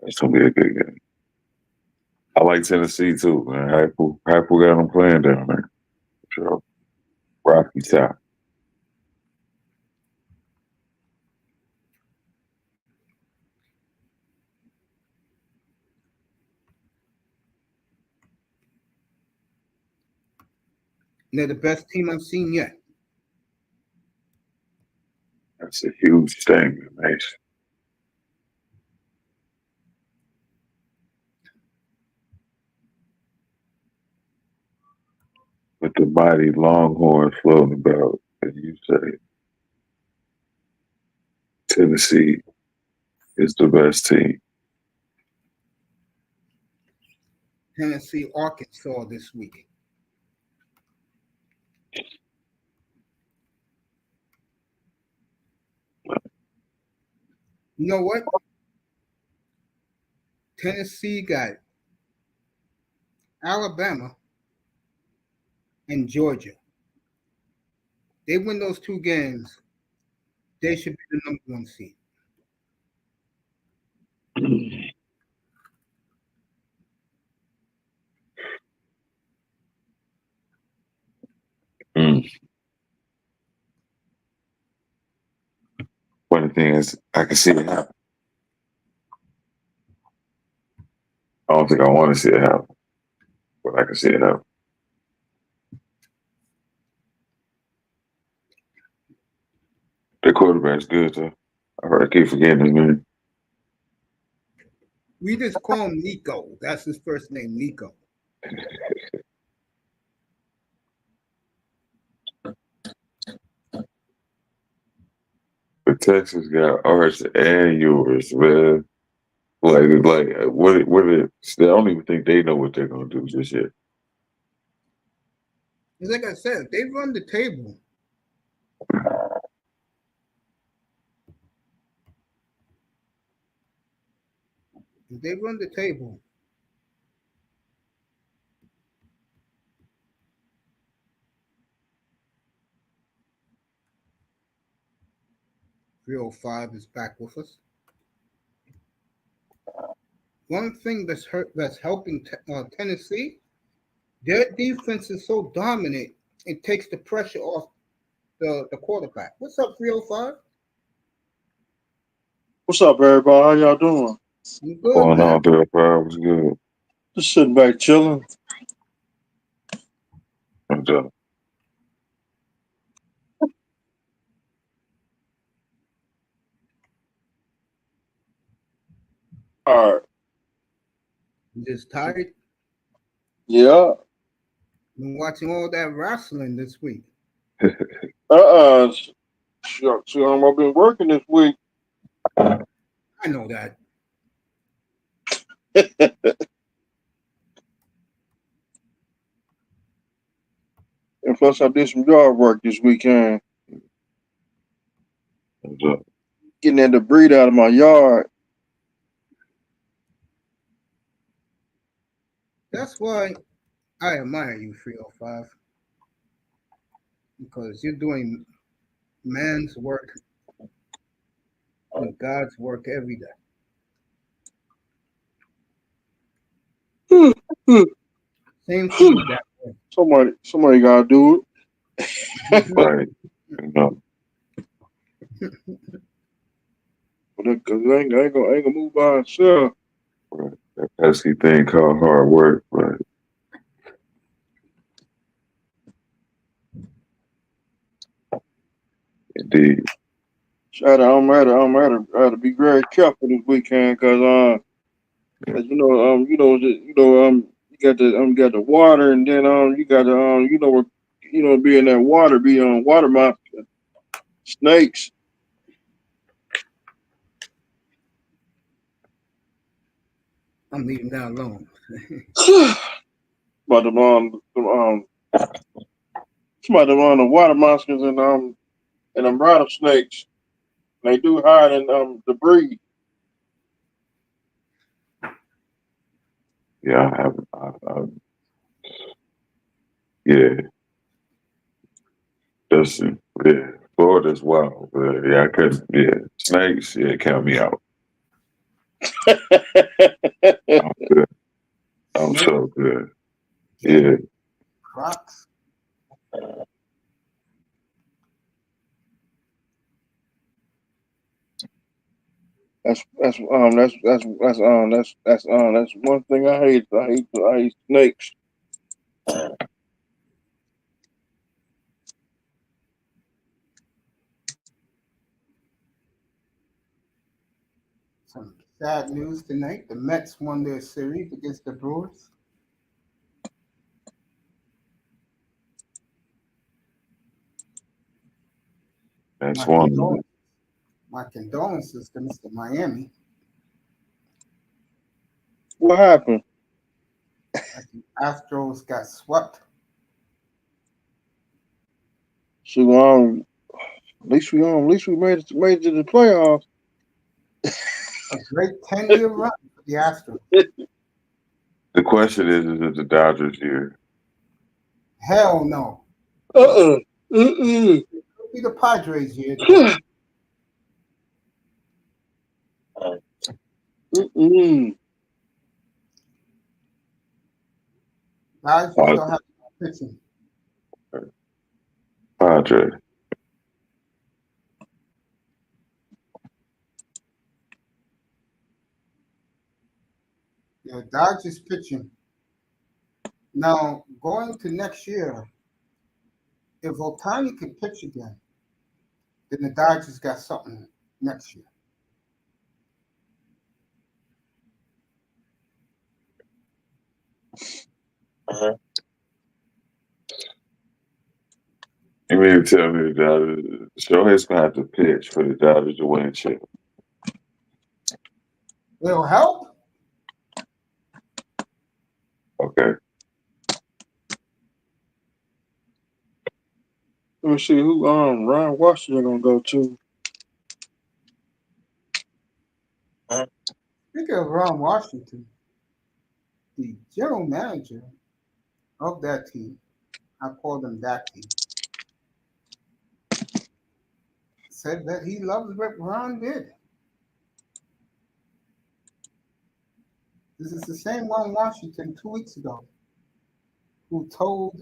It's gonna be a good game. I like Tennessee too, man. Hyper got them playing down there. So Rocky Top. They're the best team I've seen yet. That's a huge thing, man. With the mighty Longhorns floating about, as you say, Tennessee is the best team. Tennessee, Arkansas this week. You know what? Tennessee got Alabama and Georgia. They win those 2 games, they should be the #1 seed. Mm. Funny thing is, I can see it happen. I don't think I want to see it happen, but I can see it happen. The quarterback's good, though. I keep forgetting his name. We just call him Nico. That's his first name, Nico. But Texas got ours and yours, man. What I don't even think they know what they're gonna do just yet. It's like I said, they run the table. If they run the table, Real 5 is back with us. one thing that's helping Tennessee. Their defense is so dominant, it takes the pressure off the quarterback. What's up, 305? What's up, everybody? How y'all doing? You good, Going man? on, Bill? Was good. Just sitting back chilling. I'm done. All right. You just tired? Yeah. Been watching all that wrestling this week. Shucks. I've been working this week. I know that. And plus, I did some yard work this weekend. I'm done. Getting that debris out of my yard. That's why I admire you, 305, because you're doing man's work and God's work every day. Same for you, that way. Somebody gotta do it. Right. No. Because I ain't gonna move by itself. Right. That pesky thing called hard work. Right. Indeed. So I had to be very careful this weekend because as you got the water, and then you got the be in that water, be on water mouth snakes. I'm leaving that alone. But somebody on the water monsters and them rattlesnakes. They do hide in debris. Yeah, I haven't. Yeah. That's yeah. Florida's wild. But yeah, I couldn't. Yeah. Snakes. Yeah, count me out. I'm good. I'm Snake, so good. Yeah. Crocs. That's one thing I hate. I hate snakes. Some sad news tonight. The Mets won their series against the Brewers. That's My one. condolences to Mr. Miami. What happened? As the Astros got swept. So at least we made it to the playoffs. A great 10-year run for the Astros. The question is it the Dodgers year? Hell no. Uh-uh. It could be the Padres here, though. Guys, we still have pitching. Padre. The Dodgers pitching. Now, going to next year, if Otani can pitch again, then the Dodgers got something next year. You mean to tell me the Dodgers? Shohei's gonna have to pitch for the Dodgers to win a chip. It'll help. Okay. Let me see who Ryan Washington gonna go to. Speaking of Ron Washington, the general manager of that team, I call them that team, said that he loves what Ron did. This is the same one in Washington 2 weeks ago who told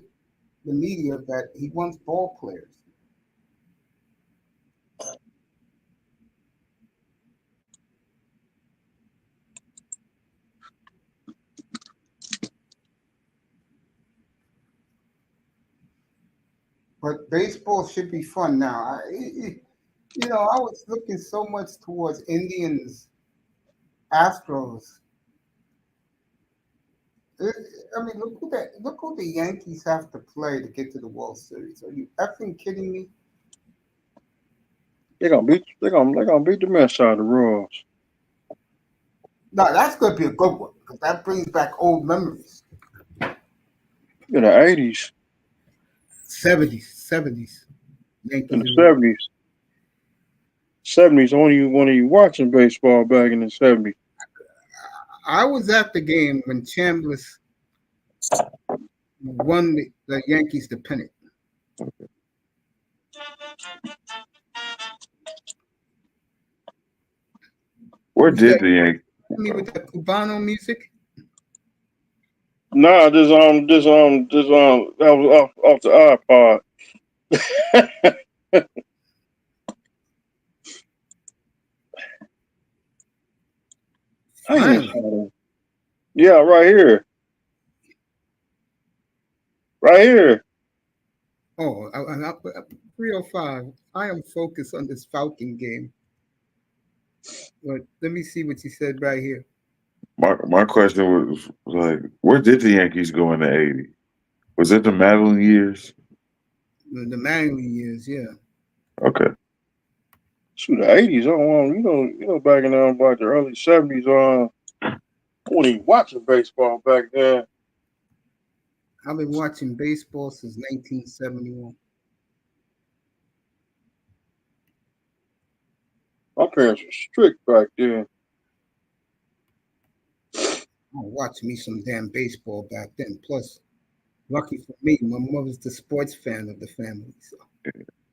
the media that he wants ball players. But baseball should be fun now. I was looking so much towards Indians, Astros. I mean, look who the Yankees have to play to get to the World Series. Are you effing kidding me? They're gonna beat the mess out of the Royals. No, that's going to be a good one because that brings back old memories. In the 80s, 70s, Yankees. in the 70s. 70s, when you watching baseball back in the 70s. I was at the game when Chambliss won the Yankees the pennant. Where did the Yankees? Me with that Cubano music. Nah, that was off the iPod. Finally. Yeah, right here. Right here. Oh, 305. I am focused on this Falcon game. But let me see what you said right here. My question was like, where did the Yankees go in the '80s? Was it the Madeline years? The Manly years, yeah. Okay. Shoot, the 80s. Back in like the early 70s. I wasn't even watching baseball back then. I've been watching baseball since 1971. My parents were strict back then. I watched me some damn baseball back then. Plus, lucky for me, my mother's the sports fan of the family. So.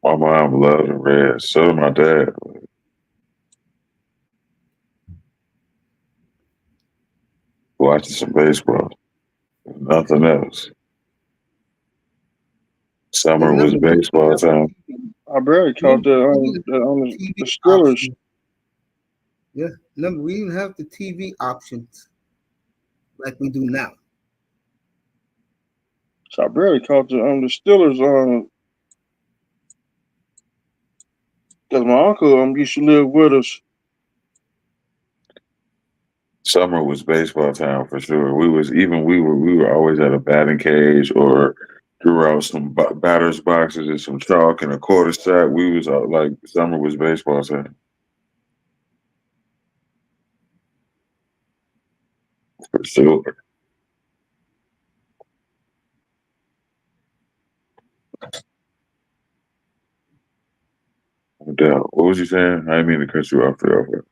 My mom loved the Reds. So did my dad. Watching some baseball. Nothing else. Summer was baseball time. I barely caught the Steelers. Option. Yeah, remember, we didn't have the TV options like we do now. So I barely caught the Steelers because my uncle used to live with us. Summer was baseball time for sure. We were always at a batting cage or drew out some batters boxes and some chalk and a quarter sack. We was like summer was baseball time. For sure. No doubt. What was you saying? I didn't mean to cut you off there.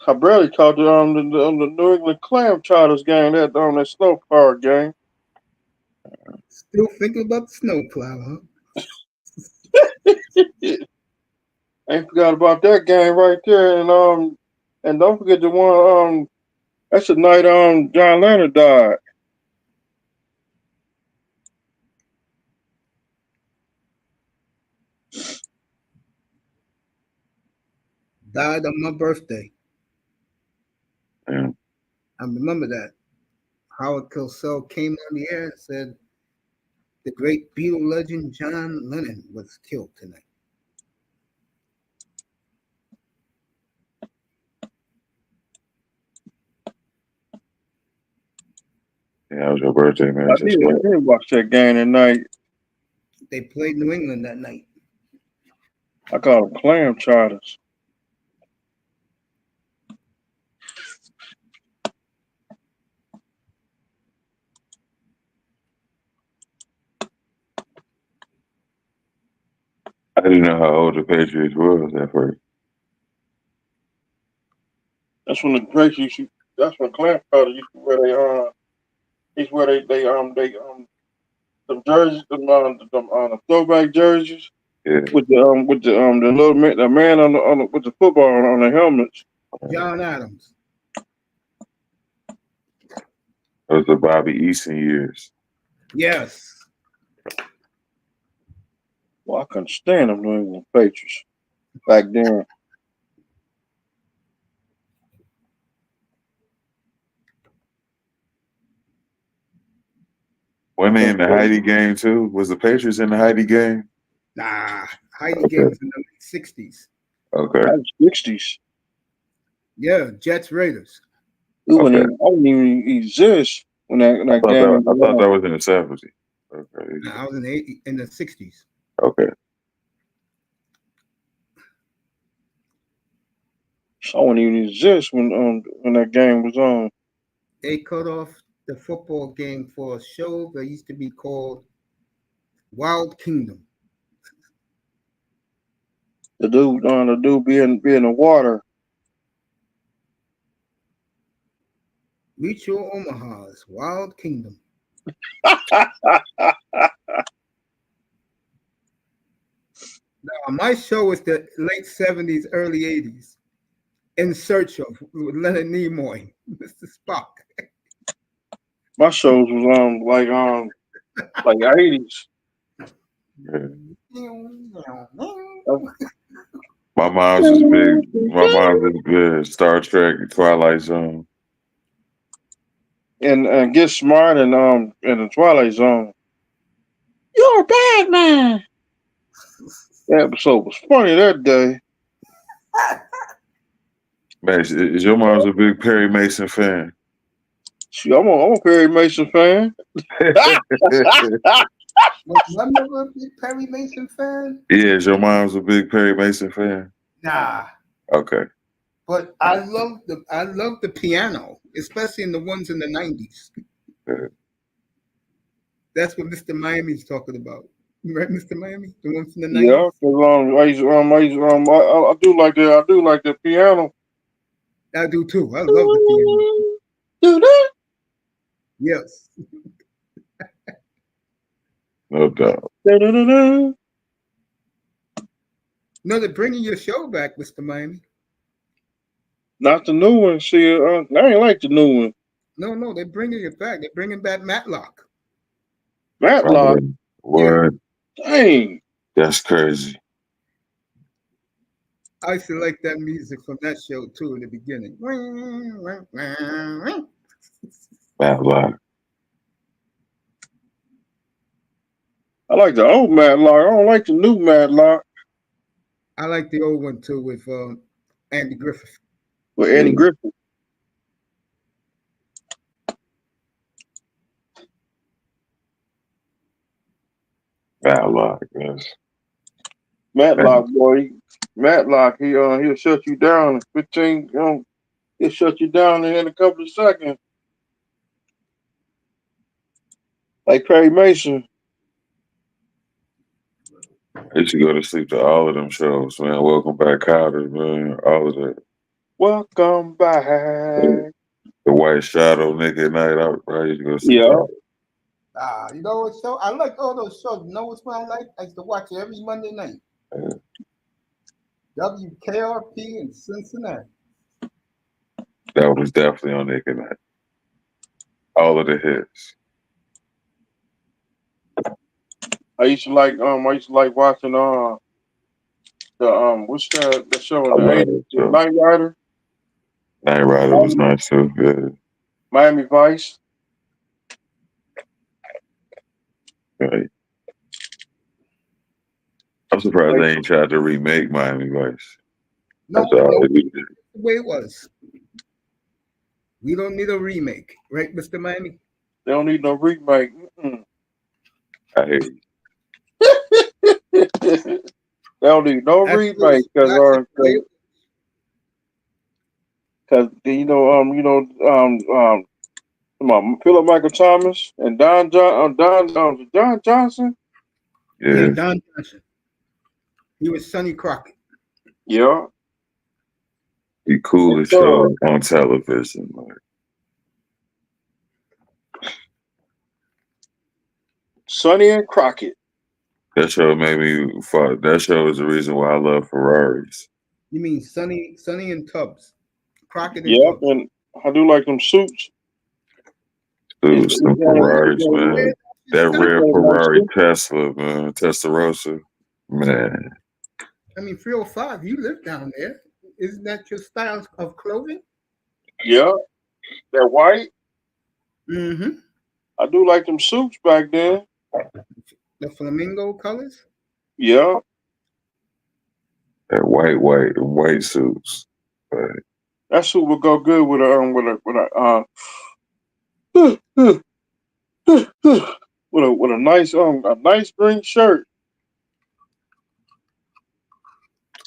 I barely caught the New England Clam Charters game, that snow power game. Still thinking about the snowplow, huh? Ain't forgot about that game right there, and don't forget the one that's the night John Leonard died. Died on my birthday. Yeah. I remember that. Howard Cosell came on the air and said the great Beatle legend John Lennon was killed tonight. Yeah, it was your birthday, man. I did watch that game that night. They played New England that night. I call them Clam Charters. I didn't know how old the Patriots was at first. That's when the Patriots. That's when Clam Charters used to wear some jerseys, the throwback jerseys. Yeah. With the little man, the man with the football on the helmets. John Adams. was the Bobby Eason years. Yes. Well, I couldn't stand them New England Patriots back then. When they in the Heidi game too? Was the Patriots in the Heidi game? Nah, Heidi game was in the late 60s. Okay. That was 60s. Yeah, Jets Raiders. It wouldn't even, I didn't even exist when that game. I thought that was in the 70s. Okay. Nah, I was in the 60s. Okay. So I wouldn't even exist when that game was on. They cut off the football game for a show that used to be called Wild Kingdom. The dude be in the water. Reach Your Omaha's Wild Kingdom. Now, my show was the late 70s, early 80s. In Search of with Leonard Nimoy, Mr. Spock. My shows was like 80s. Yeah. My mom's was big. My mom's was good. Star Trek, Twilight Zone. And Get Smart and the Twilight Zone. You're a bad man. That episode was funny that day. Man, is your mom's a big Perry Mason fan? See, I'm a Perry Mason fan. Was my mother a big Perry Mason fan? Yeah, is your mom's a big Perry Mason fan? Nah. Okay. But I love the piano, especially in the ones in the 90s. Yeah. That's what Mr. Miami's talking about. Right, Mr. Miami? The ones in the 90s? Yeah, I do like that. I do like the piano. I do too. I love the piano. Do that? Yes. No doubt. Da-da-da-da. No, they're bringing your show back, Mr. Miami. Not the new one. See, I ain't like the new one. No, they're bringing it back. They're bringing back Matlock. Matlock. What? Dang. That's crazy. I used to like that music from that show too in the beginning. Matlock. I like the old Matlock. I don't like the new Matlock I like the old one too with Andy Griffith. with Andy Griffith. Matlock, yes. Matlock, boy. Matlock, he'll shut you down in 15. He'll shut you down in a couple of seconds. Like Perry Mason. I used to go to sleep to all of them shows, man. Welcome Back, Cotter, man. All of that. Welcome back. The White Shadow, Nigga Night Out. I used to go sleep. Yeah. You know what show? I like all those shows. You know which one I like? I used to watch it every Monday night. Yeah. WKRP in Cincinnati. That was definitely on Nigga Night. All of the hits. I used to like watching the what's the show in the 80s? Night Rider. Night Rider was nice too. Yeah. Miami Vice. Right. I'm surprised they ain't tried to remake Miami Vice. No, the way it was. We don't need a remake, right, Mr. Miami? They don't need no remake. I hate you. They don't need no remake because Philip Michael Thomas and Don Johnson. Yeah, Don Johnson. He was Sonny Crockett. Yeah. The coolest show on television. Like. Sonny and Crockett. That show made me fuck. That show is the reason why I love Ferraris. You mean Sonny and Tubbs? Crockett and Yeah, Tubbs. and I do like them suits. Dude, some Ferraris, man. That red got a nice Ferrari suit. Tesla, man. Testarossa. Man. I mean, 305. You live down there. Isn't that your style of clothing? Yeah, that white. Mm-hmm. I do like them suits back then. The flamingo colors. Yeah, That white suits. But that suit would go good with a with a nice green shirt.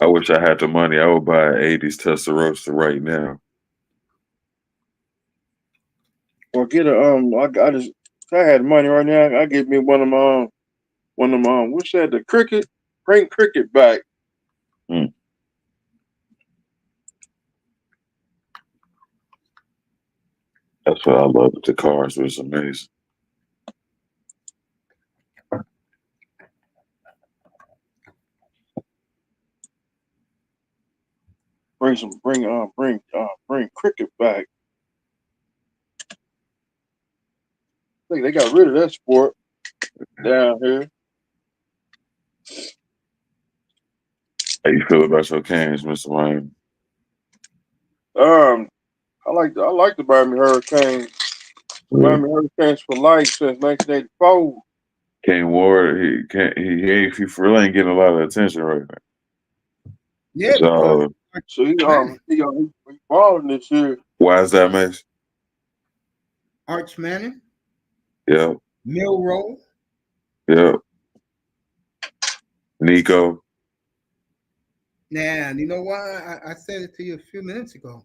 I wish I had the money. I would buy an 80s Testarossa right now. Or get a I just if I had money right now, I get me one of them what's that, the cricket, bring cricket back. Mm. That's what I love. The cars was amazing. Bring cricket back. I think they got rid of that sport down here. How you feel about your Canes, Mr. Wayne? I like the Miami Hurricanes. The Yeah. Miami Hurricanes for life since 1984. Kane Ward, he really ain't getting a lot of attention right now. Yeah, So So he balling this year. why is that, Mace? Arch Manning, Yeah, Milrow. yeah. Nico. Now, you know why I said it to you a few minutes ago.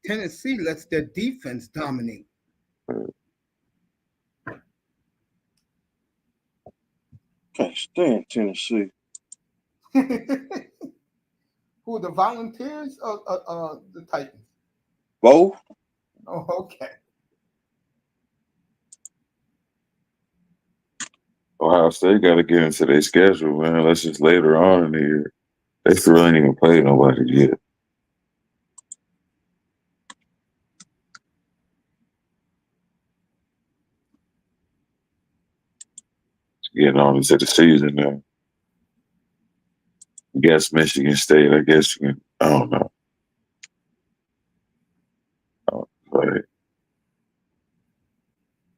Tennessee lets their defense dominate. Can't stand Tennessee. Who, the Volunteers or the Titans? Both. Oh, okay. Ohio State got to get into their schedule, man. That's just later on in the year. They still ain't even played nobody yet. It's getting on into the season now. I guess Michigan State. I guess you can. I don't know. Like,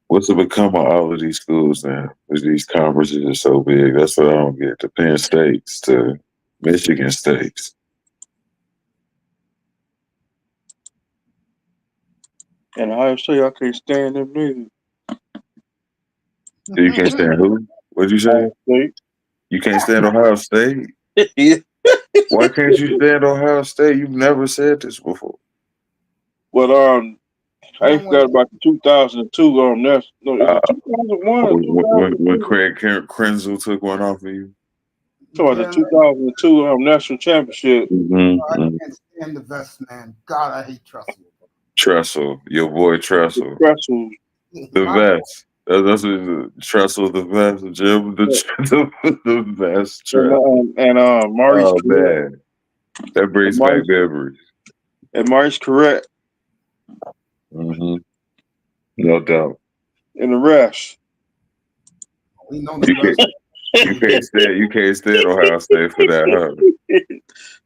what's to become of all of these schools now? Because these conferences are so big. That's what I don't get. The Penn States to Michigan States. And Ohio State, I can't stand them neither. You can't stand who? What'd you say? Ohio State. You can't stand Ohio State? Yeah. Why can't you stand Ohio State? You've never said this before. But I forgot about the 2002. Is it 2001 or When 2002? Craig Krenzel took one off of you? So the 2002 national championship. I can't stand the vest, man. God, I hate Tressel. Tressel, your boy Tressel. Tressel. The vest. That's what Tressel the vest. Jim the vest. Tressel. And Maurice. Oh man, that brings back memories. And Maurice correct. Mm-hmm. No doubt. And the rest. We know the rest. You can't stand Ohio State for that, huh?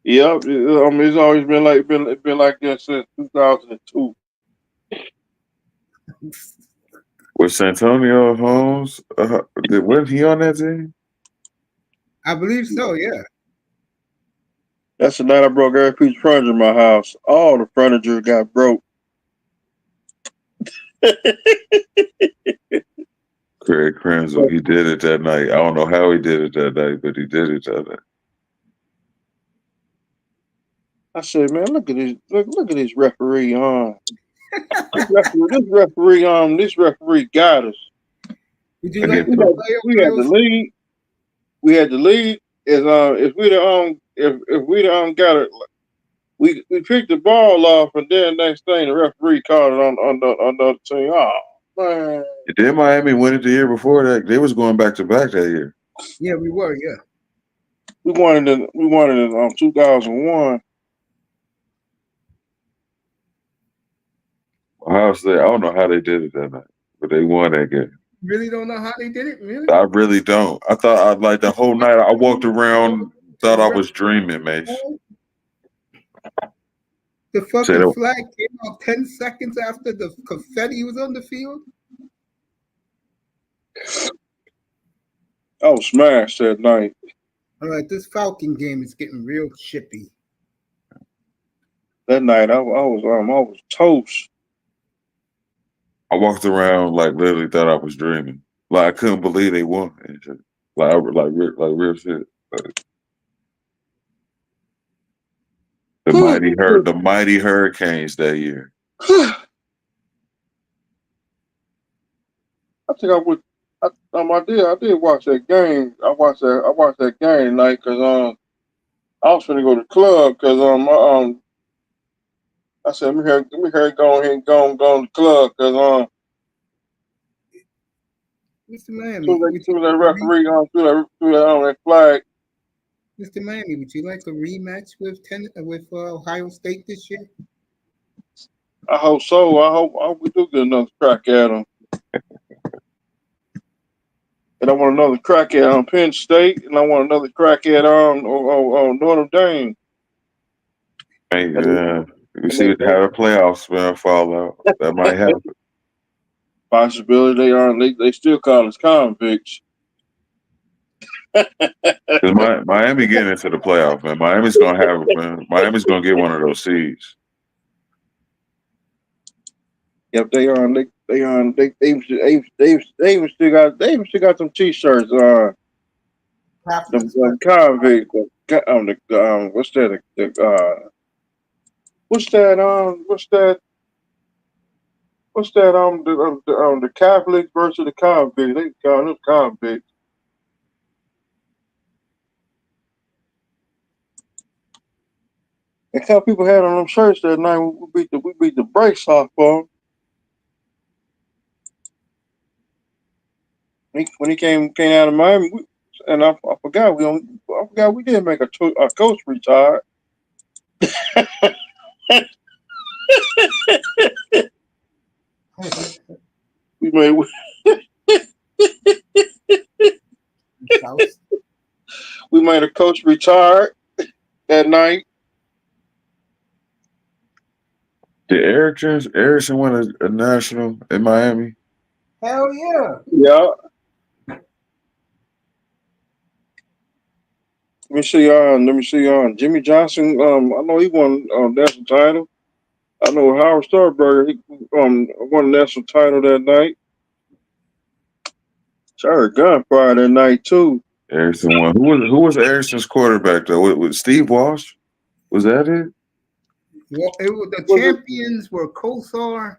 Yep. It's always been like that since 2002. Was Santonio Holmes? Wasn't he on that team? I believe so. Yeah. That's the night I broke every piece of furniture in my house. All the furniture got broke. Craig Krenzel, he did it that night. I don't know how he did it that night, but he did it that night. I said, man, look at this, look at this referee, this referee got us. Would you like to play? We had the lead. We had the lead. If we'd got it, we picked the ball off, and then next thing the referee called it on the other team. Oh man! And then Miami won it the year before that. They was going back to back that year. Yeah, we were. Yeah, we won it in 2001. Ohio State, I don't know how they did it that night. but they won that game. Really don't know how they did it. Really? I really don't. I thought like the whole night I walked around, thought I was dreaming, Mace. The Say fucking that- flag came out 10 seconds after the confetti was on the field. I was smashed that night. All right, this Falcon game is getting real chippy. That night I was toast. I walked around like literally thought I was dreaming. Like I couldn't believe they won and shit. Like real shit. Like, the mighty Hurricanes that year. I think I would. I did watch that game. I watched that game tonight because I was finna go to the club because I said let me hear go ahead and go to the club because Mr. Miami, threw that referee threw that flag. Mr. Miami, would you like a rematch with Ohio State this year? I hope so. I hope we do get another crack at them. And I want another crack at Penn State, and I want another crack at Notre Dame. Hey, we see how the playoffs fall out. That might happen. Possibility they still call us convicts. Because Miami getting into the playoff, man. Miami's gonna have it, man. Miami's gonna get one of those seeds. Yep, they even still got some T-shirts on. The convict. What's that? The Catholic versus the convict. They call them convicts. And a couple people had on them shirts that night. We beat the brakes off of them. When he came out of Miami, I forgot we did make a coach retired. we made a coach retired that night. Did Erickson win a national in Miami? Hell yeah. Yeah. Let me see Jimmy Johnson. I know he won national title. I know Howard Starberger won a national title that night. Jared Gunfire that night too. Erickson won. Who was Erickson's quarterback though? Was Steve Walsh? Was that it? Well, the champions were Kosar,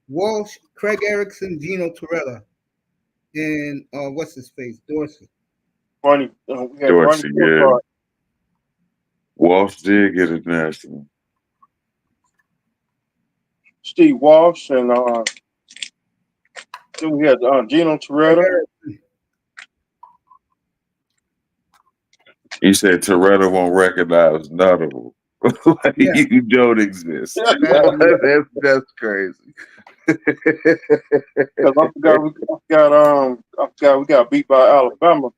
Walsh, Craig Erickson, Gino Torella, and what's his face, Dorsey. Dorsey, yeah. Walsh did get a national. Steve Walsh and then we had Gino Torella. He said Toretta won't recognize none of them. Like Yeah. You don't exist. That's crazy. Because I forgot we got beat by Alabama.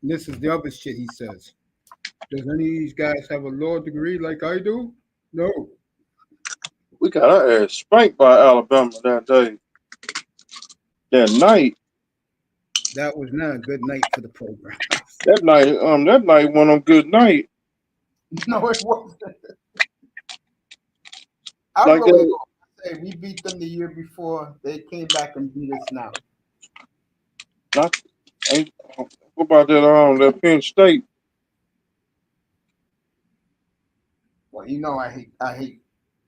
This is the other shit he says. Does any of these guys have a law degree like I do? No. We got our ass spanked by Alabama that day. That night. That was not a good night for the program. That night went on good night. No, it wasn't. I really say we beat them the year before. They came back and beat us now. What about that Penn State? Well, you know I hate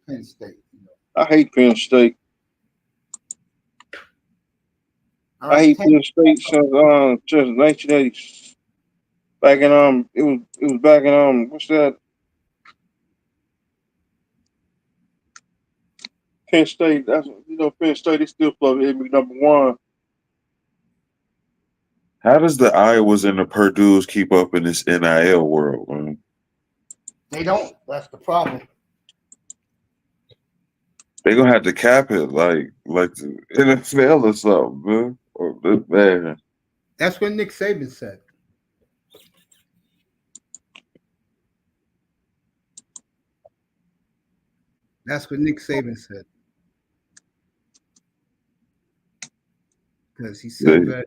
Penn State. You know. I hate Penn State. Right, I hate Penn State since 1980. Back in it was back in what's that? Penn State. That's Penn State. They still play number one. How does the Iowas and the Purdue's keep up in this NIL world, man? They don't. That's the problem. They gonna have to cap it like the NFL or something, man. Or, man. That's what Nick Saban said. That's what Nick Saban said. Because he said that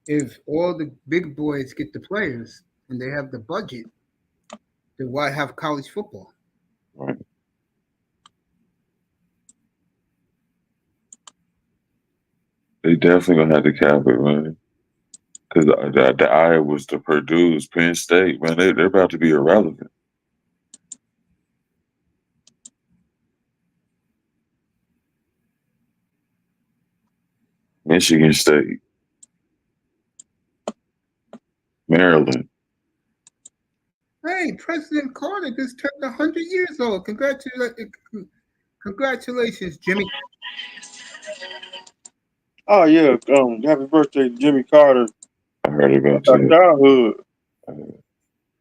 if all the big boys get the players and they have the budget, then why have college football? Right. They definitely gonna have to cap it, man. Because the Iowas, the Purdue's, Penn State, man, they're about to be irrelevant. Michigan State, Maryland. Hey, President Carter just turned 100 years old. Congratulations, Jimmy. Oh yeah, happy birthday, Jimmy Carter. I heard about Our that. childhood.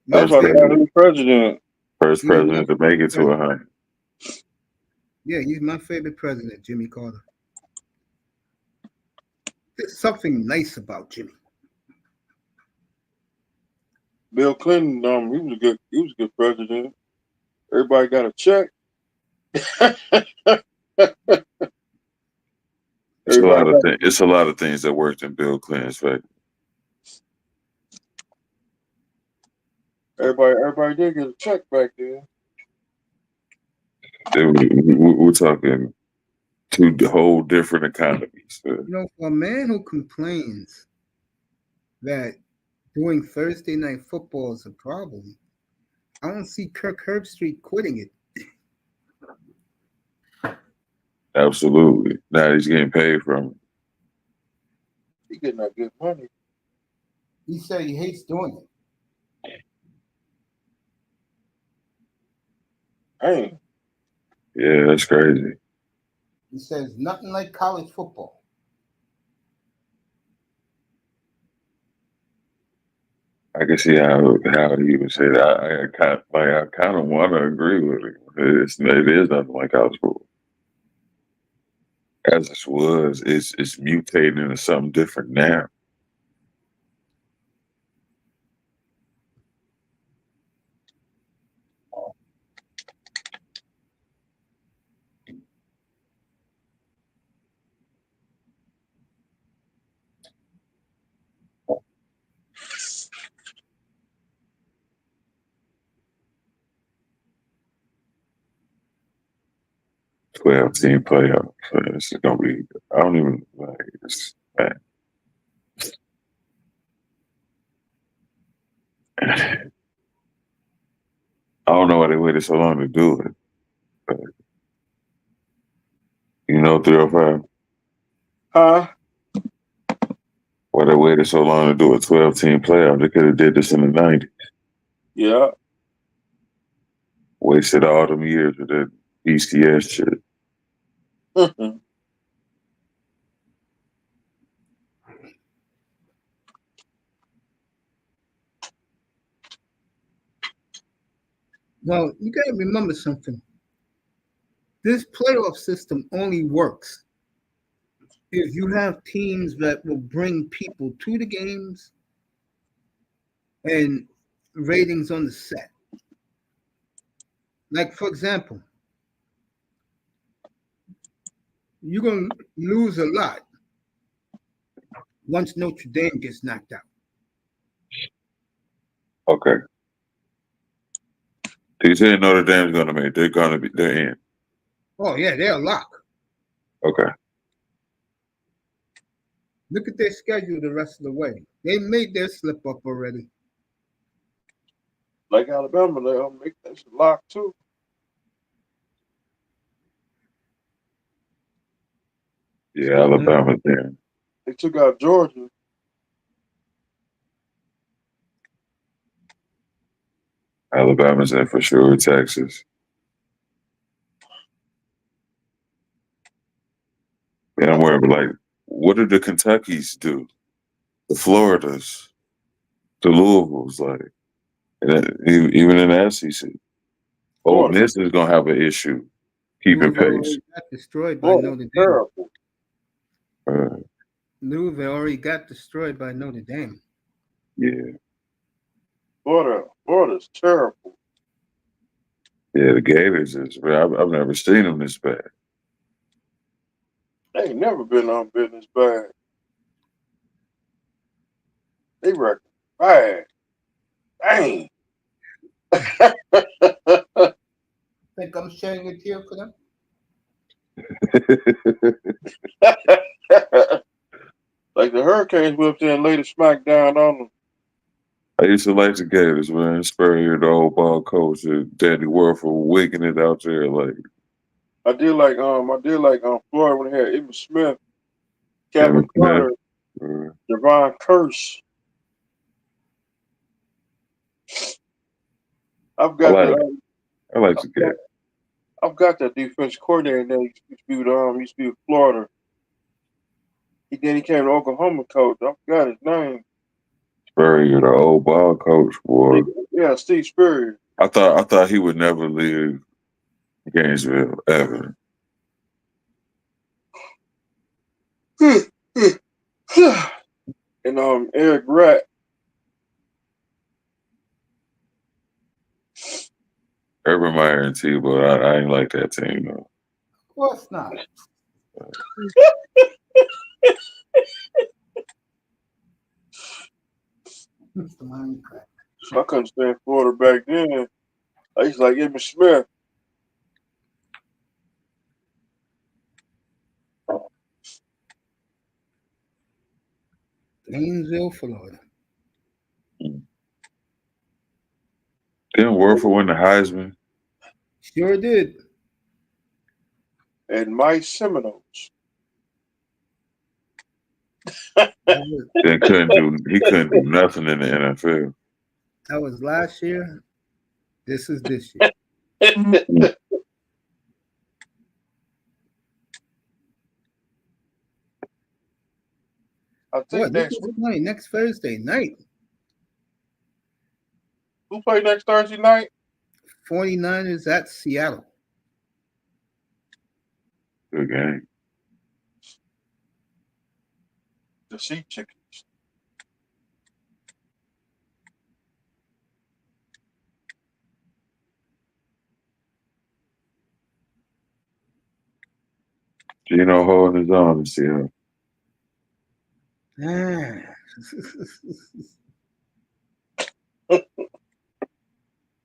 That's our childhood president. First president to make it to 100. Yeah, he's my favorite president, Jimmy Carter. There's something nice about Jimmy. Bill Clinton, he was a good president. Everybody got a check. It's a lot of things that worked in Bill Clinton's favor. Everybody did get a check back then. We're talking two whole different economies. You know, for a man who complains that doing Thursday night football is a problem, I don't see Kirk Herbstreit quitting it. Absolutely. Now he's getting paid from it. He's getting that good money. He said he hates doing it. Dang. Yeah, that's crazy. He says nothing like college football. I can see how he would say that. I kind of want to agree with it. It is nothing like college football. As it was, it's mutating into something different now. Team playoff. So this is gonna be. I don't even like this. Man. I don't know why they waited so long to do it. But, 305. Huh? Why they waited so long to do a 12-team playoff? They could have did this in the 90s. Yeah. Wasted all them years with that BCS shit. Well, you got to remember something. This playoff system only works if you have teams that will bring people to the games and ratings on the set. Like, for example, you're going to lose a lot once Notre Dame gets knocked out. Okay. They said Notre Dame's going to make. They're in. Oh, yeah, they're a lock. Okay. Look at their schedule the rest of the way. They made their slip up already. Like Alabama, they'll make that lock too. Yeah, Alabama's there. They took out Georgia. Alabama's in for sure. Texas. And I'm worried, like, what did the Kentuckys do? The Floridas, the Louisville's, like, even in the SEC. Ole Miss is gonna have an issue keeping Louisville pace. already got destroyed by Florida, Notre Dame. terrible. Louisville already got destroyed by Notre Dame. Yeah, Florida's terrible. yeah. The Gators is. I've never seen them this bad. They ain't never been on business bad. They record bad. Dang. Think I'm shedding a tear for them? Like the Hurricanes whipped in and laid a smack down on them. I used to like the Gators, man. Spurrier, the old ball coach, Danny Werfel, wigging it out there like. I did like Florida when they had Emmitt Smith, Emmitt Kevin Carter, Devon Curse. I've I got like I've the Gators. got that defense coordinator that used to be with Florida. Then he came to Oklahoma coach. I forgot his name. Spurrier, the old ball coach, boy. Yeah, Steve Spurrier. I thought he would never leave Gainesville ever. And Eric Ratt. Urban Meyer and Tebow, I ain't like that team though. Of course not. Mr. Mind Crack. I couldn't stand Florida back then. I used to like Emmitt Smith. Gainesville, Florida. Didn't Werfel win the Heisman? Sure did. And Mike Seminoles. He couldn't do nothing in the NFL. That was last year. This is this year. I think next Thursday night. Who played next Thursday night? 49ers at Seattle. Good game. The Sea Chickens. Gino holding his own in Seattle.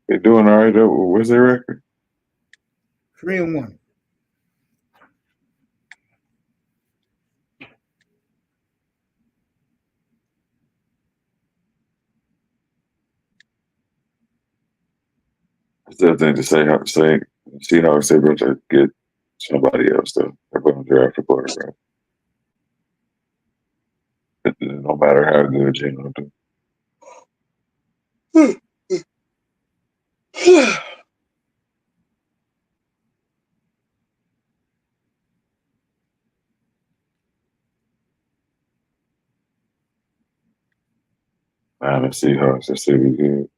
They're doing all right. What's their record? 3-1. I still think to see how it's able to get somebody else though. They're going to draft a quarterback. No matter how good Gino do. Man, the Seahawks are still good.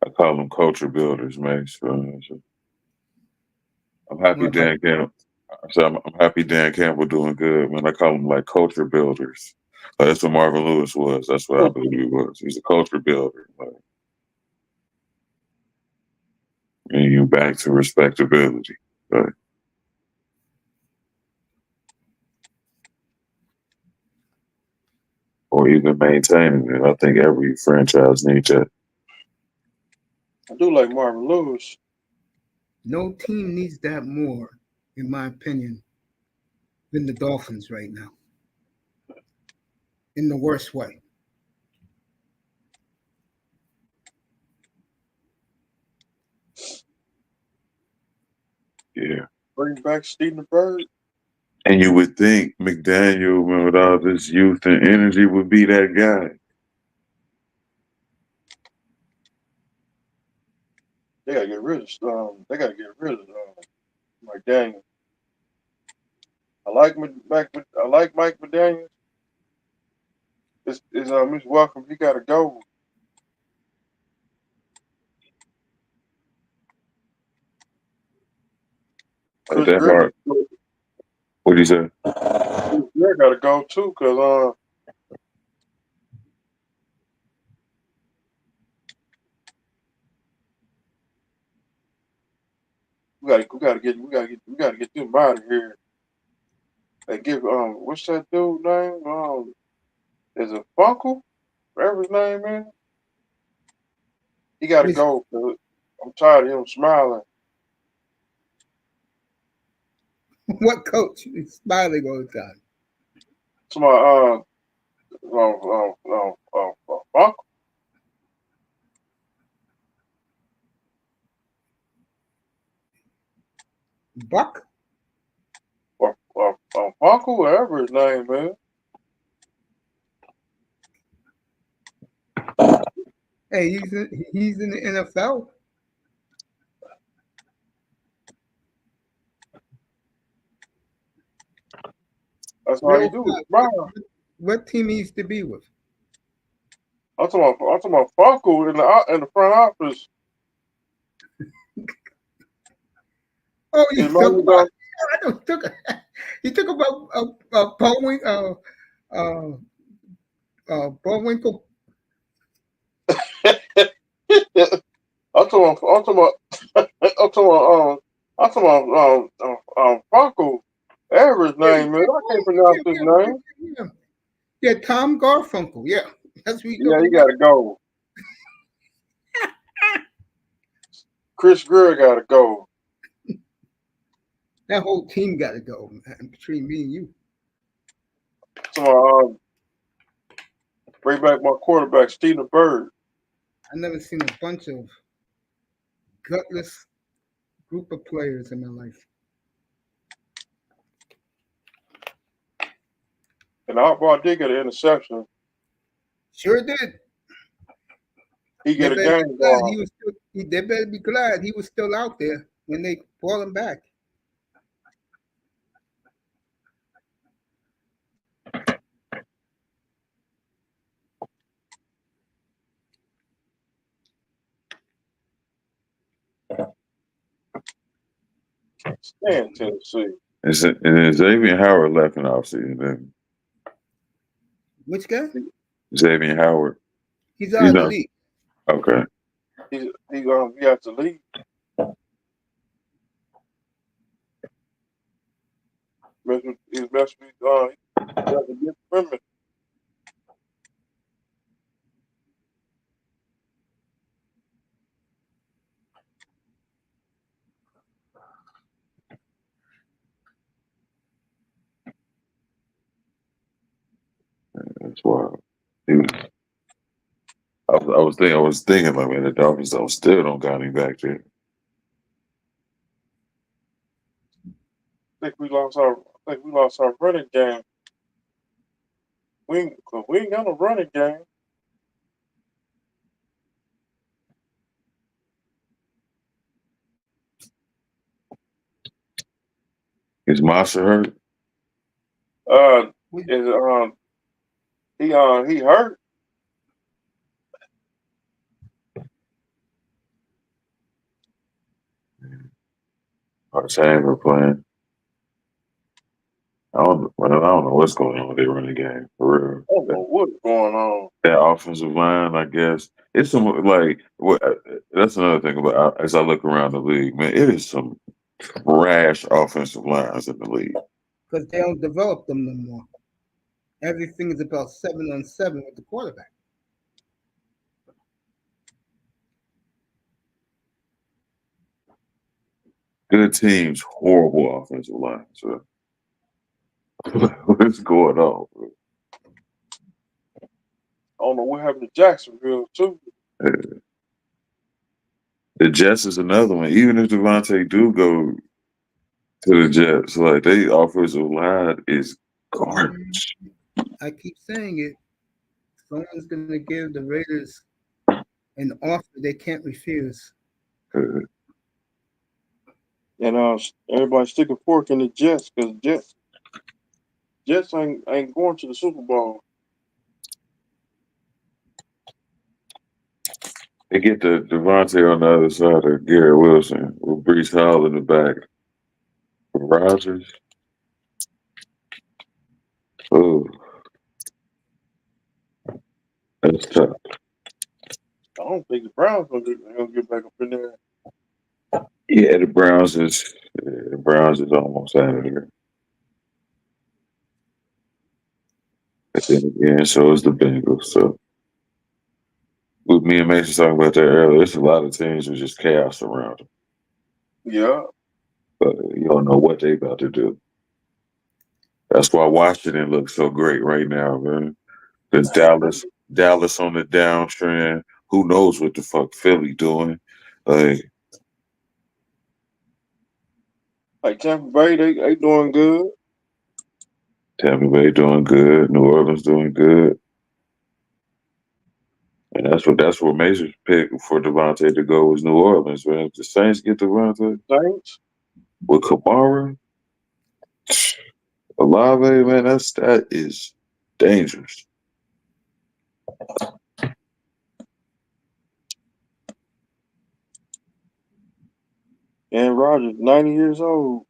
I call them culture builders, man. I'm happy Dan Campbell. So I'm happy Dan Campbell doing good, man. I call them like culture builders. That's what Marvin Lewis was. That's what I believe he was. He's a culture builder. Like, and you back to respectability. Right? Or even maintaining it. I think every franchise needs that. I do like Marvin Lewis. No team needs that more, in my opinion, than the Dolphins right now. In the worst way. Yeah. Bring back Stephen Bird. And you would think McDaniel, man, with all this youth and energy, would be that guy. They gotta get rid of McDaniel. like Mike McDaniel. It's Mr. Welcome. He got to go. Chris That Greer, part. What do you say? Chris Greer got to go too, cause we gotta get them out of here. They give what's that dude name? Is it Funkle? Whatever his name is. He got to Which, go. Cause I'm tired of him smiling. what coach is smiling all the time? To Funkle. Buck? Or Funkle, whatever his name is. Hey, he's in the NFL. That's all Real he do is fast. smile. What team he used to be with? I'm talking about Funkle in the front office. Oh, you His talk name about? is, I don't took. You talk about Bullwinkle. I'm talking about I'm talking about Funkle. Whatever his name is. I can't pronounce his name. Yeah, yeah, Tom Garfunkel. Yeah, that's what you Yeah, talking he about. gotta go. Chris Greer gotta go. That whole team got to go, man, between me and you. So bring back my quarterback, Steven Bird. I never seen a bunch of gutless group of players in my life. And Outlaw did get an interception. Sure did. He They get a better be game glad going. he was still. They better be glad he was still out there when they brought him back. Stand Tennessee. And then Xavier Howard left in offseason. Then Which guy? Xavier Howard. He's He's out of the not league. okay. He has to leave. He's messed with he has to get women. That's wild. He was, I was thinking like, man, the Dolphins still don't got him back there. I think we lost our running game. We ain't got no running game. Is Monster hurt? Is he hurt? Our Chamber playing. I don't know what's going on with their running game for real. I don't know what's going on. That offensive line, I guess, it's some like what. That's another thing about as I look around the league, man. It is some trash offensive lines in the league. Because they don't develop them no more. Everything is about 7-on-7 with the quarterback. Good teams, horrible offensive lines. So. What's going on? Bro? I don't know what happened to Jacksonville too. The Jets is another one. Even if Devontae do go to the Jets, like they offensive line is garbage. I keep saying it. Someone's going to give the Raiders an offer they can't refuse. And everybody stick a fork in the Jets because Jets Jets ain't going to the Super Bowl. They get the Devontae on the other side of Garrett Wilson with Brees Hall in the back. Rodgers. Oh, that's tough. I don't think the Browns gonna get back up in there. Yeah, the Browns is almost out of there. But then again, so is the Bengals. So with me and Mason talking about that earlier, there's a lot of teams with just chaos around them. Yeah. But you don't know what they about to do. That's why Washington looks so great right now, man. Because Dallas on the downtrend. Who knows what the fuck Philly doing? Like Tampa Bay, they doing good. Tampa Bay doing good. New Orleans doing good. And that's what Mason's pick for Devontae to go was New Orleans, man. If the Saints get Devontae Saints with Kamara, Olave, man, that is dangerous. and Rodgers, 90 years old.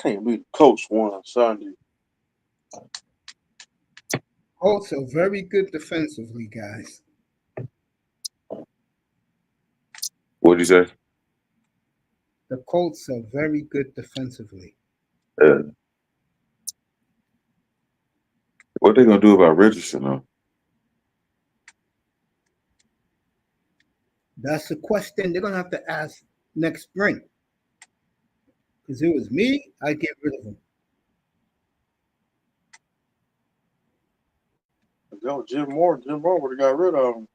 Can't believe the Colts won Sunday. Colts are very good defensively, guys. What'd you say? The Colts are very good defensively. What they gonna do about Richardson though? That's the question they're gonna have to ask next spring. Because it was me, I'd get rid of him. Yo, Jim Moore would have got rid of him.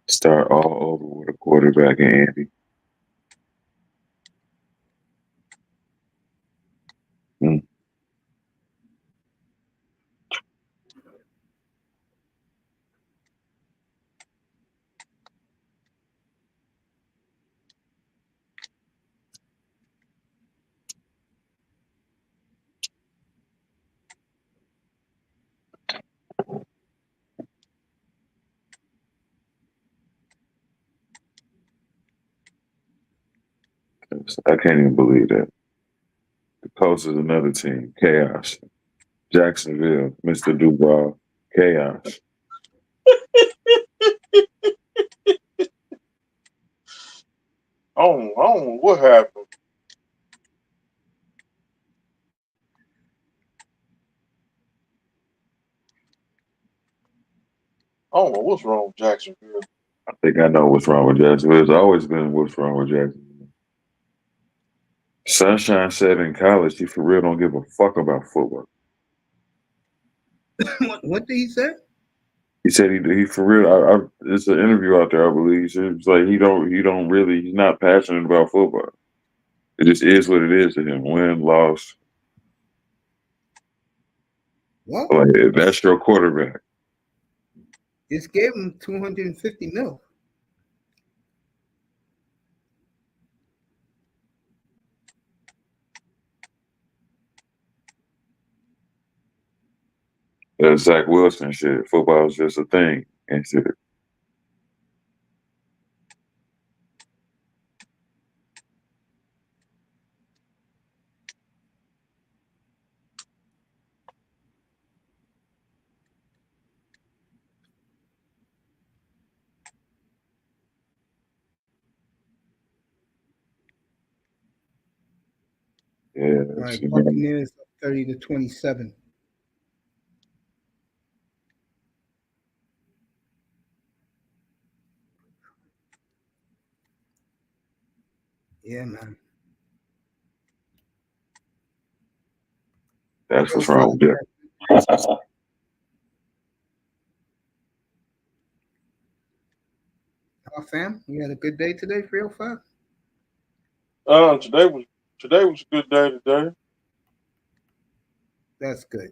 Start all over with a quarterback and Andy. I can't even believe that. The Colts is another team. Chaos. Jacksonville, Mr. Duval. Chaos. I don't know what happened. I don't know what's wrong with Jacksonville. I think I know what's wrong with Jacksonville. It's always been what's wrong with Jacksonville. Sunshine said in college he for real don't give a fuck about football. What did he say? He said he for real. It's an interview out there, I believe. It's like he's not passionate about football. It just is what it is to him. Win, loss. Well, Like that's your quarterback. just gave him 250 mil. That's Zach Wilson shit. Football is just a thing and shit. Yeah. All right, Buccaneers up 30-27. Yeah, man. That's what's wrong with that. Fam, you had a good day today, 305? Today was a good day today. That's good.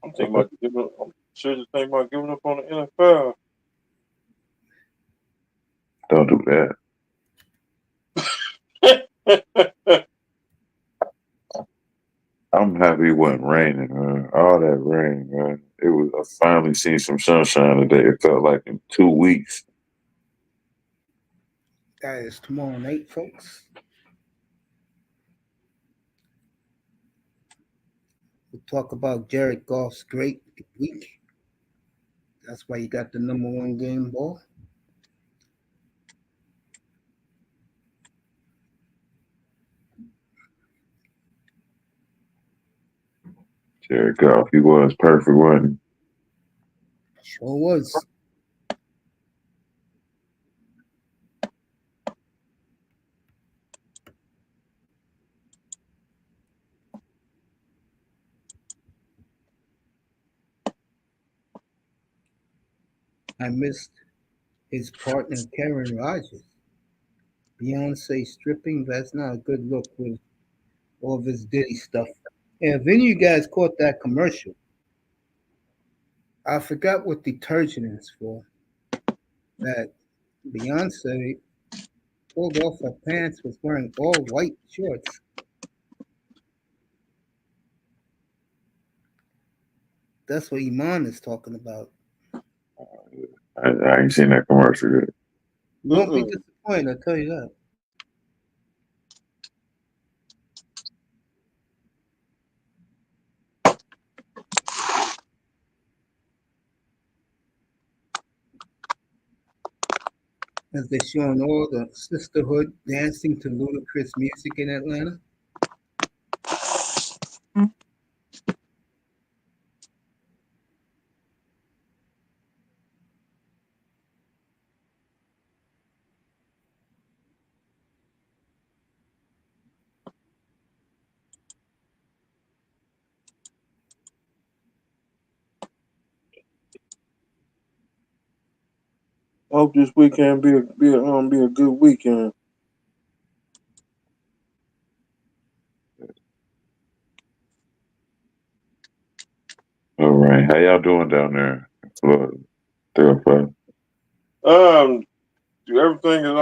I'm thinking about giving up. I'm seriously thinking about giving up on the NFL. Don't do that. I'm happy it wasn't raining, man. All that rain, man. It was. I finally seen some sunshine today. It felt like in 2 weeks. That is tomorrow night, folks. We'll talk about Jared Goff's great week. That's why you got the number one game ball. Jared Goff, he was perfect, wasn't Sure was. I missed his partner Karen Rogers. Beyonce stripping, that's not a good look with all of his Diddy stuff. Yeah, if any of you guys caught that commercial, I forgot what detergent is for. That Beyonce pulled off her pants, was wearing all white shorts. That's what Iman is talking about. he? I ain't seen that commercial yet. You won't be disappointed, I'll tell you that. As they're showing all the sisterhood dancing to ludicrous music in Atlanta. Hope this weekend be a good weekend. All right, how y'all doing down there in Florida? 305. Um, everything is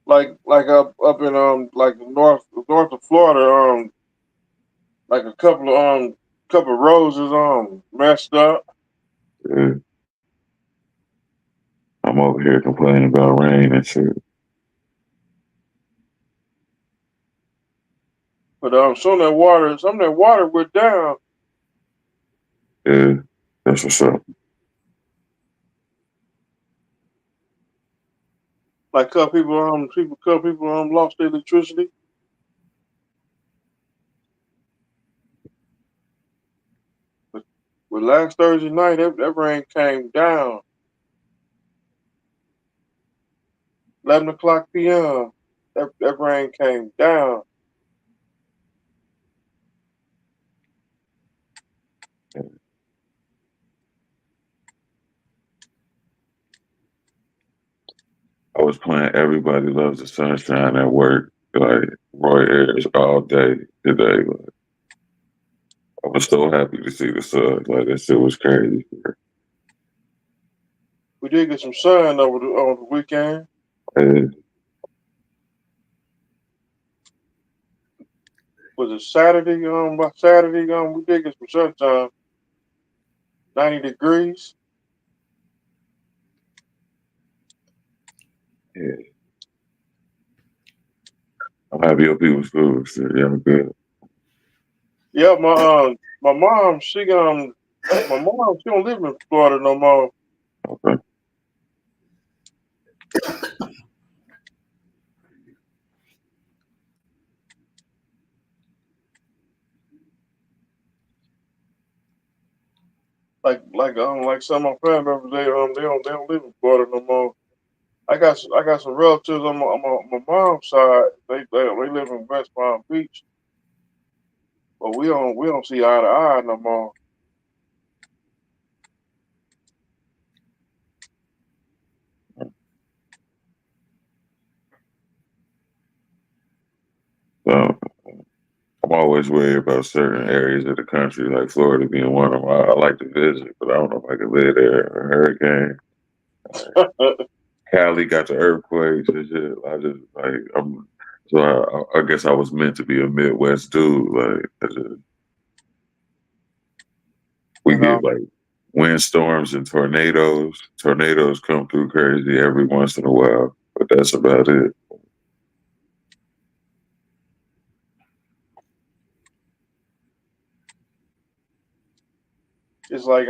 like up in like north of Florida, like a couple of roads is messed up. Yeah. I'm over here complaining about rain and shit. But some of that water went down. Yeah, that's what's up. Like couple people lost their electricity. But last Thursday night, that rain came down. 11 o'clock p.m. That rain came down. I was playing Everybody Loves the Sunshine at work, like Roy Ayers all day today. Like, I was so happy to see the sun. Like that shit was crazy. We did get some sun over the weekend. And Was it Saturday? By Saturday, we did get some sunshine. 90 degrees. yeah, I'm happy your people's food. So, yeah, I'm good. Yeah, my mom, she don't live in Florida no more. Okay. Like some of my family members, they don't live in Florida no more. I got some relatives on my mom's side. They live in West Palm Beach, but we don't see eye to eye no more. always worry about certain areas of the country, like Florida being one of them. I like to visit, but I don't know if I could live there. A hurricane. Cali got the earthquakes and shit. I just like I guess I was meant to be a Midwest dude. Like we get like windstorms and tornadoes. Tornadoes come through crazy every once in a while, but that's about it. It's like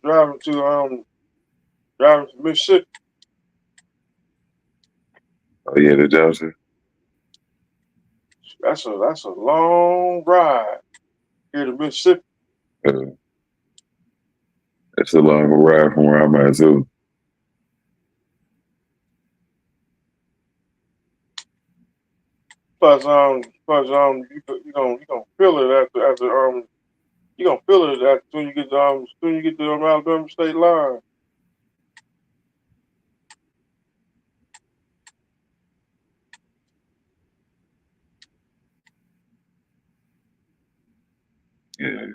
driving to Mississippi. Oh yeah, the Delta. That's a long ride here to Mississippi. It's a long ride from where I'm at too. Plus you gonna feel it after you gonna feel it after soon you get to Alabama state line. Yeah.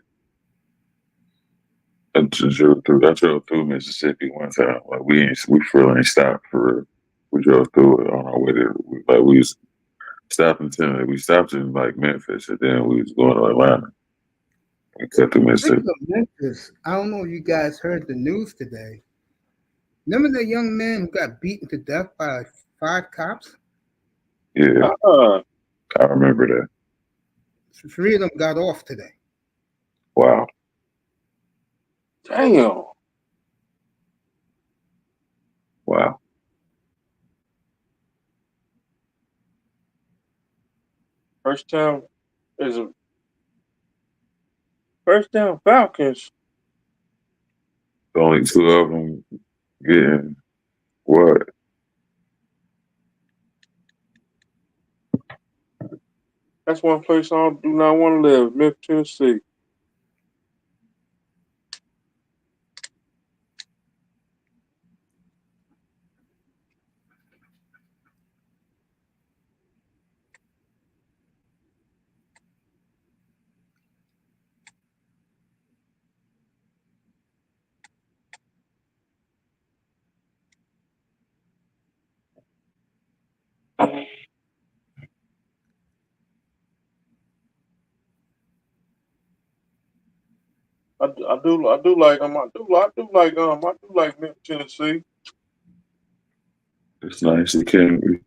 I drove through Mississippi one time. Like we really ain't stopped for real. We drove through it on our way to we was stopped in Tennessee. We stopped in like Memphis and then we was going to Atlanta. We cut through Mississippi. Speaking of Memphis, I don't know if you guys heard the news today. Remember that young man who got beaten to death by 5 cops? Yeah, I remember that. 3 of them got off today. Wow. Damn. Wow. First down Falcons. Only 2 of them getting what? That's one place I do not want to live, Memphis, Tennessee. I do like Memphis, Tennessee. It's nice. It can be.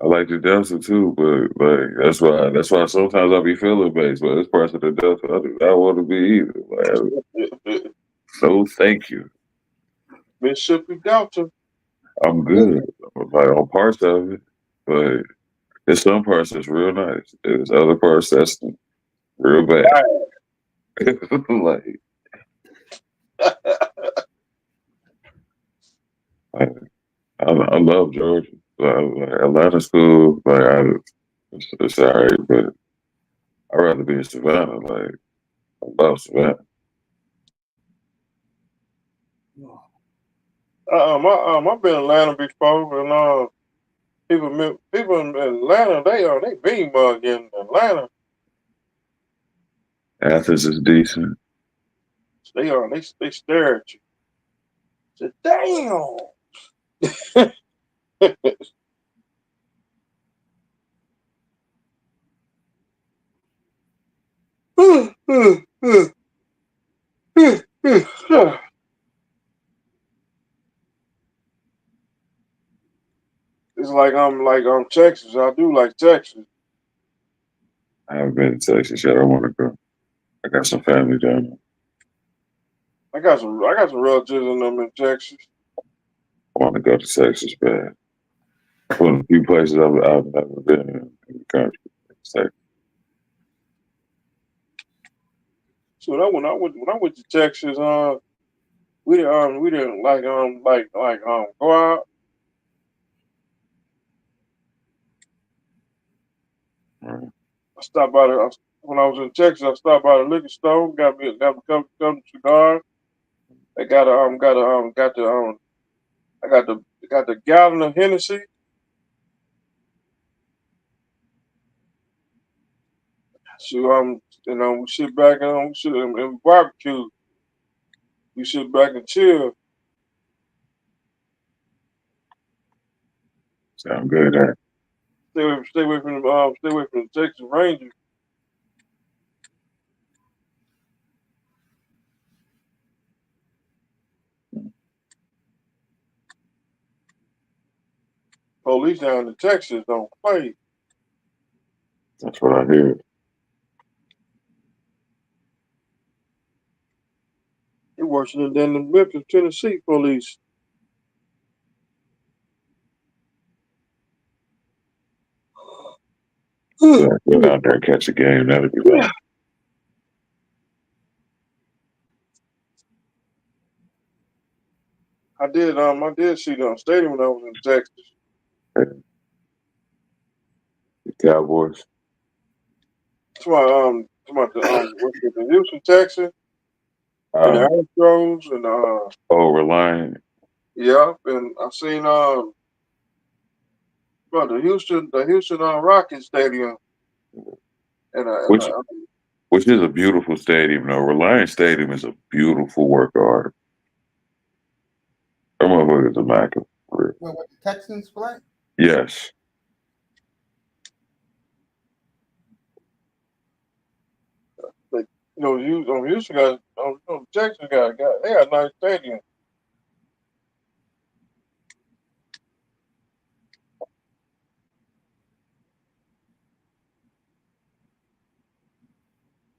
I like the Delta too, but like that's why sometimes I be feeling based, but it's parts of the Delta I want to be either. Like, so thank you. Mississippi Delta. I'm good. Like on parts of it, but there's some parts that's real nice. There's other parts that's real bad. Like I love Georgia. Like Atlanta's cool. It's all right, but I'd rather be in Savannah. Like I love Savannah. I've been in Atlanta before, and people in Atlanta, they bean mug in Atlanta. Athens is decent. They stare at you. Say, damn. It's like I'm Texas. I do like Texas. I haven't been to Texas yet. I want to go. I got some family down there. I got some relatives in them in Texas. I want to go to Texas, bad. One of the few places I've never been in the country. Texas. So that when I went to Texas, we didn't go out. Right. I stopped by when I was in Texas. I stopped by the liquor store, got me a couple cigars. I got the got the gallon of Hennessy. So we sit back and we barbecue. We sit back and chill. Sound good, huh? Stay away from the Texas Rangers. Police down in Texas don't play. That's what I hear. They're worse than the Memphis, Tennessee police. Yeah, get out there and catch a game. That'd be fun. I did see the stadium when I was in Texas. The Cowboys. To the Houston, Texas, and the Astros, and Reliant. yeah, and I seen the Houston Rockets Stadium, Which is a beautiful stadium, though. Reliant Stadium is a beautiful work of art. That motherfucker's immaculate. Where the Texans play? Yes. Houston got, Texas got they got a nice stadium.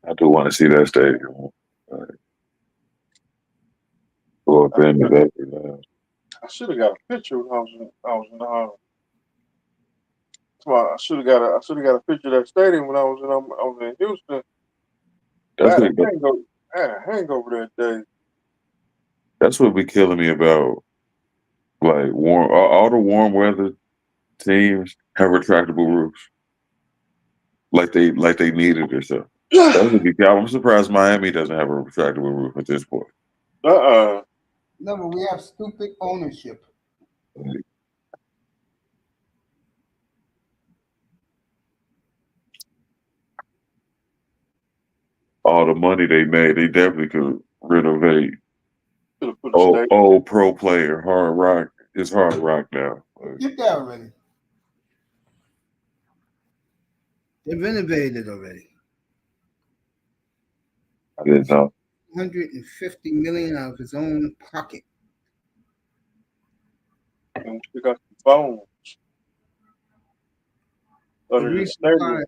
I do want to see that stadium. Go up in that. I should have got a picture when I was in I should have got a picture of that stadium when I was in Houston. That's I what, had a hangover that day. That's what be killing me about like all the warm weather teams have retractable roofs. Like they need it or so. I'm surprised Miami doesn't have a retractable roof at this point. No, but we have stupid ownership. All the money they made, they definitely could renovate. Old pro player, Hard Rock. It's Hard Rock now. Get that already. They renovated already. I didn't know. $150 million out of his own pocket. And we got the phones. The reason why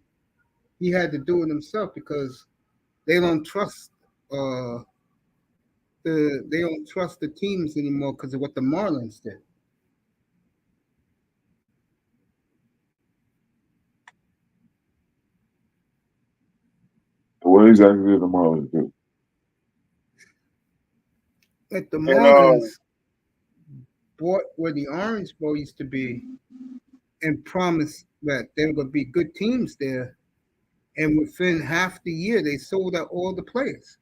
he had to do it himself because they don't trust the teams anymore because of what the Marlins did. What exactly did the Marlins do? Like the Marlins bought where the Orange Bowl used to be and promised that there were going to be good teams there. And within half the year, they sold out all the players.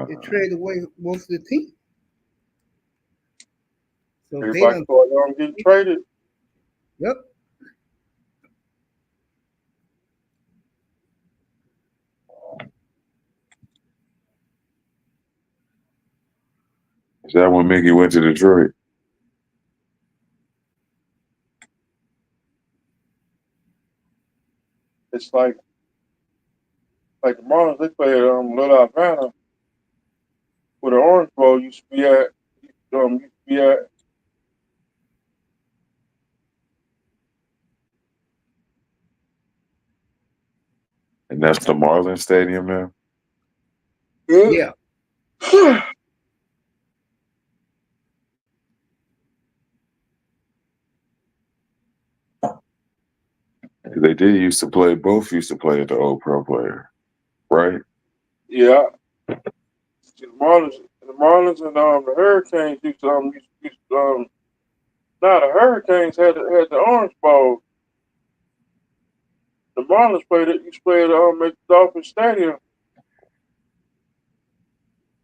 They traded away most of the team. So everybody thought getting traded. Yep. Is that when Mickey went to Detroit? It's like the Marlins, they play at Little Havana, where the Orange Bowl used to be at. And that's the Marlins Stadium now? Yeah. They used to play at the old pro player, right? Yeah. The Marlins and the Hurricanes used to now the Hurricanes had the Orange Bowl. The Marlins used to play at the Dolphin Stadium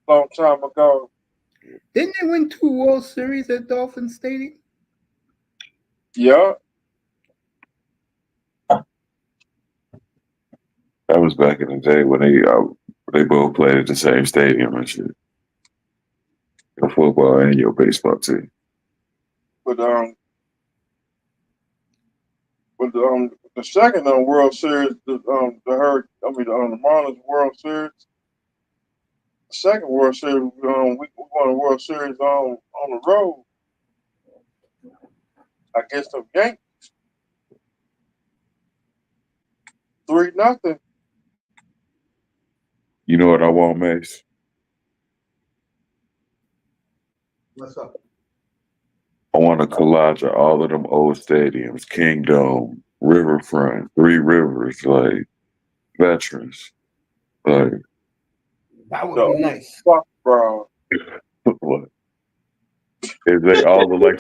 a long time ago. Didn't they win 2 World Series at Dolphin Stadium? Yeah. That was back in the day when they both played at the same stadium and shit. Your football and your baseball team. But the second World Series, the Marlins World Series. The second World Series, we won a World Series on the road. I guess the Yankees 3-0. You know what I want, Mace? What's up? I want a collage of all of them old stadiums, Kingdom, Riverfront, Three Rivers, like veterans. Like That would The be old nice. Foxborough. what? If they all look like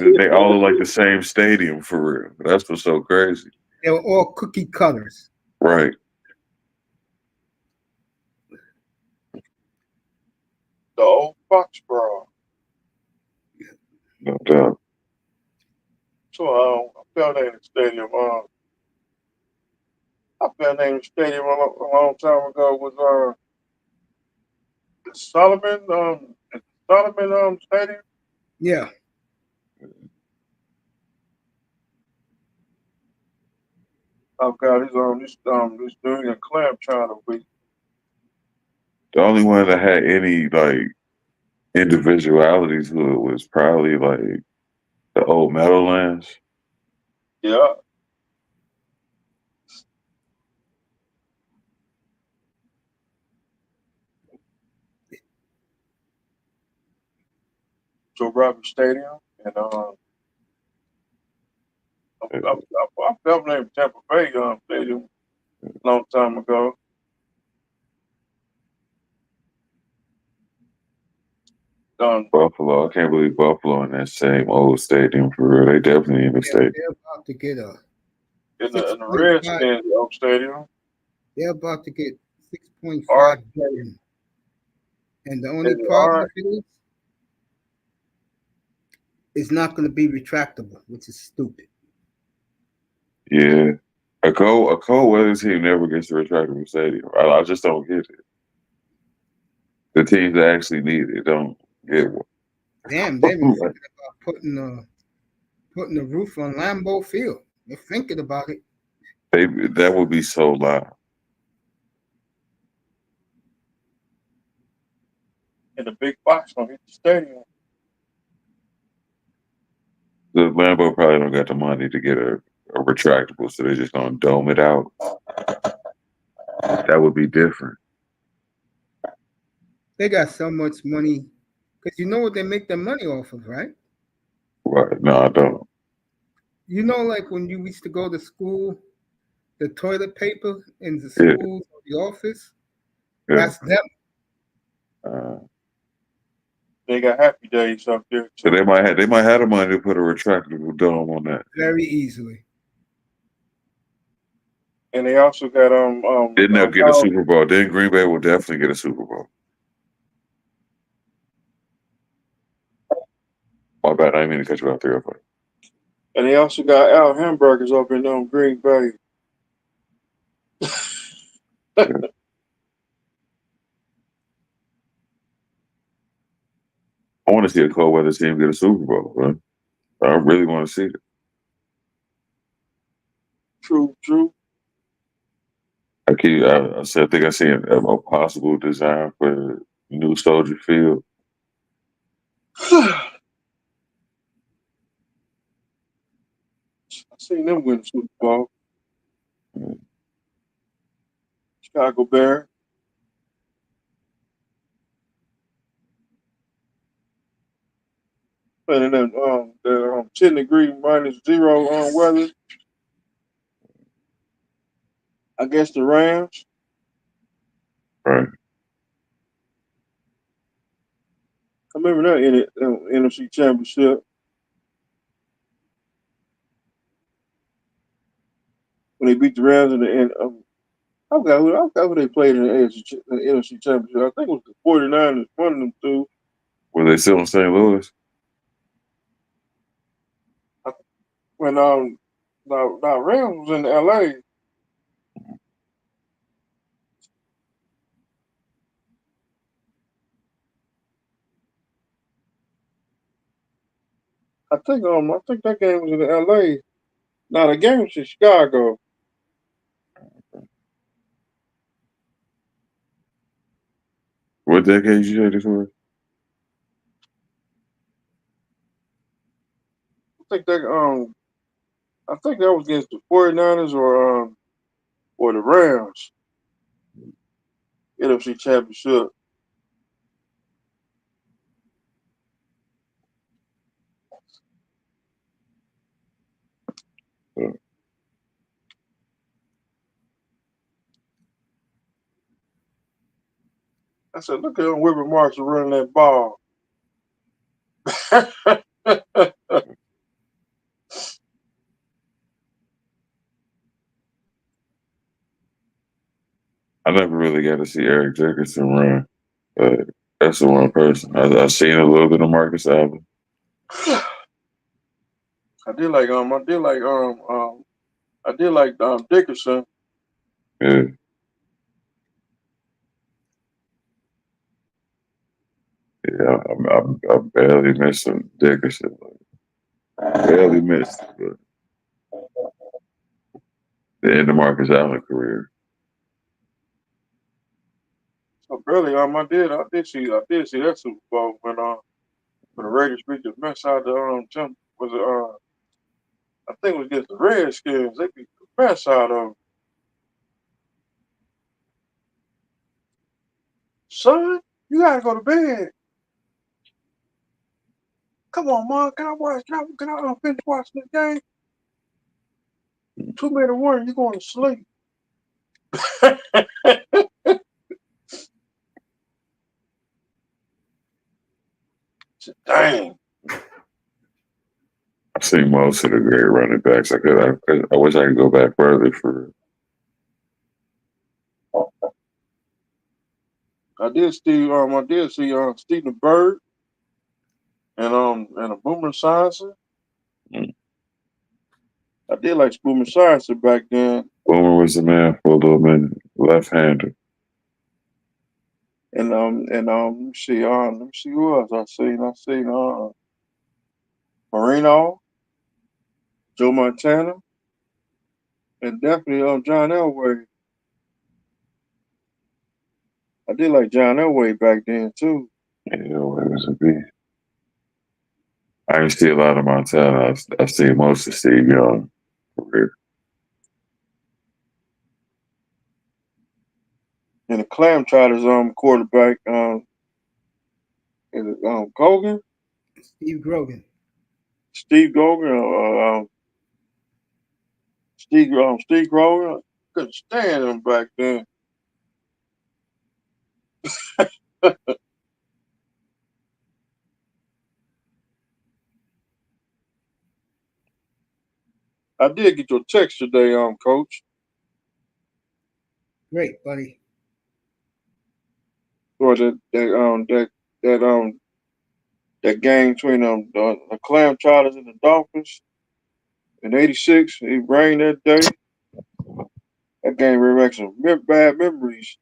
the same stadium for real. That's what's so crazy. They were all cookie cutters. Right. The old Foxborough. No doubt. So I found that in the stadium. I found that in the stadium a long time ago was the Solomon Stadium. Yeah. Oh God, this dude in clam trying to be. The only one that had any like individualities to it was probably like the old Meadowlands. Yeah. Joe Robbie Stadium, and I felt named Tampa Bay Stadium a long time ago. Buffalo. I can't believe Buffalo in that same old stadium for real. They definitely in the stadium. They're about to get a in the 6.5. Redskins Stadium. They're about to get Or 6.5 billion. And the only and the problem Orange. with it is it's not going to be retractable, which is stupid. Yeah. A cold weather team never gets a retractable stadium. I just don't get it. The teams that actually need it don't get one. Damn, they've been thinking about putting the roof on Lambeau Field. They're thinking about it. That would be so loud. And the big box gonna hit the stadium. The Lambo probably don't got the money to get a retractable, so they're just gonna dome it out. That would be different. They got so much money because you know what they make their money off of, right? Right. No, I don't. You know, like when you used to go to school, the toilet paper in the Yeah. school or the office, Yeah. that's them. They got Happy Days up there So too. they might have the money to put a retractable dome on that. Very easily. And they also got Didn't they get a Super Bowl? Then Green Bay will definitely get a Super Bowl. My bad. I didn't mean to cut you off there. and they also got Al Hamburgers up in Green Bay. I want to see a cold weather team get a Super Bowl, bro. I really want to see it. True. I think I see a possible design for new Soldier Field. I seen them win the Super Bowl. Chicago Bears. Playing in the 10-degree -0 weather. I guess the Rams. Right. I remember that in it NFC Championship when they beat the Rams in the end. I forgot who they played in the NFC Championship. I think it was the 49ers, one of them two. Were they still in St. Louis? When the Rams was in L.A. I think that game was in L.A. Now the game was in Chicago. What decade you say this was? I think that was against the 49ers or the Rams. NFC Championship. I said, look at him whipping Marshall running that ball. I never really got to see Eric Dickerson run, but that's the one person. I've seen a little bit of Marcus Allen. I did like Dickerson. Yeah. Yeah, I barely missed him, Dickerson. Barely missed, but the end of Marcus Allen career. So early I did see that Super Bowl when the Raiders beat the mess out of was it I think it was against the Redskins. They beat the mess out of them. Son, you gotta go to bed. Come on, Mom. Can I finish watching the game? 2 minute warning, you going to sleep. Dang. I've seen most of the great running backs. I wish I could go back further for. I did see Stephen Bird and a Boomer Science. Mm. I did like Boomer Science back then. Boomer was the man for a little minute, left-hander. And let me see who else I seen Marino, Joe Montana, and definitely John Elway. I did like John Elway back then too. Yeah, it was a beast. I didn't see a lot of Montana. I've seen most of Steve Young career. And the Clam tried his quarterback, is it Gogan? Steve Grogan. Steve Gogan Steve Grogan. Couldn't stand him back then. I did get your text today, Coach. Great, buddy. For that that game between the Clam Charters and the Dolphins in '86. It rained that day. That game brought back some bad memories.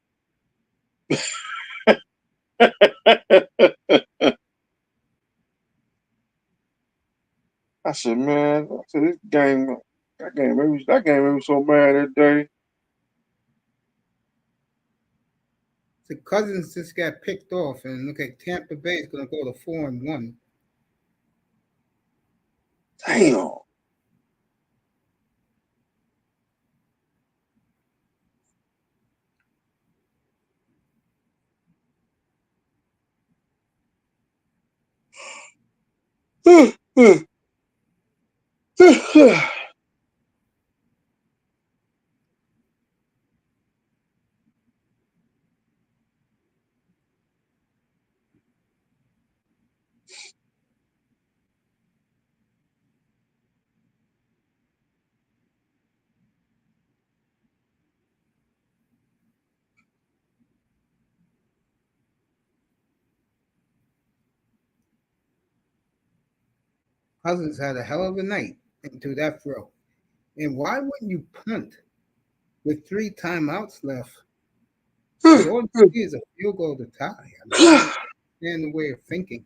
I said, man, this game, that game made me so mad that day. The Cousins just got picked off, and look like Tampa Bay is going to go to 4-1. Damn. Cousins had a hell of a night into that throw. And why wouldn't you punt with 3 timeouts left? Because all you see is a field goal to tie. I mean, I don't understand the way of thinking.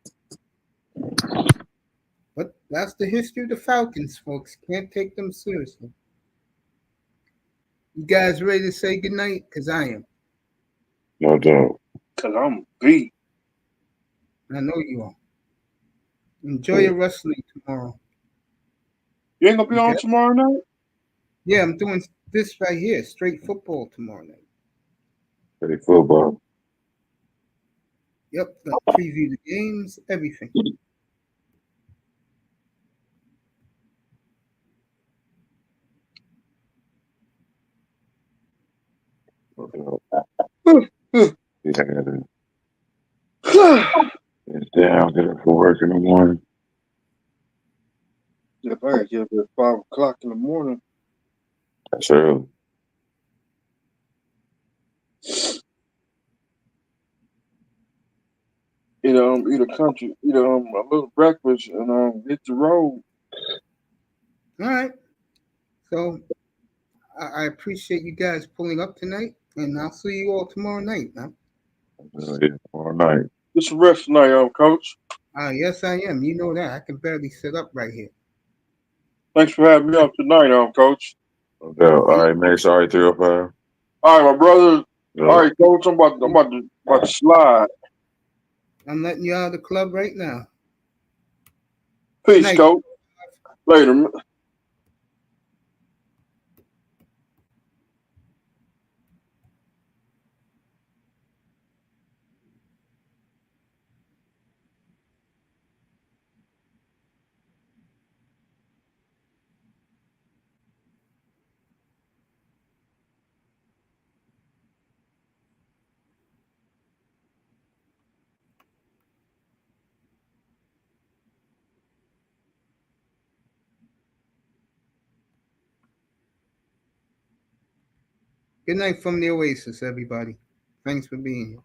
But that's the history of the Falcons, folks. Can't take them seriously. You guys ready to say goodnight? Because I am. No doubt. Cause I'm beat. I know you are. Enjoy your wrestling tomorrow. You ain't gonna be on Okay? tomorrow night? Yeah, I'm doing this right here, straight football tomorrow night. Hey, football. Yep, got preview the games, everything. No doubt. Yeah, it's down. Get up for work in the morning. If I got here at 5 o'clock in the morning. That's early. Eat a country, eat a little breakfast, and hit the road. All right. So I appreciate you guys pulling up tonight, and I'll see you all tomorrow night, man. Yeah, tomorrow night. Get some rest tonight, Coach. Yes, I am. You know that. I can barely sit up right here. Thanks for having me on tonight, Coach. No doubt. All right, man. Sorry, 305. All right, my brother. Yeah. All right, Coach. I'm about to slide. I'm letting you out of the club right now. Peace, Night. Coach. Later. Good night from the Oasis, everybody. Thanks for being here.